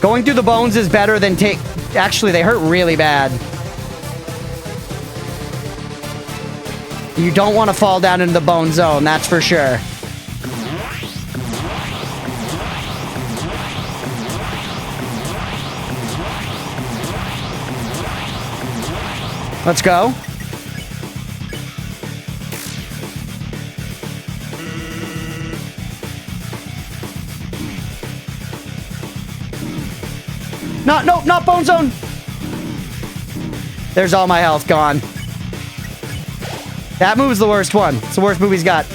Going through the bones is better than take... Actually, they hurt really bad. You don't want to fall down into the bone zone, that's for sure. Let's go. No, not bone zone. There's all my health gone. That move's the worst one. It's the worst move he's got.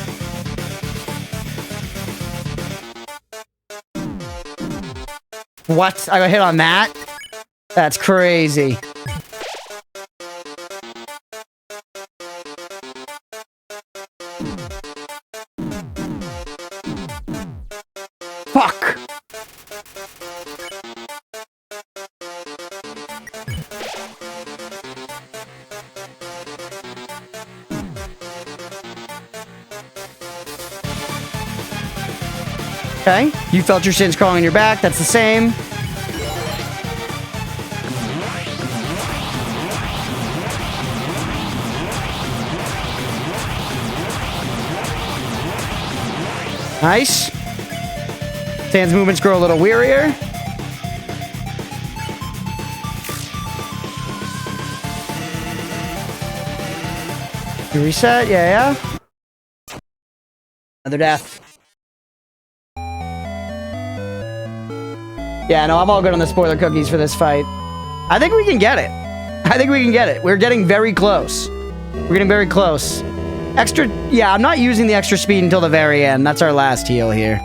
What? I got hit on that? That's crazy. Fuck! Okay, you felt your sins crawling in your back. That's the same. Nice. Sans movements grow a little wearier. You reset? Yeah. Another death. Yeah, no, I'm all good on the spoiler cookies for this fight. I think we can get it. I think we can get it. We're getting very close. We're getting very close. Extra... Yeah, I'm not using the extra speed until the very end. That's our last heal here.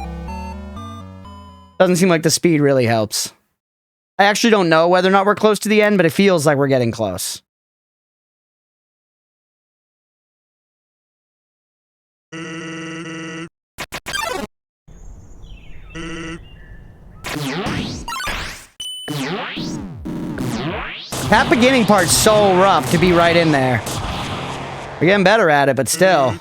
Doesn't seem like the speed really helps. I actually don't know whether or not we're close to the end, but it feels like we're getting close. That beginning part's so rough to be right in there. We're getting better at it, but still.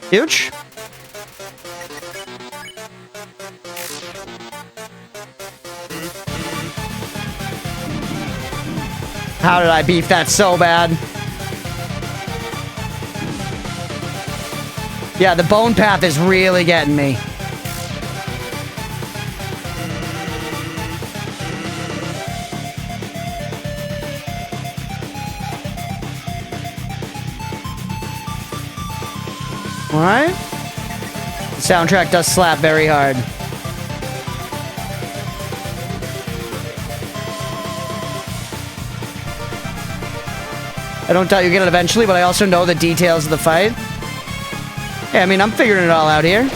Huge. How did I beef that so bad? Yeah, the bone path is really getting me. Alright. The soundtrack does slap very hard. I don't doubt you get it eventually, but I also know the details of the fight. Yeah, I mean, I'm figuring it all out here.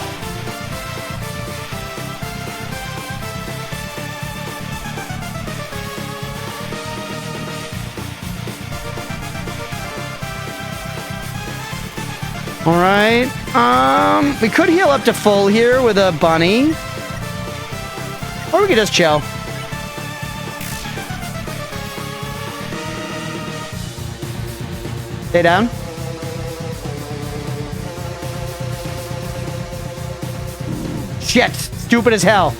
Alright. We could heal up to full here with a bunny. Or we could just chill. Stay down. Shit! Stupid as hell.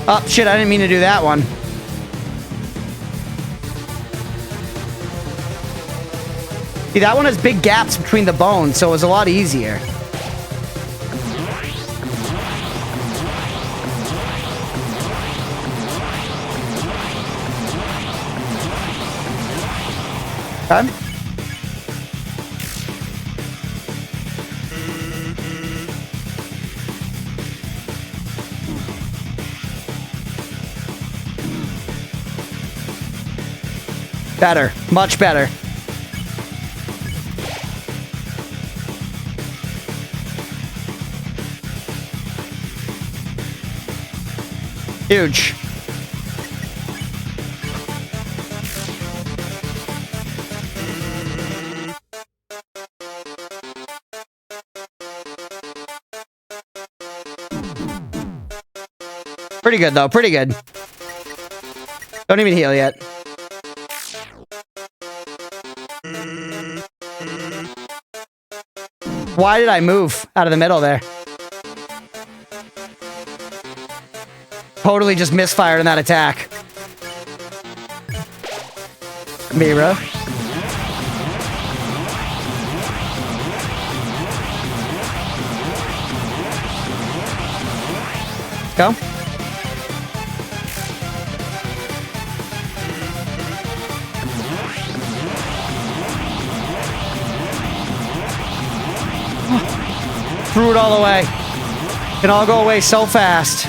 Oh, shit, I didn't mean to do that one. See, that one has big gaps between the bones, so it was a lot easier. Okay. Better. Much better. Huge. Pretty good, though. Pretty good. Don't even heal yet. Why did I move out of the middle there? Totally just misfired on that attack. Mira. Go. Threw it all away. It can all go away so fast.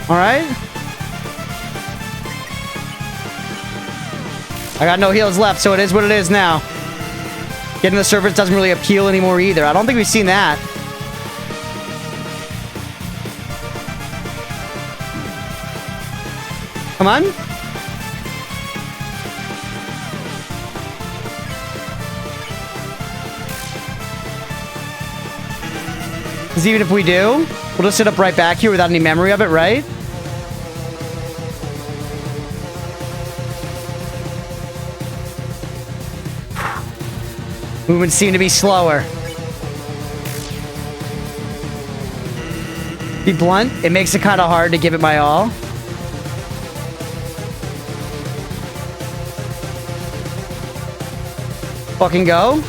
All right. I got no heals left, so it is what it is now. Getting the surface doesn't really appeal anymore either. I don't think we've seen that. Come on. Because even if we do, we'll just sit up right back here without any memory of it, right? Movements seem to be slower. Be blunt, it makes it kind of hard to give it my all. Fucking go.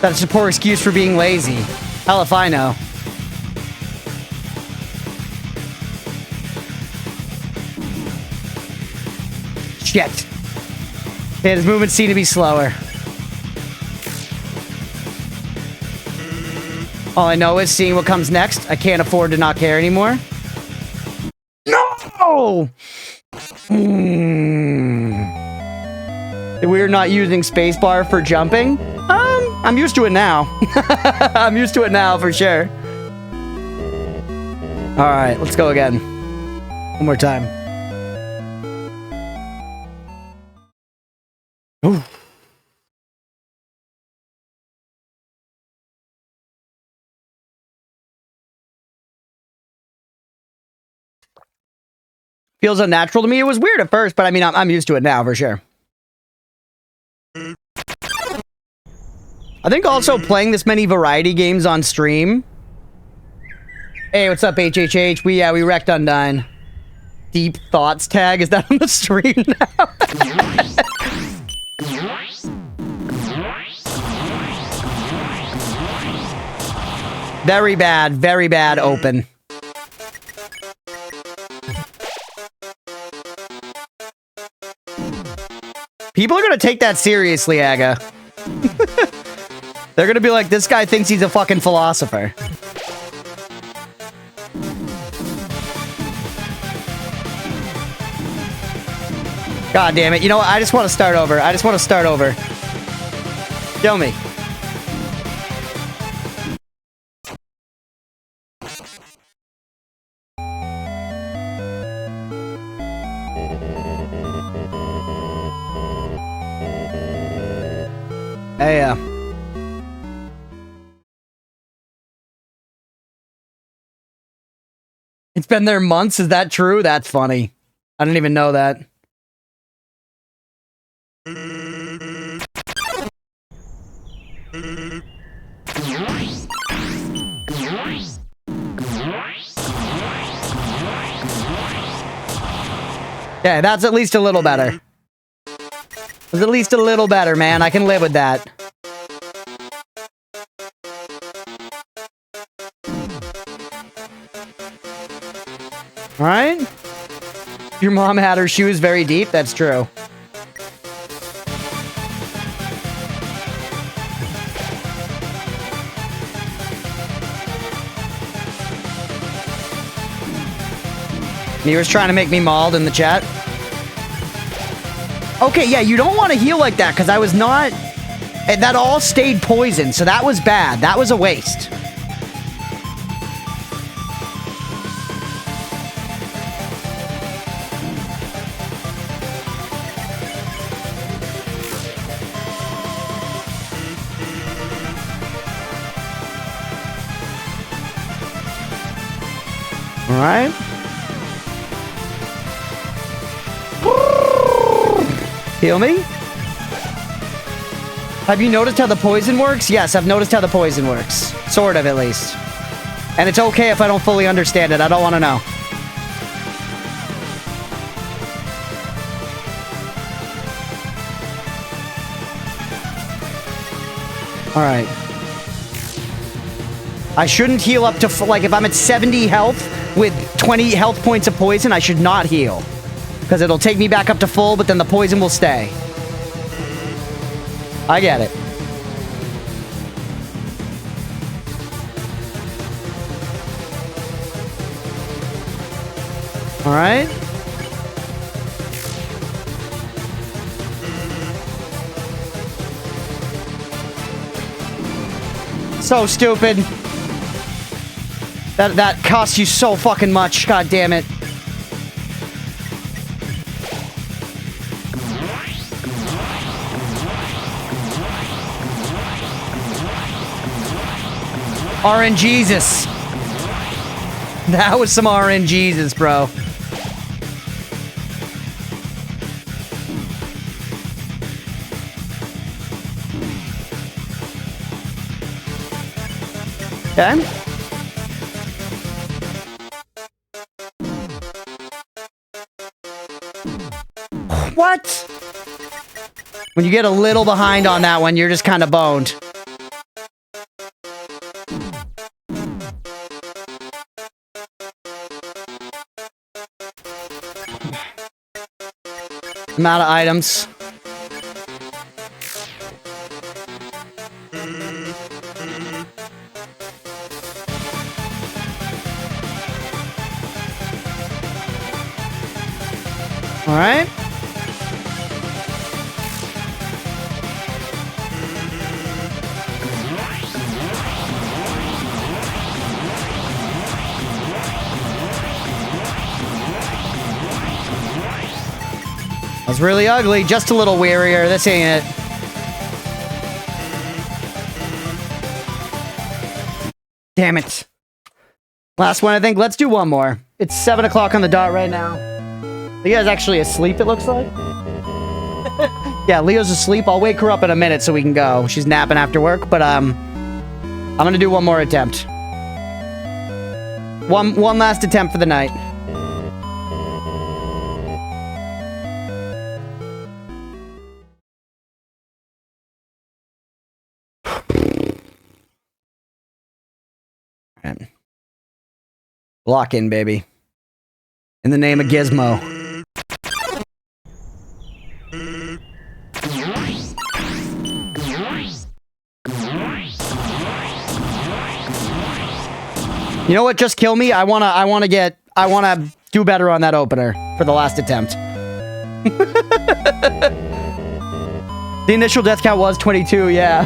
That's a poor excuse for being lazy. Hell if I know. Shit. Yeah, his movements seem to be slower. All I know is seeing what comes next. I can't afford to not care anymore. No! We're not using spacebar for jumping. I'm used to it now. I'm used to it now for sure. All right, let's go again. One more time. Ooh. Feels unnatural to me. It was weird at first, but I mean, I'm used to it now for sure. I think also playing this many variety games on stream. Hey, what's up, HHH? We wrecked Undyne. Deep Thoughts tag, is that on the stream now? Very bad open. People are gonna take that seriously, Aga. They're gonna be like, this guy thinks he's a fucking philosopher. God damn it. You know what? I just want to start over. I just want to start over. Show me. Hey, it's been there months. Is that true? That's funny. I didn't even know that. Yeah, that's at least a little better. It's at least a little better, man. I can live with that. Alright? Your mom had her shoes very deep. That's true. He was trying to make me mauled in the chat. Okay, yeah, you don't want to heal like that, because I was not... That all stayed poison, so that was bad. That was a waste. Alright. Heal me? Have you noticed how the poison works? Yes, I've noticed how the poison works. Sort of, at least. And it's okay if I don't fully understand it. I don't want to know. Alright. I shouldn't heal up to... Like, if I'm at 70 health with 20 health points of poison, I should not heal. Because it'll take me back up to full, but then the poison will stay. I get it. Alright. So stupid. That costs you so fucking much. God damn it. RNGesus. That was some RNGesus, bro. Okay. What? When you get a little behind on that one, you're just kind of boned. Amount of items. All right. That's really ugly. Just a little wearier. This ain't it. Damn it. Last one, I think. Let's do one more. It's 7 o'clock on the dot right now. Leah's actually asleep, it looks like. Yeah, Leo's asleep. I'll wake her up in a minute so we can go. She's napping after work, but I'm gonna do one more attempt. One last attempt for the night. Lock in, baby. In the name of Gizmo. You know what? Just kill me. I wanna do better on that opener for the last attempt. The initial death count was 22, yeah.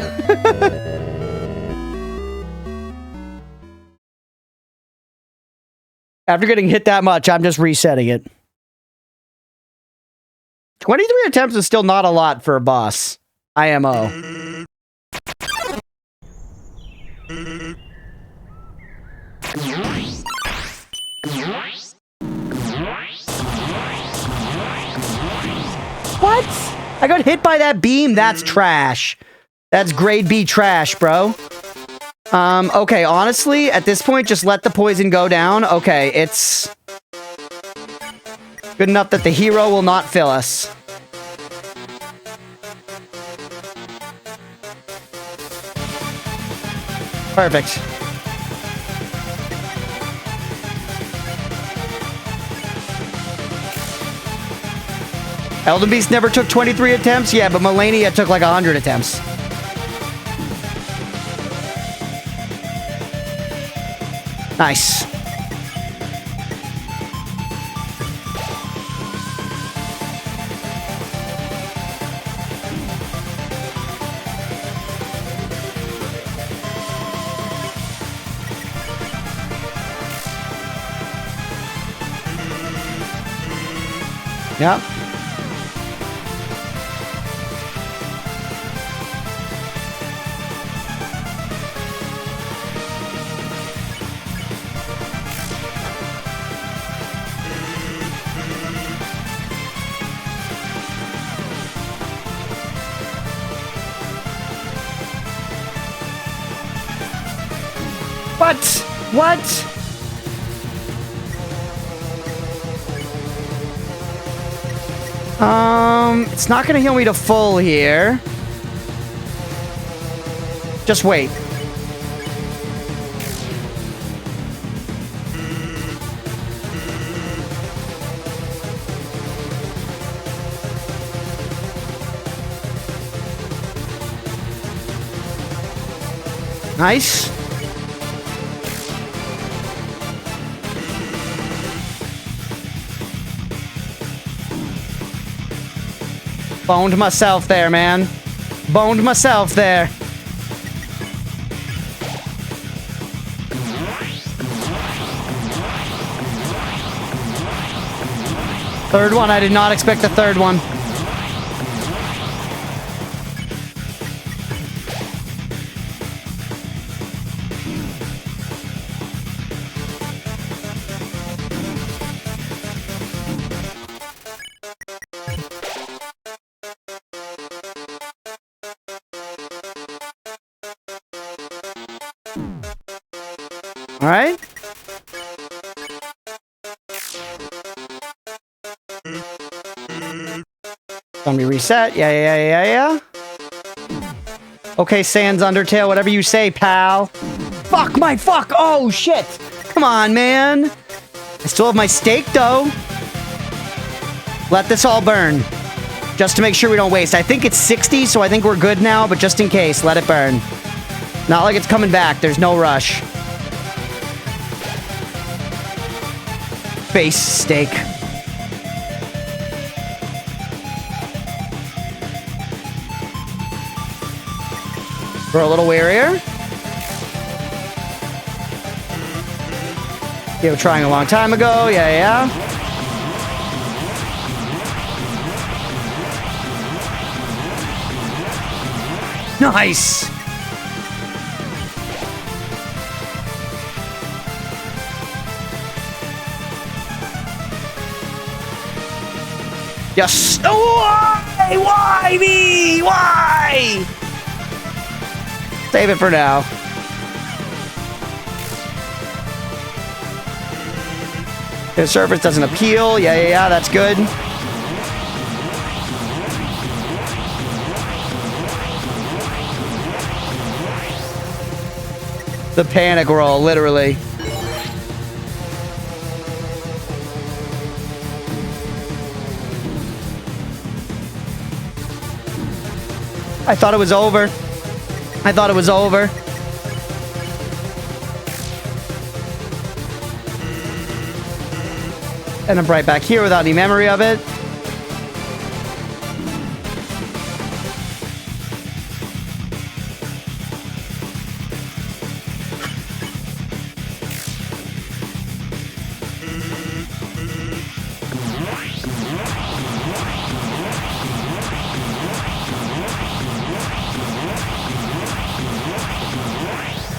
After getting hit that much, I'm just resetting it. 23 attempts is still not a lot for a boss. IMO. What? I got hit by that beam? That's trash. That's grade B trash, bro. Okay, honestly, at this point, just let the poison go down. Okay, it's good enough that the hero will not fill us. Perfect. Elden Beast never took 23 attempts? Yeah, but Melania took like 100 attempts. Nice. Yep. What? What? It's not gonna heal me to full here. Just wait. Nice. Boned myself there, man. Boned myself there. Third one, I did not expect the third one. All right. Let me reset. Yeah. Okay, Sans Undertale, whatever you say, pal. Fuck my fuck. Oh, shit. Come on, man. I still have my steak, though. Let this all burn. Just to make sure we don't waste. I think it's 60, so I think we're good now, but just in case, let it burn. Not like it's coming back. There's no rush. Face steak. We're a little warier. You were trying a long time ago. Yeah. Nice. Yes. Why? Why me? Why? Save it for now. The surface doesn't appeal. Yeah. That's good. The panic roll, literally. I thought it was over. I thought it was over. And I'm right back here without any memory of it.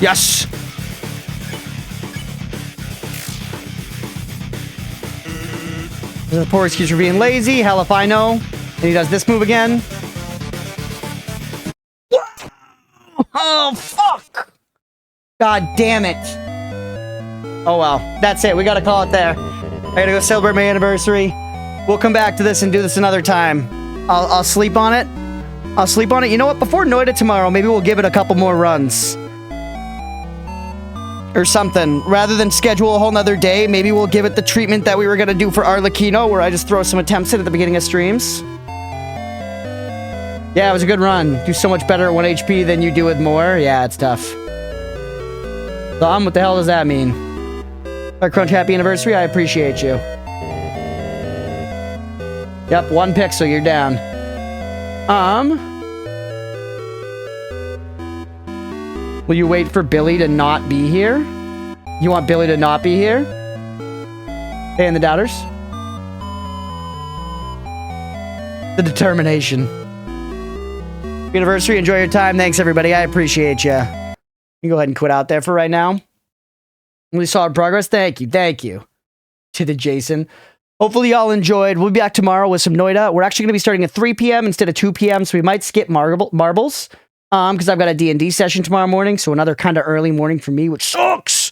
Yes! There's a poor excuse for being lazy. Hell if I know. And he does this move again. Oh, fuck! God damn it. Oh, well. That's it. We gotta call it there. I gotta go celebrate my anniversary. We'll come back to this and do this another time. I'll sleep on it. I'll sleep on it. You know what? Before Noida tomorrow, maybe we'll give it a couple more runs. Or something. Rather than schedule a whole nother day, maybe we'll give it the treatment that we were gonna do for Arlecchino, where I just throw some attempts in at the beginning of streams. Yeah, it was a good run. Do so much better at 1 HP than you do with more. Yeah, it's tough. What the hell does that mean? Our Crunch, happy anniversary. I appreciate you. Yep, 1 pixel, you're down. Will you wait for Billy to not be here? You want Billy to not be here? Hey, and the doubters? The determination. Anniversary, enjoy your time. Thanks, everybody. I appreciate you. You go ahead and quit out there for right now. Really solid progress. Thank you. Thank you. To the Jason. Hopefully y'all enjoyed. We'll be back tomorrow with some Noida. We're actually going to be starting at 3 p.m. instead of 2 p.m., so we might skip marbles. Because I've got a D&D session tomorrow morning, so another kind of early morning for me, which sucks.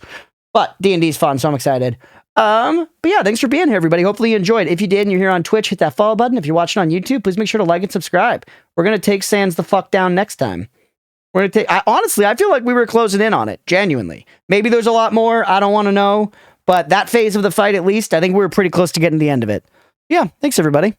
But D&D's fun, so I'm excited. But yeah, thanks for being here, everybody. Hopefully you enjoyed. If you did and you're here on Twitch, hit that follow button. If you're watching on YouTube, please make sure to like and subscribe. We're going to take Sans the fuck down next time. We're going to take... honestly, I feel like we were closing in on it. Genuinely. Maybe there's a lot more. I don't want to know. But that phase of the fight, at least, I think we were pretty close to getting to the end of it. Yeah, thanks, everybody.